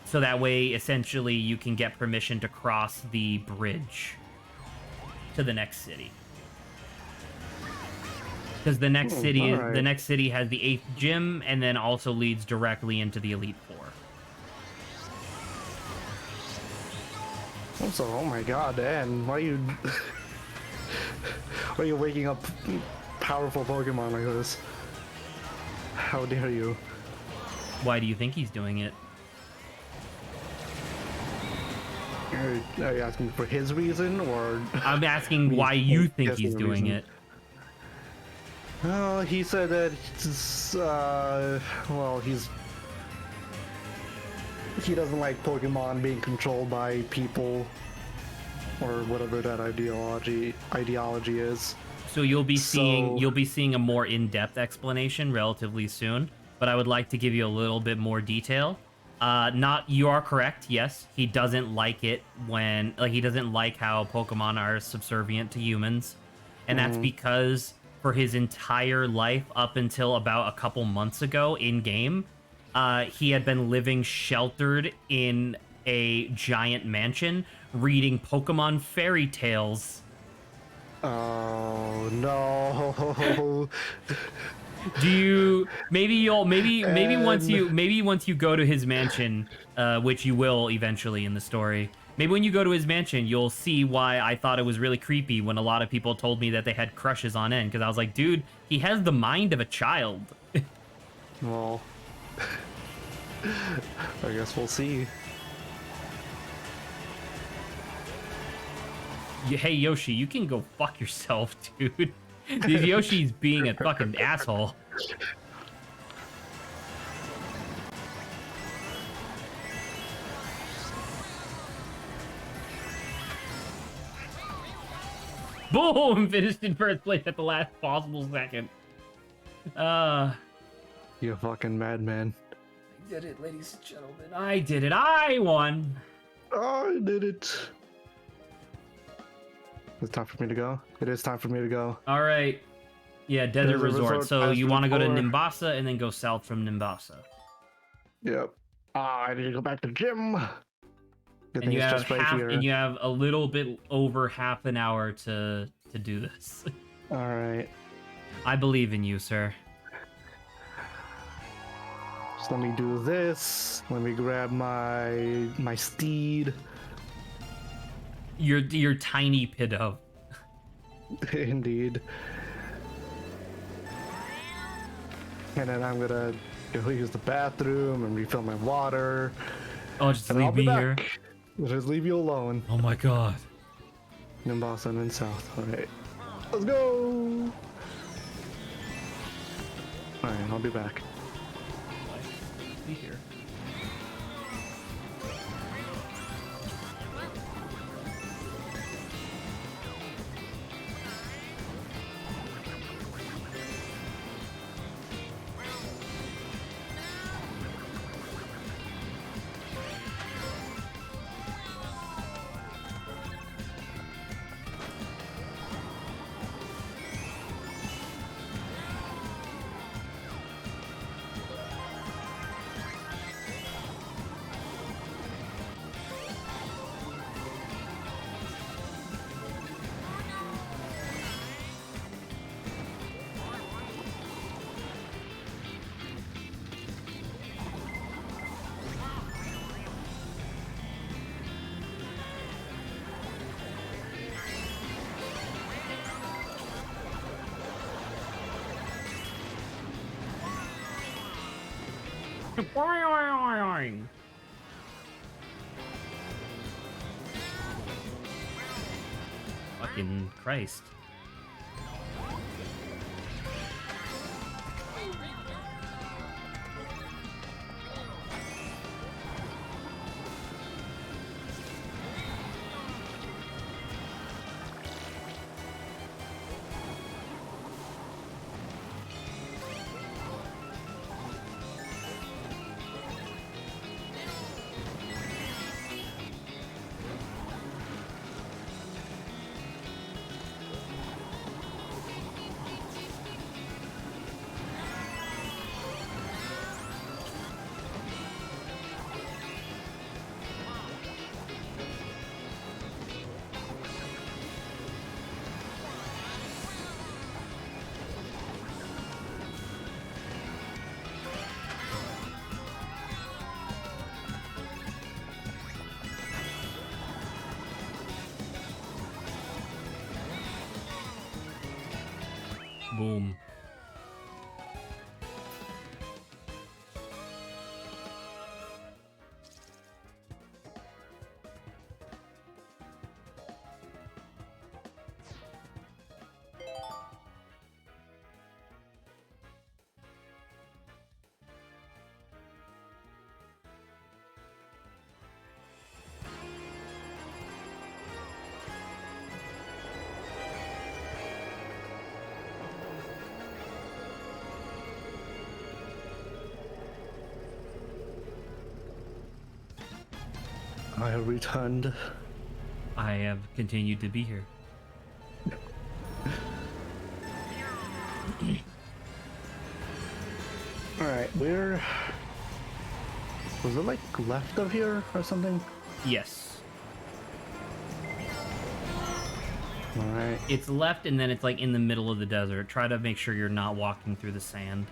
so that way essentially you can get permission to cross the bridge to the next city. Because the next city has the 8th gym, and then also leads directly into the Elite Four. Also, oh my god, Dan, why are you waking up powerful Pokemon like this? How dare you? Why do you think he's doing it? Are you asking for his reason or? I'm asking Me why you think guessing he's the doing reason. it. Oh, he said that well, he doesn't like Pokemon being controlled by people or whatever that ideology is. So you'll be So- seeing a more in-depth explanation relatively soon, but I would like to give you a little bit more detail. You are correct. Yes, he doesn't like it when he doesn't like how Pokemon are subservient to humans, and that's because for his entire life up until about a couple months ago in game, he had been living sheltered in a giant mansion, reading Pokemon fairy tales. Oh no! Do you maybe And once you go to his mansion, which you will eventually in the story. Maybe when you go to his mansion, you'll see why I thought it was really creepy when a lot of people told me that they had crushes on N, because I was like, dude, he has the mind of a child. well, I guess we'll see. Hey Yoshi, you can go fuck yourself, dude. This Yoshi's being a fucking asshole. Boom! Finished in first place at the last possible second. You fucking madman! I did it, ladies and gentlemen. I did it. I won. Oh, I did it! It's time for me to go. It is time for me to go. All right. Yeah, Desert Resort. So as you want to go to before. Nimbasa and then go south from Nimbasa. Yep. Ah, I need to go back to the gym. Good And thing you it's have just right here. and you have a little bit over half an hour to do this. All right. I believe in you, sir. So let me do this. Let me grab my steed. Your tiny Pidove. Indeed. And then I'm gonna go use the bathroom and refill my water. Oh, just And I'll leave be me here. back. I'll just leave you alone. Oh my god. Nimbasa and then south. Alright. Let's go! Alright, I'll be back. Be here. Fucking Christ. Boom. I have returned. I have continued to be here. Alright, where... Was it like left of here or something? Yes. Alright. It's left and then it's like in the middle of the desert. Try to make sure you're not walking through the sand.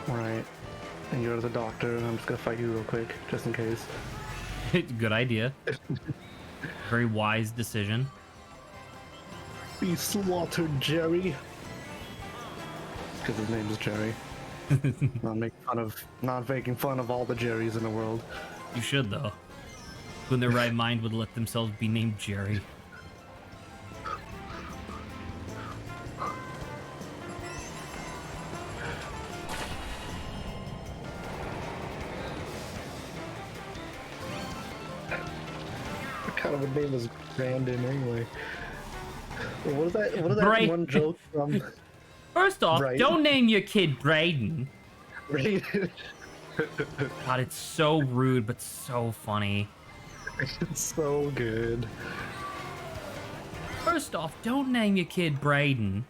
Alright. And you're the doctor, and I'm just gonna fight you real quick, just in case. Good idea. Very wise decision. Be slaughtered, Jerry. Because his name is Jerry. Not making fun of all the Jerrys in the world. You should, though. Who in their right mind would let themselves be named Jerry? What kind of a name is Brandon anyway? What is that? What is that Bra- one joke from? First off, Right. don't name your kid Braden. Brandon? God, it's so rude, but so funny. It's so good. First off, don't name your kid Braden.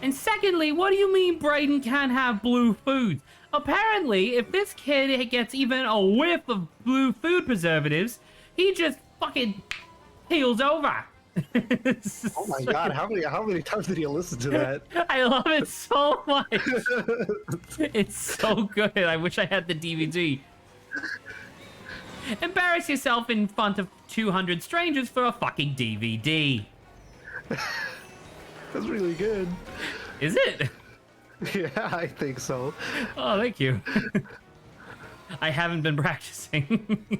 And secondly, what do you mean Braden can't have blue foods? Apparently, if this kid gets even a whiff of blue food preservatives, he just fucking heals over. Oh my god, how many times did you listen to that? I love it so much. It's so good. I wish I had the DVD. Embarrass yourself in front of 200 strangers for a fucking DVD. That's really good. Is it? Yeah, I think so. Oh, thank you. I haven't been practicing.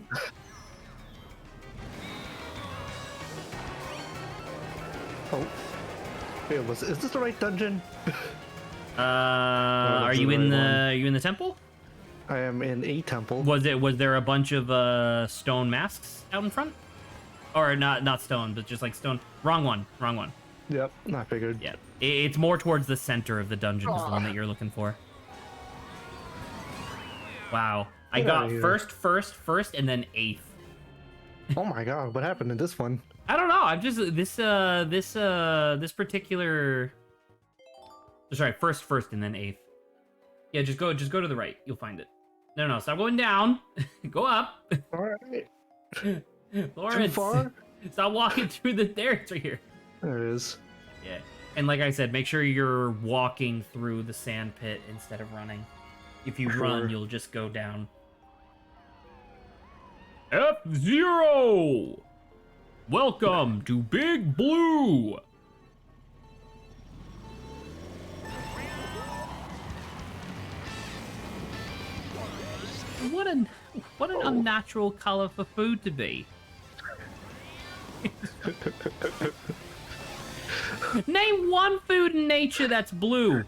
Oh. Wait, is this the right dungeon? Are you the in right the? one. Are you in the temple? I am in a temple. Was there a bunch of stone masks out in front? Or not stone, but just like stone. Wrong one. Yep, I figured. Yeah, it's more towards the center of the dungeon is the one that you're looking for. Wow, I Get got outta here. first, and then 8th. Oh my god, what happened in this one? I don't know. I'm just this particular. Sorry, first, and then 8th. Yeah, just go to the right. You'll find it. No, stop going down. Go up. Alright. Lawrence, Too far? stop walking through the. There, it's right here. There it is. Yeah, and like I said, make sure you're walking through the sand pit instead of running. If you run, you'll just go down. F-Zero! Welcome to Big Blue! What an unnatural color for food to be. Name one food in nature that's blue.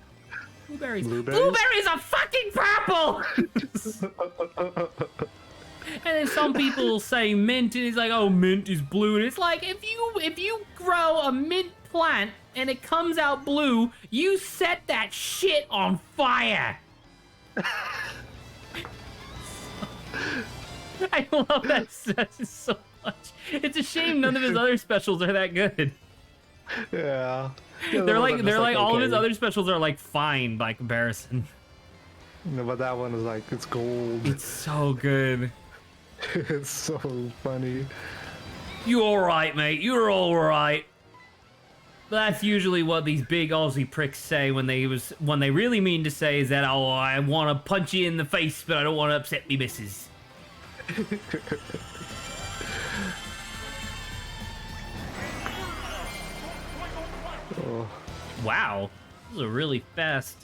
Blueberries. Blueberries? Blueberries are fucking purple! And then some people say mint, and it's like, oh, mint is blue. And it's like, if you grow a mint plant and it comes out blue, you set that shit on fire. I love that so much. It's a shame none of his other specials are that good. Yeah. They're like all of his okay. other specials are like fine by comparison. No, but that one is like, it's gold. It's so good. It's so funny. You alright, mate? You're alright. That's usually what these big Aussie pricks say when they really mean to say is that, oh, I want to punch you in the face, but I don't want to upset me missus. Oh. Wow. This is a really fast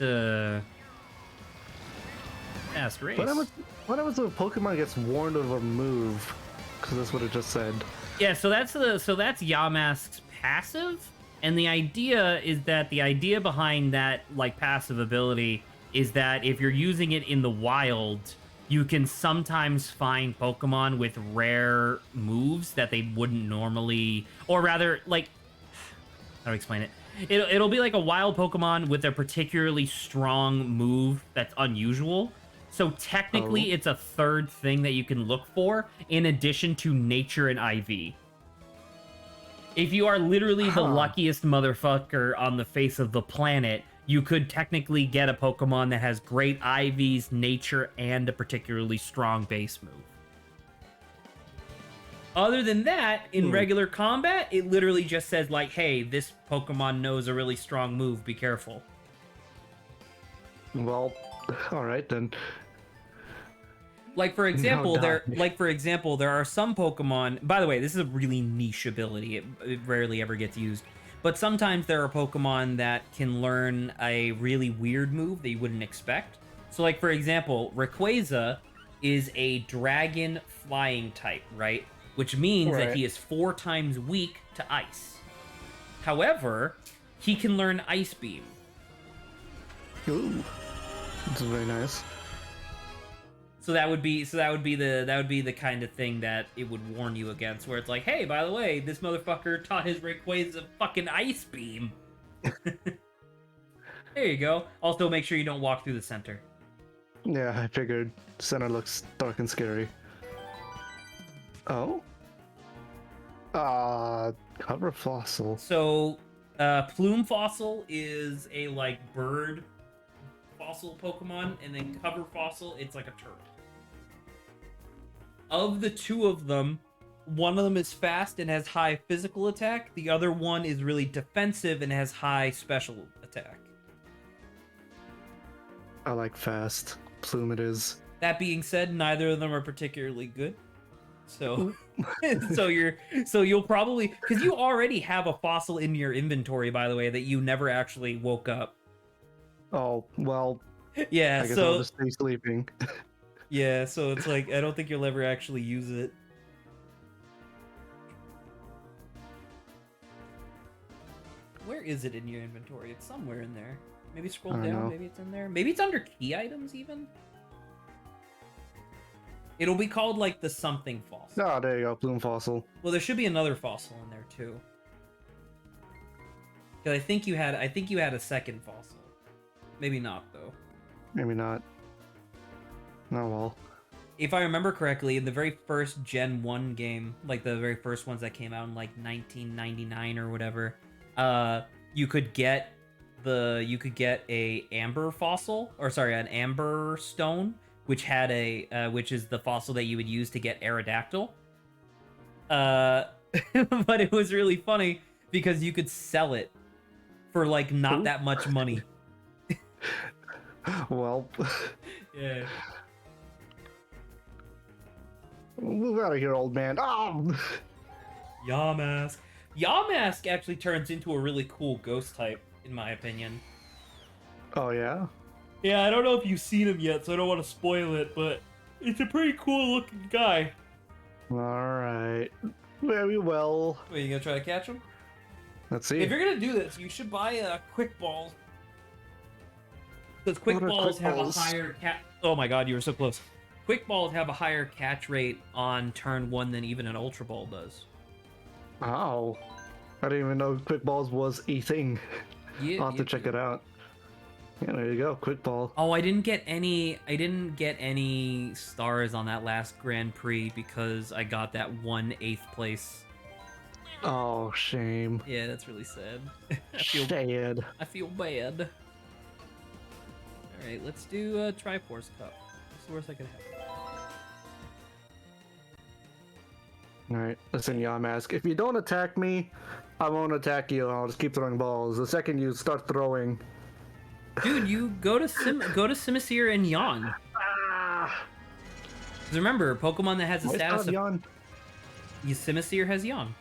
race. What happens if a Pokemon gets warned of a move? Because that's what it just said. Yeah, so that's Yamask's passive, and the idea behind that like passive ability is that if you're using it in the wild, you can sometimes find Pokemon with rare moves that they wouldn't normally, or rather, like, how do I explain it? It'll be like a wild Pokemon with a particularly strong move that's unusual. So technically, it's a third thing that you can look for in addition to Nature and IV. If you are literally the luckiest motherfucker on the face of the planet, you could technically get a Pokemon that has great IVs, Nature, and a particularly strong base move. Other than that, in regular combat, it literally just says, like, hey, this Pokemon knows a really strong move, be careful. Well, alright then. Like, for example, No, there are some Pokemon... By the way, this is a really niche ability. It rarely ever gets used. But sometimes there are Pokemon that can learn a really weird move that you wouldn't expect. So, like, for example, Rayquaza is a dragon flying type, right? Which means that he is 4 times weak to ice. However, he can learn Ice Beam. Ooh, that's very nice. So that would be the kind of thing that it would warn you against, where it's like, hey, by the way, this motherfucker taught his Rayquaza fucking Ice Beam. There you go. Also, make sure you don't walk through the center. Yeah, I figured. Center looks dark and scary. Oh? Cover Fossil. So, Plume Fossil is a, like, bird fossil Pokemon, and then Cover Fossil, it's like a turtle. Of the two of them, one of them is fast and has high physical attack. The other one is really defensive and has high special attack. I like fast. Plume it is. That being said, neither of them are particularly good. So, you'll probably, because you already have a fossil in your inventory, by the way, that you never actually woke up. Oh, well. Yeah, I guess I'll just stay sleeping. Yeah, so it's like, I don't think you'll ever actually use it. Where is it in your inventory? It's somewhere in there. Maybe scroll down, maybe it's in there. Maybe it's under key items, even? It'll be called, like, the something fossil. Oh, there you go, Plume Fossil. Well, there should be another fossil in there, too. Because I think you had a second fossil. Maybe not, though. Maybe not. Oh, well. If I remember correctly, in the very first Gen 1 game, like the very first ones that came out in, like, 1999 or whatever, you could get a amber fossil, or sorry, an amber stone, which had which is the fossil that you would use to get Aerodactyl. But it was really funny because you could sell it for, like, not that much money. Well. Yeah. Move out of here, old man. Oh! Yamask. Yamask actually turns into a really cool ghost type, in my opinion. Oh, yeah? Yeah, I don't know if you've seen him yet, so I don't want to spoil it, but it's a pretty cool looking guy. Alright. Very well. Wait, you gonna try to catch him? Let's see. If you're gonna do this, you should buy a Quick Ball. Because Quick Balls have a higher Oh my god, you were so close. Quick Balls have a higher catch rate on turn 1 than even an Ultra Ball does. Oh. I didn't even know Quick Balls was a thing. Yeah, I'll have to check it out. Yeah, there you go, Quick Ball. Oh, I didn't get any stars on that last Grand Prix because I got that 1/8 place. Oh, shame. Yeah, that's really sad. Sad. I feel bad. Alright, let's do a Triforce Cup. What's the worst I could have? Alright, listen, Yamask. If you don't attack me, I won't attack you. I'll just keep throwing balls. The second you start throwing... Dude, you go to Simisear and Yawn. Ah! 'Cause remember, Pokemon that has a status of... Yawn? Simisear has Yawn.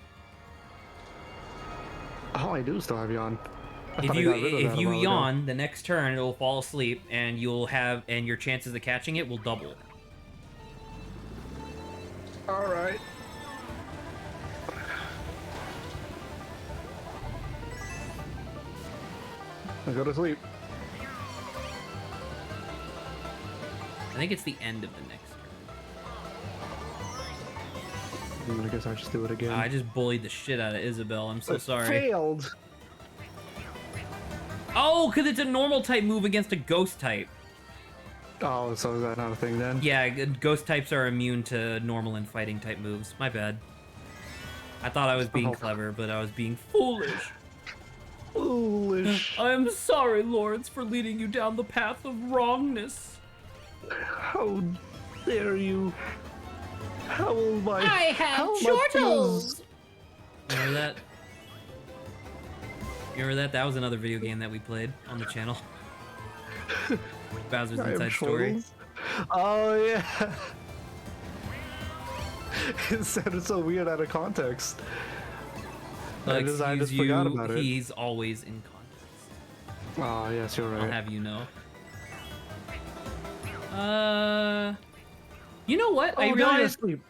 Oh, I do still have Yawn. If you yawn, the next turn it will fall asleep, and your chances of catching it will double. All right. I go to sleep. think it's the end of the next turn. I guess I'll just do it again. I just bullied the shit out of Isabel. I'm so sorry. Failed. Oh, because it's a normal type move against a ghost type. Oh, so is that not a thing then? Yeah, ghost types are immune to normal and fighting type moves. My bad. I thought I was being clever, but I was being foolish. Foolish. I am sorry, Lawrence, for leading you down the path of wrongness. How dare you? How will my... I have how chortles! Remember that? You remember that? That was another video game that we played on the channel. Bowser's Inside Story. Oh, yeah. It sounded so weird out of context. I just forgot about it. He's always in context. Oh, yes, you're right. I'll have you know. You know what? Oh, I now you're realized. asleep.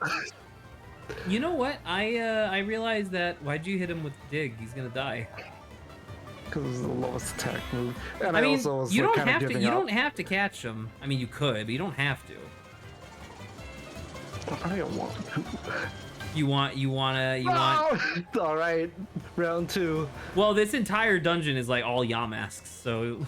You know what? I realized that. Why'd you hit him with dig? He's gonna die. Because it's the lowest attack move. And I mean, also was you like, don't have to. giving You up. don't have to catch him. I mean, you could, but you don't have to. I don't want to. You want. All right, round 2. Well, this entire dungeon is like all Yamasks, so.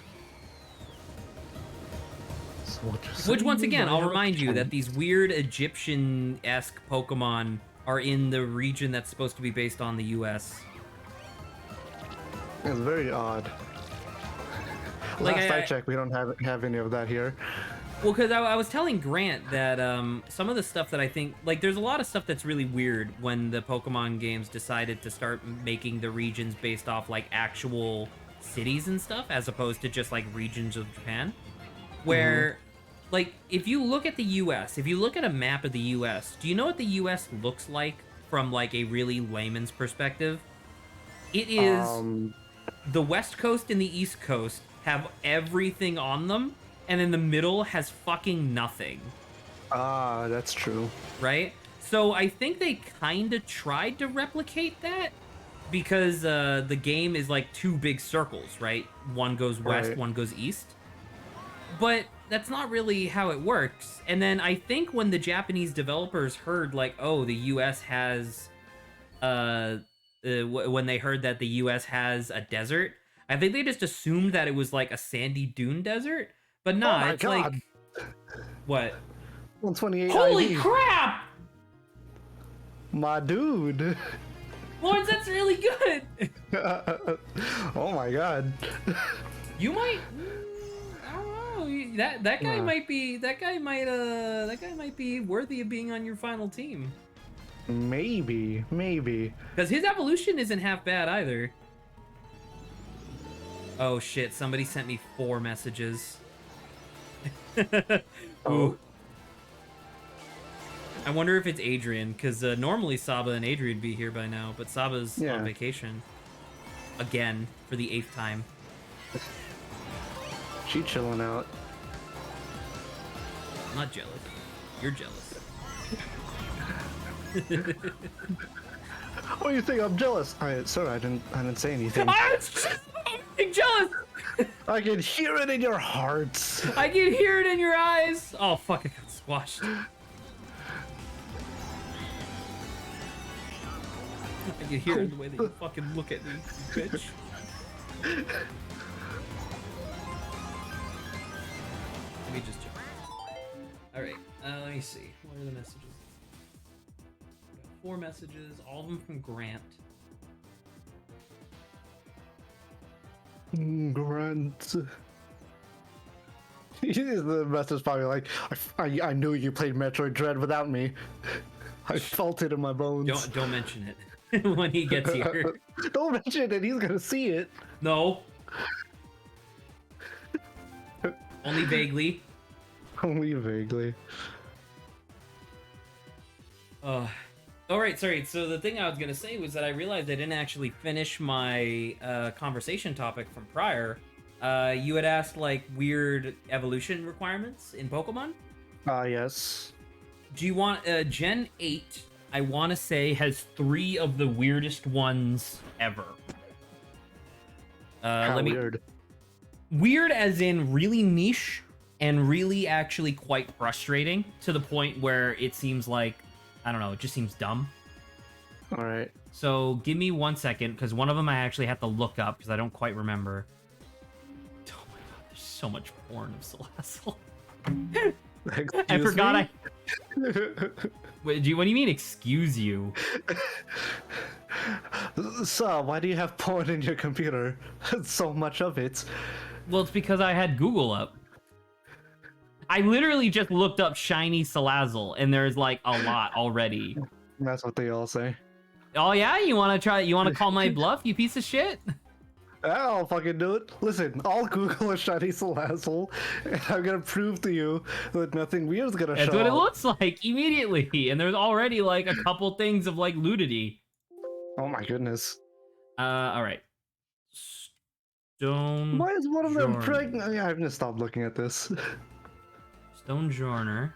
Which, once again, I'll remind you that these weird Egyptian-esque Pokemon are in the region that's supposed to be based on the U.S. It's very odd. Like, Last I checked, we don't have any of that here. Well, because I was telling Grant that some of the stuff that I think, like, there's a lot of stuff that's really weird when the Pokemon games decided to start making the regions based off, like, actual cities and stuff, as opposed to just, like, regions of Japan. Where, like, if you look at the U.S., if you look at a map of the U.S., do you know what the U.S. looks like from, like, a really layman's perspective? It is the West Coast and the East Coast have everything on them, and in the middle has fucking nothing. Ah, that's true. Right? So I think they kind of tried to replicate that, because the game is like 2 big circles, right? One goes west, Right. one goes east. But that's not really how it works. And then I think when the Japanese developers heard, like, oh, the U.S. has... when they heard that the U.S. has a desert, I think they just assumed that it was like a sandy dune desert. But nah, Oh my it's God. like... What? 128 Holy IV. crap! My dude. Lawrence, that's really good! Oh my God. You might... I don't know. That guy Nah. might be... That guy might be worthy of being on your final team. Maybe. Because his evolution isn't half bad either. Oh shit, somebody sent me 4 messages. Oh. Ooh. I wonder if it's Adrian, because normally Saba and Adrian would be here by now, but Saba's Yeah. on vacation. Again, for the 8th time. She chilling out. I'm not jealous. You're jealous. Oh, you think I'm jealous? Sorry, I didn't say anything. I'm jealous! I can hear it in your hearts. I can hear it in your eyes! Oh, fuck, I got squashed. I can hear it in the way that you fucking look at me, you bitch. Let me just check. Alright, let me see. What are the messages? Got 4 messages, all of them from Grant. Grant. The message probably like, I knew you played Metroid Dread without me. I felt it in my bones. Don't mention it when he gets here. Don't mention it, he's gonna see it. No. Only vaguely. Only vaguely. Alright, sorry. So the thing I was gonna say was that I realized I didn't actually finish my conversation topic from prior. You had asked, like, weird evolution requirements in Pokemon? Yes. Do you want... Gen 8, I want to say, has 3 of the weirdest ones ever. How weird. Weird as in really niche and really actually quite frustrating to the point where it seems like, I don't know, it just seems dumb. All right. So give me 1 second, because one of them I actually have to look up because I don't quite remember. Oh my god, there's so much porn of Salazzle. I forgot What do you mean, excuse you? So, why do you have porn in your computer? So much of it. Well, it's because I had Google up. I literally just looked up shiny Salazzle, and there's like a lot already. That's what they all say. Oh yeah, you want to call my bluff, you piece of shit? I'll fucking do it. Listen, I'll Google a shiny Salazzle, and I'm gonna prove to you that nothing weird's gonna show That's what it up. looks like immediately, and there's already like a couple things of like ludity. Oh my goodness. All right. Stone. Why is one of them Jorn. pregnant? Yeah, I'm gonna stop looking at this. Stone Jorner.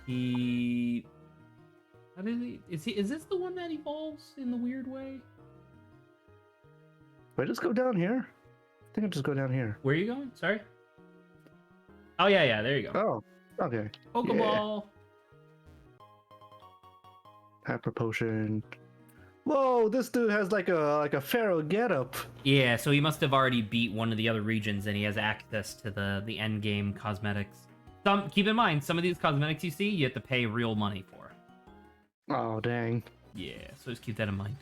He. How did he? Is this the one that evolves in the weird way? Do I just go down here? I think I just go down here. Where are you going? Sorry. Oh yeah, there you go. Oh, okay. Pokeball. Hyper potion. Whoa, this dude has like a pharaoh getup. Yeah, so he must have already beat one of the other regions, and he has access to the end game cosmetics. Keep in mind, some of these cosmetics you see, you have to pay real money for. Oh dang. Yeah, so just keep that in mind.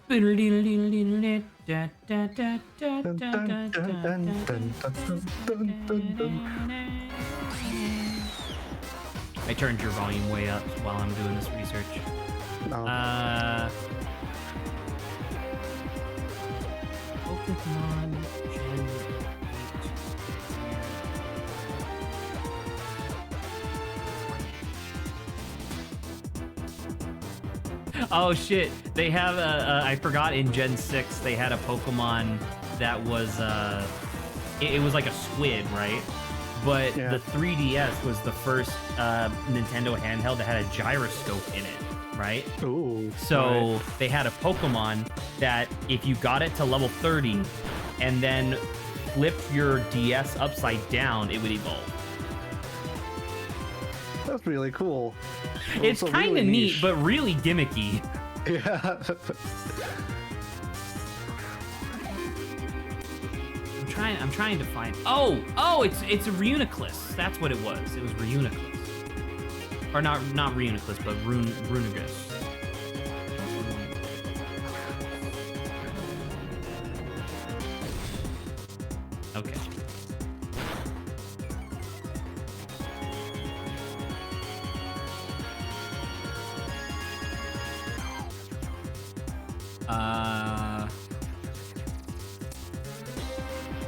I turned your volume way up while I'm doing this research. No. Pokemon Gen 8. Oh shit, they have I forgot in Gen 6 they had a Pokemon that was it was like a squid, right? But Yeah. the 3DS was the first Nintendo handheld that had a gyroscope in it, right? Ooh. So right. they had a Pokemon that if you got it to level 30 and then flipped your DS upside down, it would evolve. That's really cool. It's Also kind of really neat, niche. but really gimmicky. Yeah. I'm trying to find. Oh, it's a Reuniclus. That's what it was. It was Reuniclus. Or not Reuniclus, but Runigus. Okay.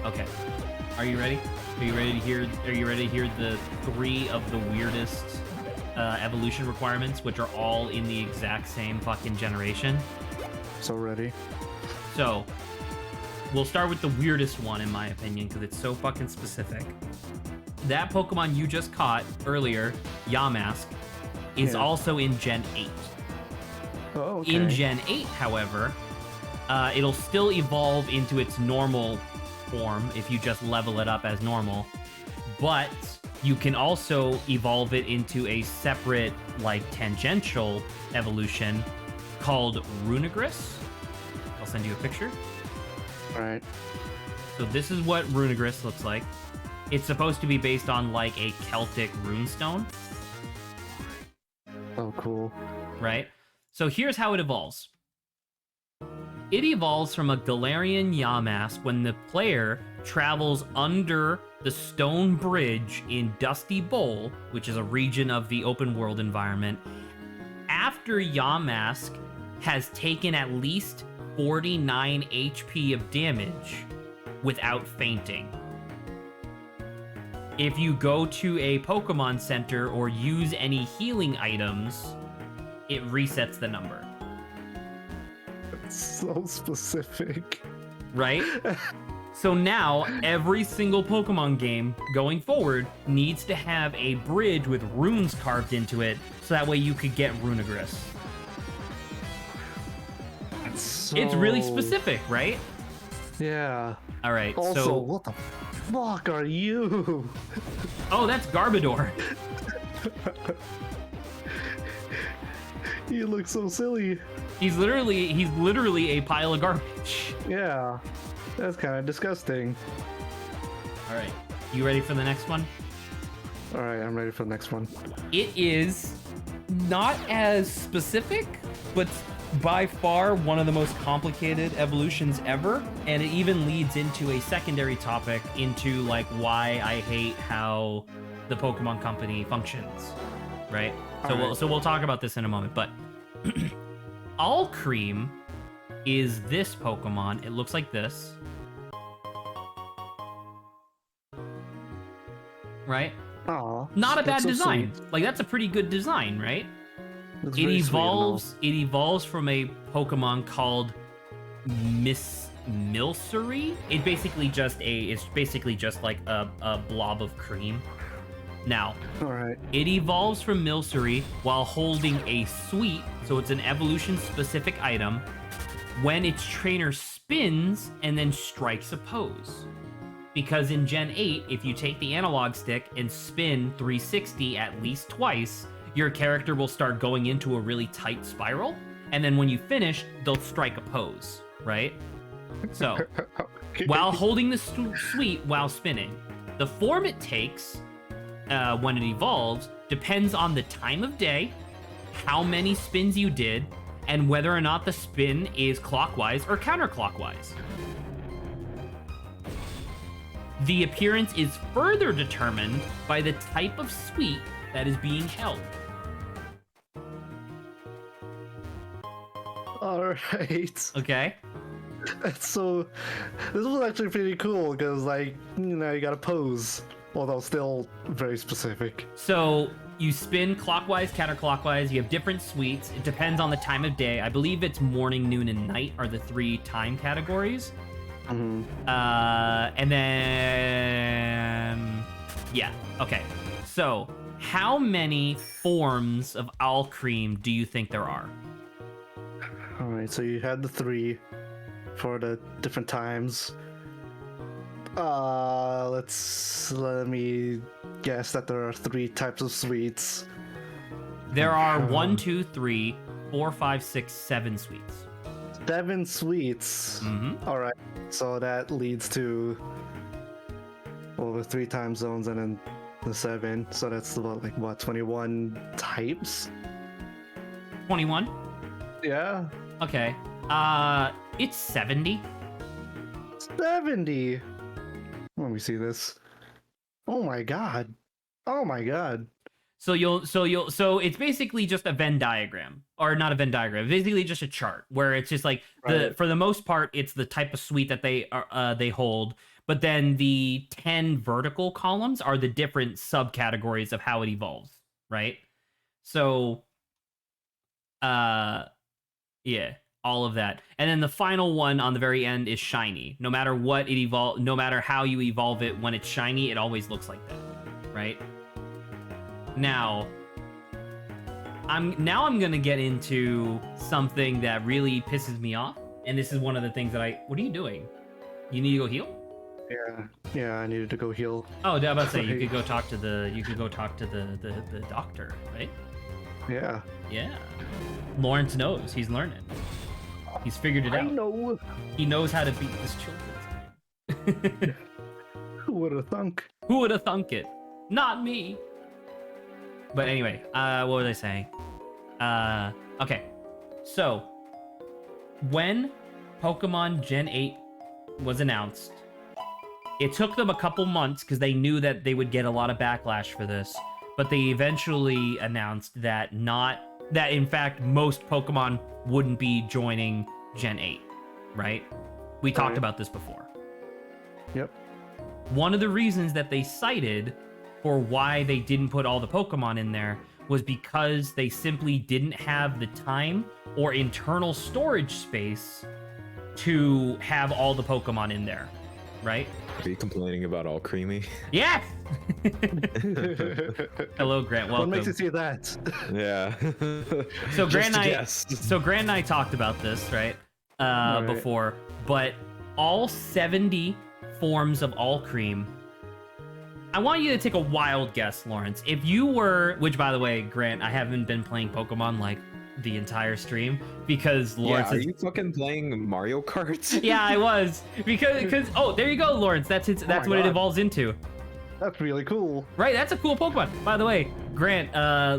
Okay. Are you ready? Are you ready to hear the 3 of the weirdest evolution requirements, which are all in the exact same fucking generation? So ready. So, we'll start with the weirdest one, in my opinion, because it's so fucking specific. That Pokemon you just caught earlier, Yamask, is Yeah. also in Gen 8. Oh, okay. In Gen 8, however, it'll still evolve into its normal form if you just level it up as normal, but you can also evolve it into a separate, like, tangential evolution called Runigress. I'll send you a picture. Alright. So this is what Runigress looks like. It's supposed to be based on, like, a Celtic runestone, Oh, cool. right? So here's how it evolves. It evolves from a Galarian Yamask when the player travels under the stone bridge in Dusty Bowl, which is a region of the open world environment, after Yamask has taken at least 49 HP of damage without fainting. If you go to a Pokemon Center or use any healing items, it resets the number. So specific. Right? So now, every single Pokemon game going forward needs to have a bridge with runes carved into it, so that way you could get Runigress. It's really specific, right? Yeah. All right, Also, so what the? fuck are you? Oh, that's Garbodor. You look so silly. He's literally a pile of garbage. Yeah, that's kind of disgusting. All right, you ready for the next one? All right, I'm ready for the next one. It is not as specific, but by far one of the most complicated evolutions ever, and it even leads into a secondary topic into like why I hate how the Pokemon Company functions, right? So we'll talk about this in a moment, but Alcremie is this Pokemon. It looks like this, right? Aw, Not a bad that's so design. sweet. Like that's a pretty good design, right? That's It very sweet and all. evolves. It evolves from a Pokemon called Milcery. It's basically just like a blob of cream. Now, All right. it evolves from Milcery while holding a sweet, so it's an evolution-specific item, when its trainer spins and then strikes a pose. Because in Gen 8, if you take the analog stick and spin 360 at least twice, your character will start going into a really tight spiral, and then when you finish, they'll strike a pose, right? So, while holding the sweet while spinning, the form it takes when it evolves depends on the time of day, how many spins you did, and whether or not the spin is clockwise or counterclockwise. The appearance is further determined by the type of sweet that is being held. All right. Okay? So, this was actually pretty cool because, like, you know, you got to pose, although still very specific. So you spin clockwise, counterclockwise. You have different sweets. It depends on the time of day. I believe it's morning, noon, and night are the 3 time categories. Mm-hmm. And then, yeah, okay. So, how many forms of Alcremie do you think there are? All right, so you had the 3 for the different times. Let me guess that there are 3 types of sweets. There are 1, 2, 3, 4, 5, 6, 7 sweets. 7 sweets. Mm-hmm. All right, so that leads to over 3 time zones and then the 7. So that's about like what, 21 types? 21? Yeah, Okay. It's 70. 70. Let me see this. Oh my god. Oh my god. So it's basically just a Venn diagram, or not a Venn diagram, basically just a chart where it's just like Right. for the most part, it's the type of suite that they hold, but then the 10 vertical columns are the different subcategories of how it evolves, right? So, yeah, all of that, and then the final one on the very end is shiny. No matter what it no matter how you evolve it, when it's shiny, it always looks like that, right? Now I'm gonna get into something that really pisses me off, and this is one of the things that what are you doing? You need to go heal? Yeah, I needed to go heal. Oh, I was about to say you Right. could go talk to the the doctor, right? Yeah. Yeah. Lawrence knows. He's learning. He's figured it I out. know. He knows how to beat this children's game. Who would have thunk? Who would have thunk it? Not me. But anyway, what was I saying? Okay. So, when Pokemon Gen 8 was announced, it took them a couple months because they knew that they would get a lot of backlash for this, but they eventually announced that in fact most Pokemon wouldn't be joining Gen 8, right? We talked Right. about this before. Yep. One of the reasons that they cited for why they didn't put all the Pokemon in there was because they simply didn't have the time or internal storage space to have all the Pokemon in there, right? Are you complaining about all creamy? Yes! Hello, Grant. What Welcome. makes you say that? Yeah. So Just Grant a and I, guess. so Grant and I talked about this, right? Right. Before, but all 70 forms of Alcremie I want you to take a wild guess, Lawrence. If you were, which by the way, Grant, I haven't been playing Pokemon like the entire stream because Lawrence Are is. you fucking playing Mario Kart? Yeah, I was because oh, there you go, Lawrence. That's what God. it evolves into. That's really cool. Right, that's a cool Pokemon. By the way, Grant,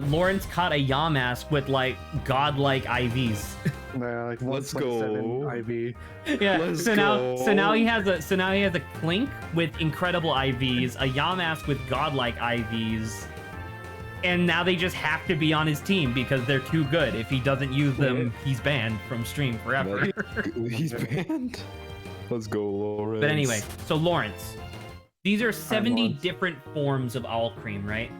Lawrence caught a Yamask with like godlike IVs. Yeah, like Let's 1.7 go. IV. Yeah. Let's so now he go. has a Clink with incredible IVs, a Yamask with godlike IVs, and now they just have to be on his team because they're too good. If he doesn't use them, he's banned from stream forever. He's banned. Let's go, Lawrence. But anyway, so Lawrence, these are 70 Lawrence. different forms of all cream, right?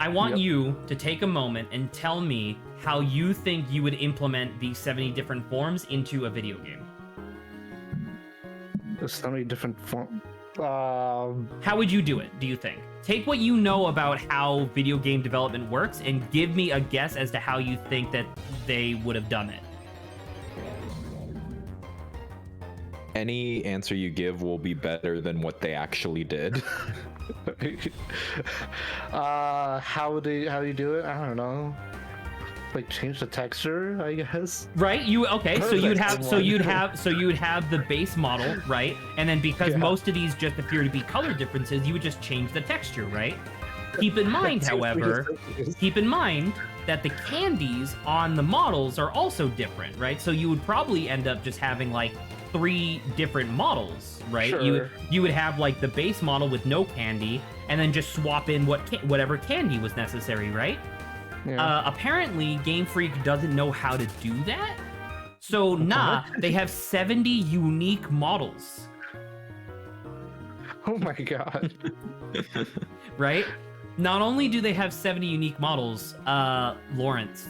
I want you to take a moment and tell me how you think you would implement these 70 different forms into a video game. There's so many different forms. How would you do it, do you think? Take what you know about how video game development works and give me a guess as to how you think that they would have done it. Any answer you give will be better than what they actually did. How do you do it? I don't know. Like change the texture, I guess. Right? So you'd Perfect. have the base model, right? And then because Yeah. most of these just appear to be color differences, you would just change the texture, right? Keep in mind, however, keep in mind that the candies on the models are also different, right? So you would probably end up just having like 3 different models, right? Sure. You would have like the base model with no candy, and then just swap in whatever candy was necessary, right? Yeah. Apparently, Game Freak doesn't know how to do that. So they have 70 unique models, Oh my god. right? Not only do they have 70 unique models, Lawrence,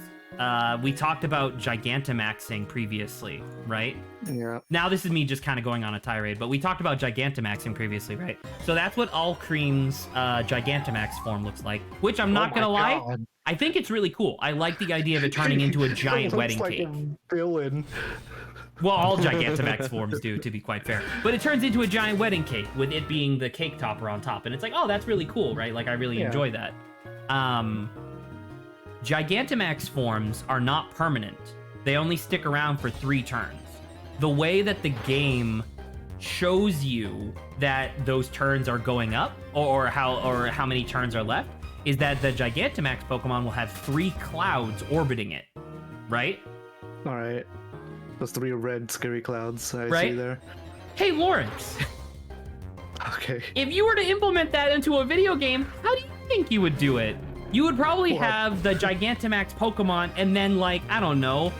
we talked about Gigantamaxing previously, right? Yeah. Now this is me just kind of going on a tirade, but we talked about Gigantamaxing previously, right? So that's what All Cream's Gigantamax form looks like, which I'm not Oh gonna my lie, God. I think it's really cool. I like the idea of it turning into a giant It looks wedding like cake. a villain. Well, all Gigantamax forms do, to be quite fair. But it turns into a giant wedding cake, with it being the cake topper on top. And it's like, oh, that's really cool, right? Like, I really Yeah. enjoy that. Gigantamax forms are not permanent. They only stick around for 3 turns. The way that the game shows you that those turns are going up, or how many turns are left, is that the Gigantamax Pokemon will have 3 clouds orbiting it, right? All right. Those 3 red scary clouds I Right? see there. Hey, Lawrence, Okay. if you were to implement that into a video game, how do you think you would do it? You would probably What? have the Gigantamax Pokemon and then, like, I don't know,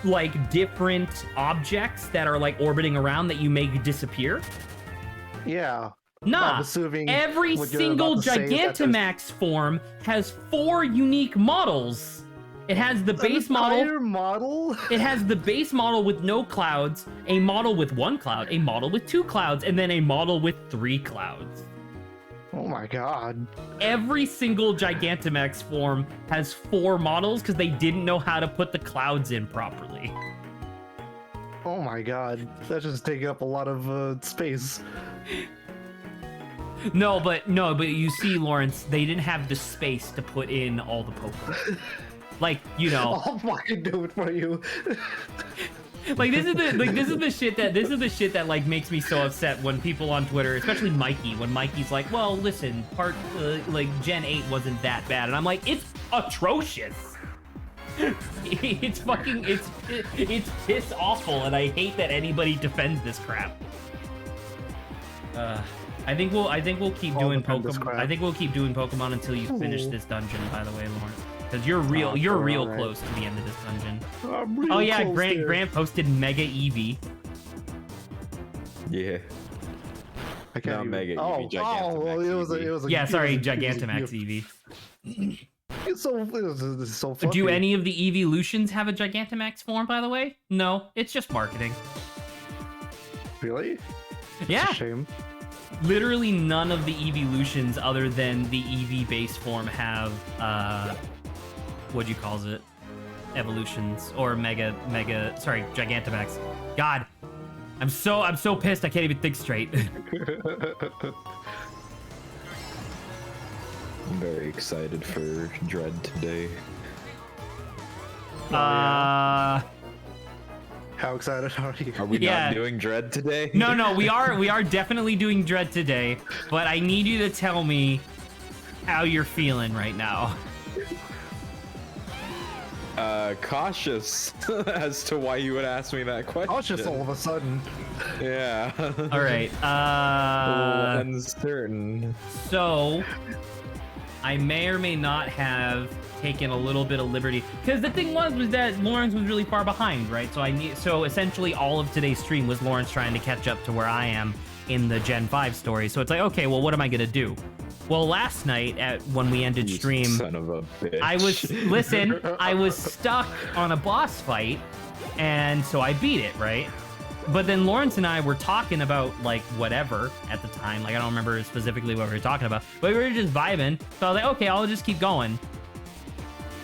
like different objects that are like orbiting around that you make disappear. Yeah. Nah, I'm assuming every what you're single about to say is that there's Gigantamax form has 4 unique models. It has the an base model. entire model. It has the base model with no clouds, a model with 1 cloud, a model with 2 clouds, and then a model with 3 clouds. Oh my god. Every single Gigantamax form has 4 models because they didn't know how to put the clouds in properly. Oh my god. That's just taking up a lot of space. No, but you see, Lawrence, they didn't have the space to put in all the Pokemon. Like, you know, I'll fucking do it for you. like this is the shit that like makes me so upset when people on Twitter, especially Mikey, when Mikey's like, well, listen, like Gen 8 wasn't that bad, and I'm like, it's atrocious. It's piss awful, and I hate that anybody defends this crap. I think we'll keep All doing defend this Pokemon. crap. I think we'll keep doing Pokemon until you finish Ooh. this dungeon. By the way, Lawrence, because you're real alright. close to the end of this dungeon. I'm real Oh yeah, close there. Grant posted Mega Eevee. Yeah. I can't Not even... Mega oh, Eevee, well, it was a Yeah, it sorry, was a- it was a Gigantamax gift. Eevee. It's so funny. Do any of the Eeveelutions have a Gigantamax form, by the way? No, it's just marketing. Really? Yeah, It's a shame. literally none of the Eeveelutions other than the Eevee base form have, what'd you calls it? Evolutions, or sorry, Gigantamax. God, I'm so pissed I can't even think straight. I'm very excited for Dread today. How excited are you? Are we Yeah. not doing Dread today? No, we are definitely doing Dread today, but I need you to tell me how you're feeling right now. Cautious as to why you would ask me that question. I was just all of a sudden. Yeah. All right. A little uncertain. So I may or may not have taken a little bit of liberty, because the thing was that Lawrence was really far behind, right? So essentially all of today's stream was Lawrence trying to catch up to where I am in the Gen 5 story. So it's like, okay, well, what am I gonna do? Well, last night when we ended You stream, son of a bitch. I was stuck on a boss fight, and so I beat it, right? But then Lawrence and I were talking about, like, whatever at the time. Like, I don't remember specifically what we were talking about, but we were just vibing. So I was like, okay, I'll just keep going.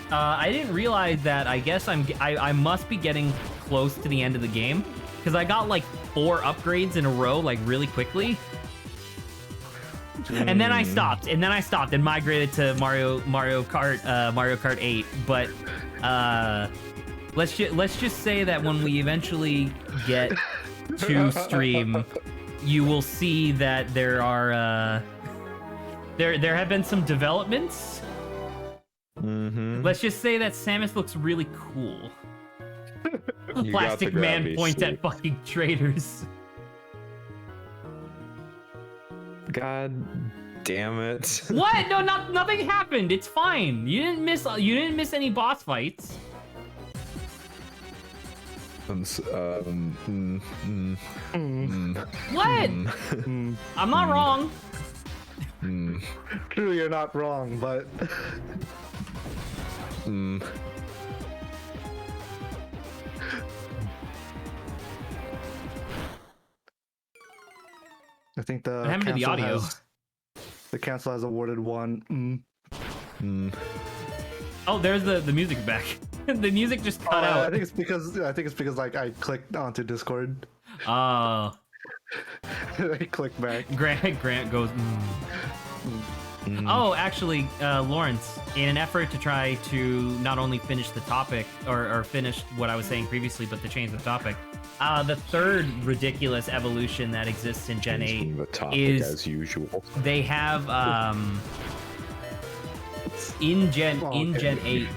I didn't realize that I guess I must be getting close to the end of the game, because I got, like, 4 upgrades in a row, like, really quickly. And then I stopped, and migrated to Mario Kart 8. But let's just say that when we eventually get to stream, you will see that there are there have been some developments. Let's just say that Samus looks really cool. You Plastic got the Man grabby points sleep. at fucking traitors. God damn it. What? No, nothing happened. It's fine. You didn't miss any boss fights. What? I'm not wrong. True, you're not wrong, but I think the What happened to the audio? The cancel has awarded one. Oh, there's the music back. The music just cut I out. think it's because like I clicked onto Discord. Oh, I clicked back. Grant goes. Oh, actually, Lawrence, in an effort to try to not only finish the topic or finish what I was saying previously, but to change the topic, the third ridiculous evolution that exists in Gen 8 Changing the topic is as usual. they have in Gen 8.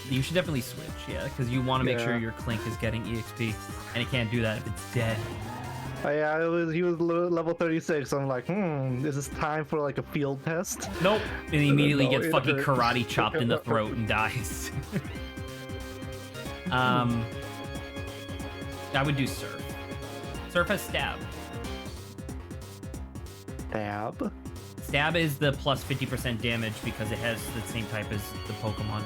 You should definitely switch, yeah, because you want to make sure Yeah. your Clink is getting EXP, and it can't do that if it's dead. Oh, yeah, he was level 36. I'm like, is this time for like a field test? Nope. And he immediately No, gets it fucking hurts. karate chopped in the throat and dies. I would do Surf. Surf has Stab. Tab. Stab is the plus 50% damage because it has the same type as the Pokemon.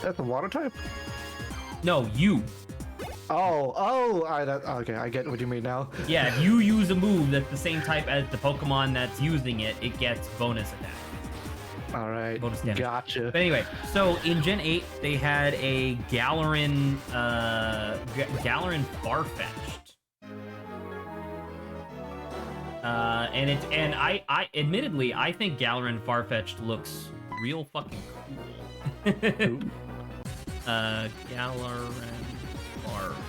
That's a water type. No, you. Okay, I get what you mean now. Yeah, if you use a move that's the same type as the Pokemon that's using it, it gets bonus attack. All right, Bonus damage. gotcha. But anyway, so in Gen 8, they had a Galarin Farfetch'd. And I admittedly, I think Galarin Farfetch'd looks real fucking cool. Galarin Farfetch'd.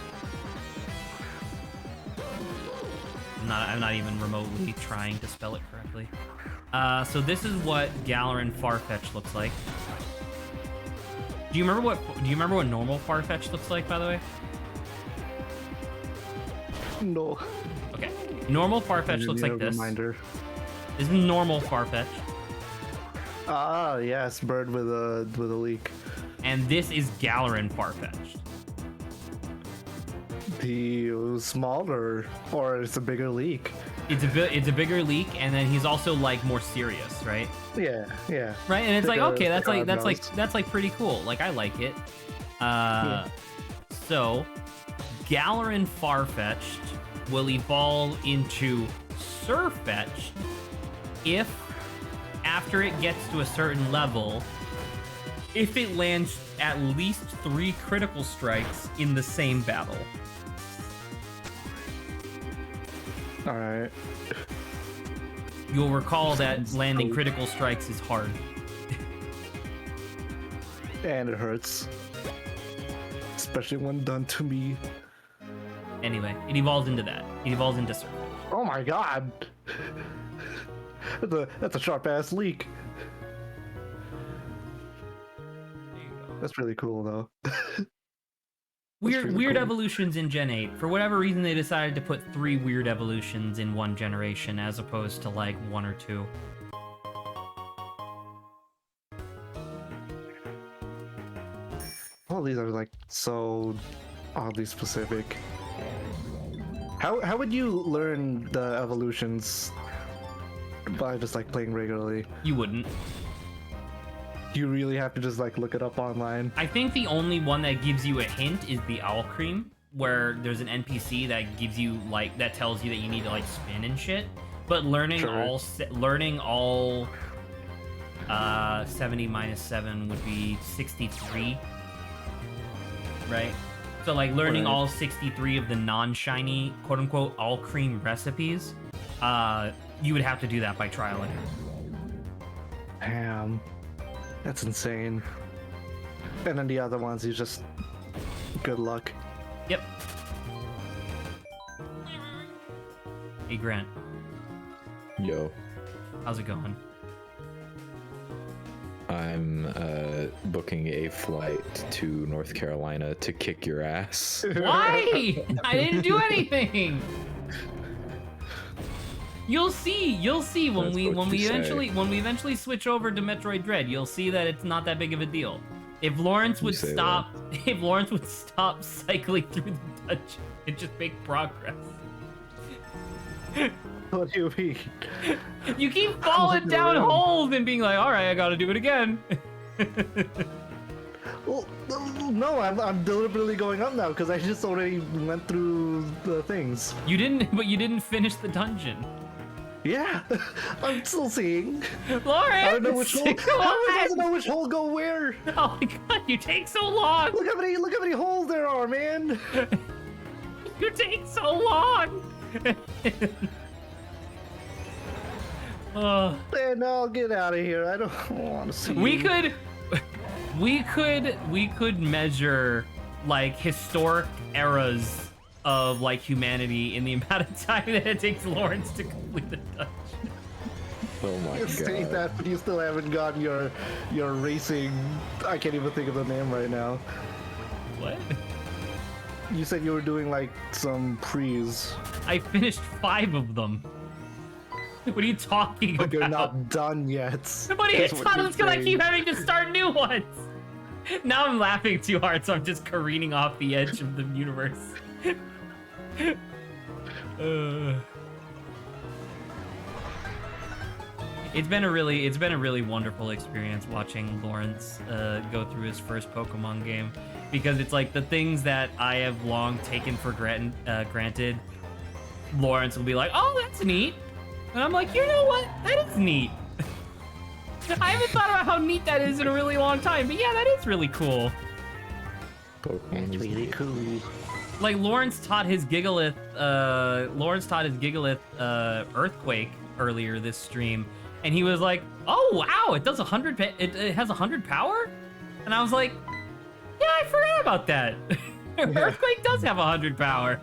I'm not even remotely trying to spell it correctly. So this is what Galarin Farfetch'd looks like. Do you remember what normal Farfetch'd looks like, by the way? No. Okay. Normal Farfetch'd looks like this. Reminder. This is normal Farfetch'd. Ah, yes, bird with a leak. And this is Galarin Farfetch'd. The smaller, or it's a bigger leak. It's a bigger leak, and then he's also like more serious, right? Yeah. Right, and it's like, Bigger okay, that's eyebrows. like pretty cool. Like, I like it. So Galarin Farfetch'd will evolve into Surfetch'd if, after it gets to a certain level, if it lands at least 3 critical strikes in the same battle. All right. you'll recall that landing critical strikes is hard. And it hurts. Especially when done to me. Anyway, it evolves into that. It evolves into Surf. Oh my god! That's a sharp ass leak. That's really cool though. Weird pretty cool. evolutions in Gen 8. For whatever reason, they decided to put 3 weird evolutions in one generation as opposed to like 1 or 2. All these are like so oddly specific. How would you learn the evolutions by just like playing regularly? You wouldn't. You really have to just like look it up online. I think the only one that gives you a hint is the Owl Cream, where there's an NPC that gives you like that tells you that you need to like spin and shit. But learning all 70 minus 7 would be 63, right? So like learning all 63 of the non-shiny quote unquote all cream recipes, you would have to do that by trial and error. Damn. That's insane. And then the other ones, you just good luck. Yep. Hey Grant, Yo, how's it going? I'm booking a flight to North Carolina to kick your ass. Why? I didn't do anything. You'll see when That's we what you say. eventually switch over to Metroid Dread. You'll see that it's not that big of a deal. If Lawrence would say stop cycling through the dungeon and just make progress. What do you mean? You keep falling down holes and being like, all right, I gotta do it again. Well, no, I'm deliberately going up now because I just already went through the things. You didn't finish the dungeon. Yeah, I'm still seeing. Lawrence! I don't know which hole. Come How am I on! supposed to know which hole go where? Oh my god, you take so long! Look how many holes there are, man. You take so long! Man, no, get out of here. I don't want to see. We could measure like historic eras of like humanity in the amount of time that it takes Lawrence to complete the dungeon. Oh my You say god. that, but you still haven't gotten your racing. I can't even think of the name right now. What? You said you were doing like some pre's, I finished 5 of them. What are you talking but about? you're not done yet. What are you That's what talking you're about? Because I saying. keep having to start new ones. Now I'm laughing too hard, so I'm just careening off the edge of the universe. It's been a really wonderful experience watching Lawrence go through his first Pokemon game, because it's like the things that I have long taken for granted. Lawrence will be like, "Oh, that's neat," and I'm like, "You know what? That is neat." I haven't thought about how neat that is in a really long time, but yeah, that is really cool. Pokemon is Really cool. Like Lawrence taught his Gigalith Earthquake earlier this stream, and he was like, "Oh wow, it does 100. It has 100 power," and I was like, "Yeah, I forgot about that. Earthquake does have 100 power.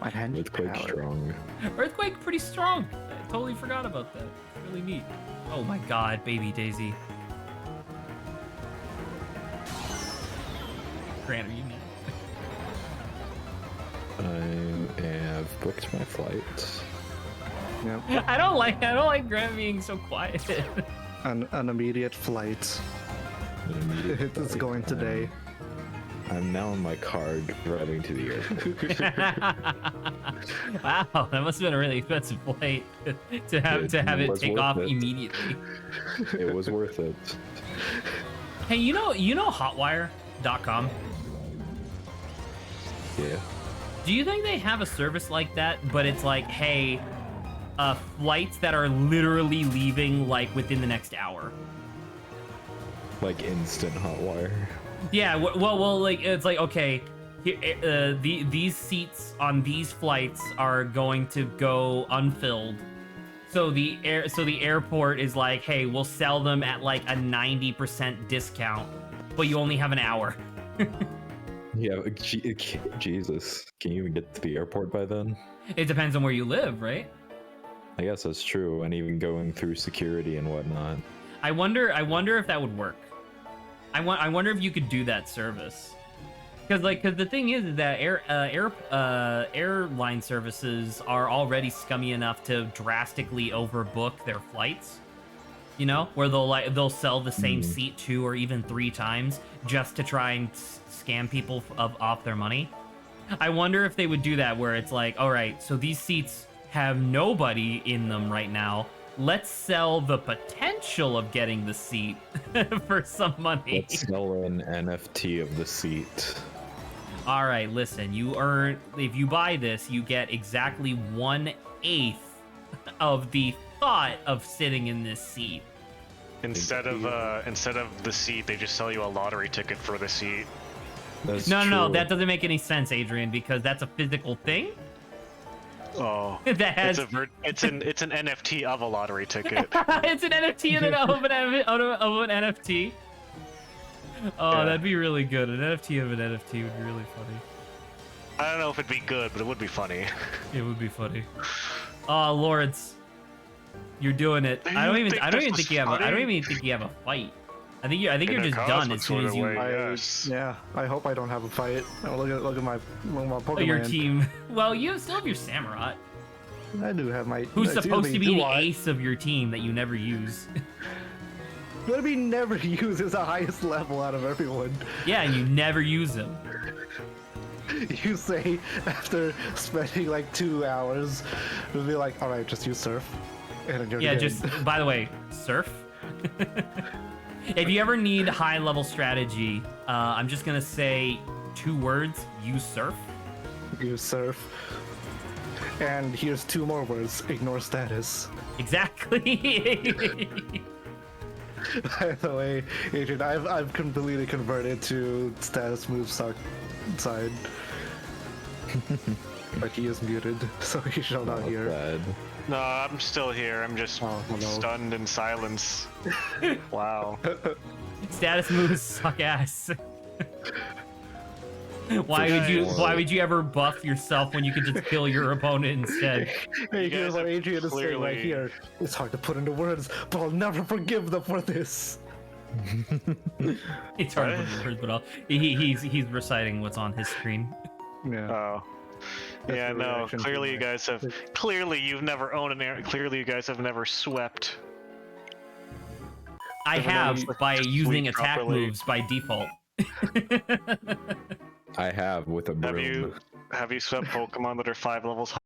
It's quite strong. Earthquake pretty strong. I totally forgot about that. It's really neat. Oh my God, baby Daisy. Grant, are you neat? I have booked my flight. Yep. I don't like Grant being so quiet. An immediate flight. It's going today. I'm now in my car driving to the airport. Wow, that must have been a really expensive flight to have it was take worth off it. immediately. It was worth it. Hey, you know hotwire.com? Yeah. Do you think they have a service like that, but it's like, hey, flights that are literally leaving like within the next hour? Like instant hot wire. Yeah, well, like it's like, okay, here, these seats on these flights are going to go unfilled So the airport is like, hey, we'll sell them at like a 90% discount, but you only have an hour. Yeah, Jesus. Can you even get to the airport by then? It depends on where you live, right? I guess that's true, and even going through security and whatnot. I wonder if that would work. I wonder if you could do that service. Because the thing is that airline services are already scummy enough to drastically overbook their flights. You know, where they'll sell the same seat 2 or even 3 times just to try and scam people off their money. I wonder if they would do that, where it's like, all right, so these seats have nobody in them right now. Let's sell the potential of getting the seat for some money. Let's sell an NFT of the seat. All right, listen, if you buy this, you get exactly 1/8 of the thought of sitting in this seat. Instead of the seat, they just sell you a lottery ticket for the seat. That's No, true. that doesn't make any sense, Adrian, because that's a physical thing. Oh, That has it's an NFT of a lottery ticket. it's an NFT of an NFT. Oh, Yeah. that'd be really good. An NFT of an NFT would be really funny. I don't know if it'd be good, but it would be funny. It would be funny. Oh, Lawrence, you're doing it. I don't even think you have a fight. I think you're just done as soon as you. Yes. Yeah, I hope I don't have a fight. Oh, look at my Pokemon. Your team. Well, you still have your Samurott, I do have my. who's excuse supposed me, to be do the I? ace of your team that you never use. What he never uses the highest level out of everyone? Yeah, and you never use him. You say after spending like 2 hours, it'll be like, all right, just use Surf. And then you're Yeah, good. just by the way, Surf. If you ever need high level strategy, I'm just gonna say 2 words: use Surf. use Surf. And here's 2 more words: ignore status. Exactly. By the way, Adrian, I've completely converted to status move suck side. But he is muted, so he shall not Not hear. bad. No, I'm still here. I'm just Oh, hello. stunned in silence. Wow. Status moves suck ass. Why would you ever buff yourself when you could just kill your opponent instead? Hey, You here's guys what have Adrian is saying right clearly- here. It's hard to put into words, but I'll never forgive them for this. It's hard to put words, but he's reciting what's on his screen. Yeah. Oh. That's Yeah, the no. reaction to Clearly, my- you guys have. Clearly, you've never owned an air. Clearly, you guys have never swept. I Never have noticed by sweep using attack properly. moves by default. I have with a broom. Have you swept Pokemon that are 5 levels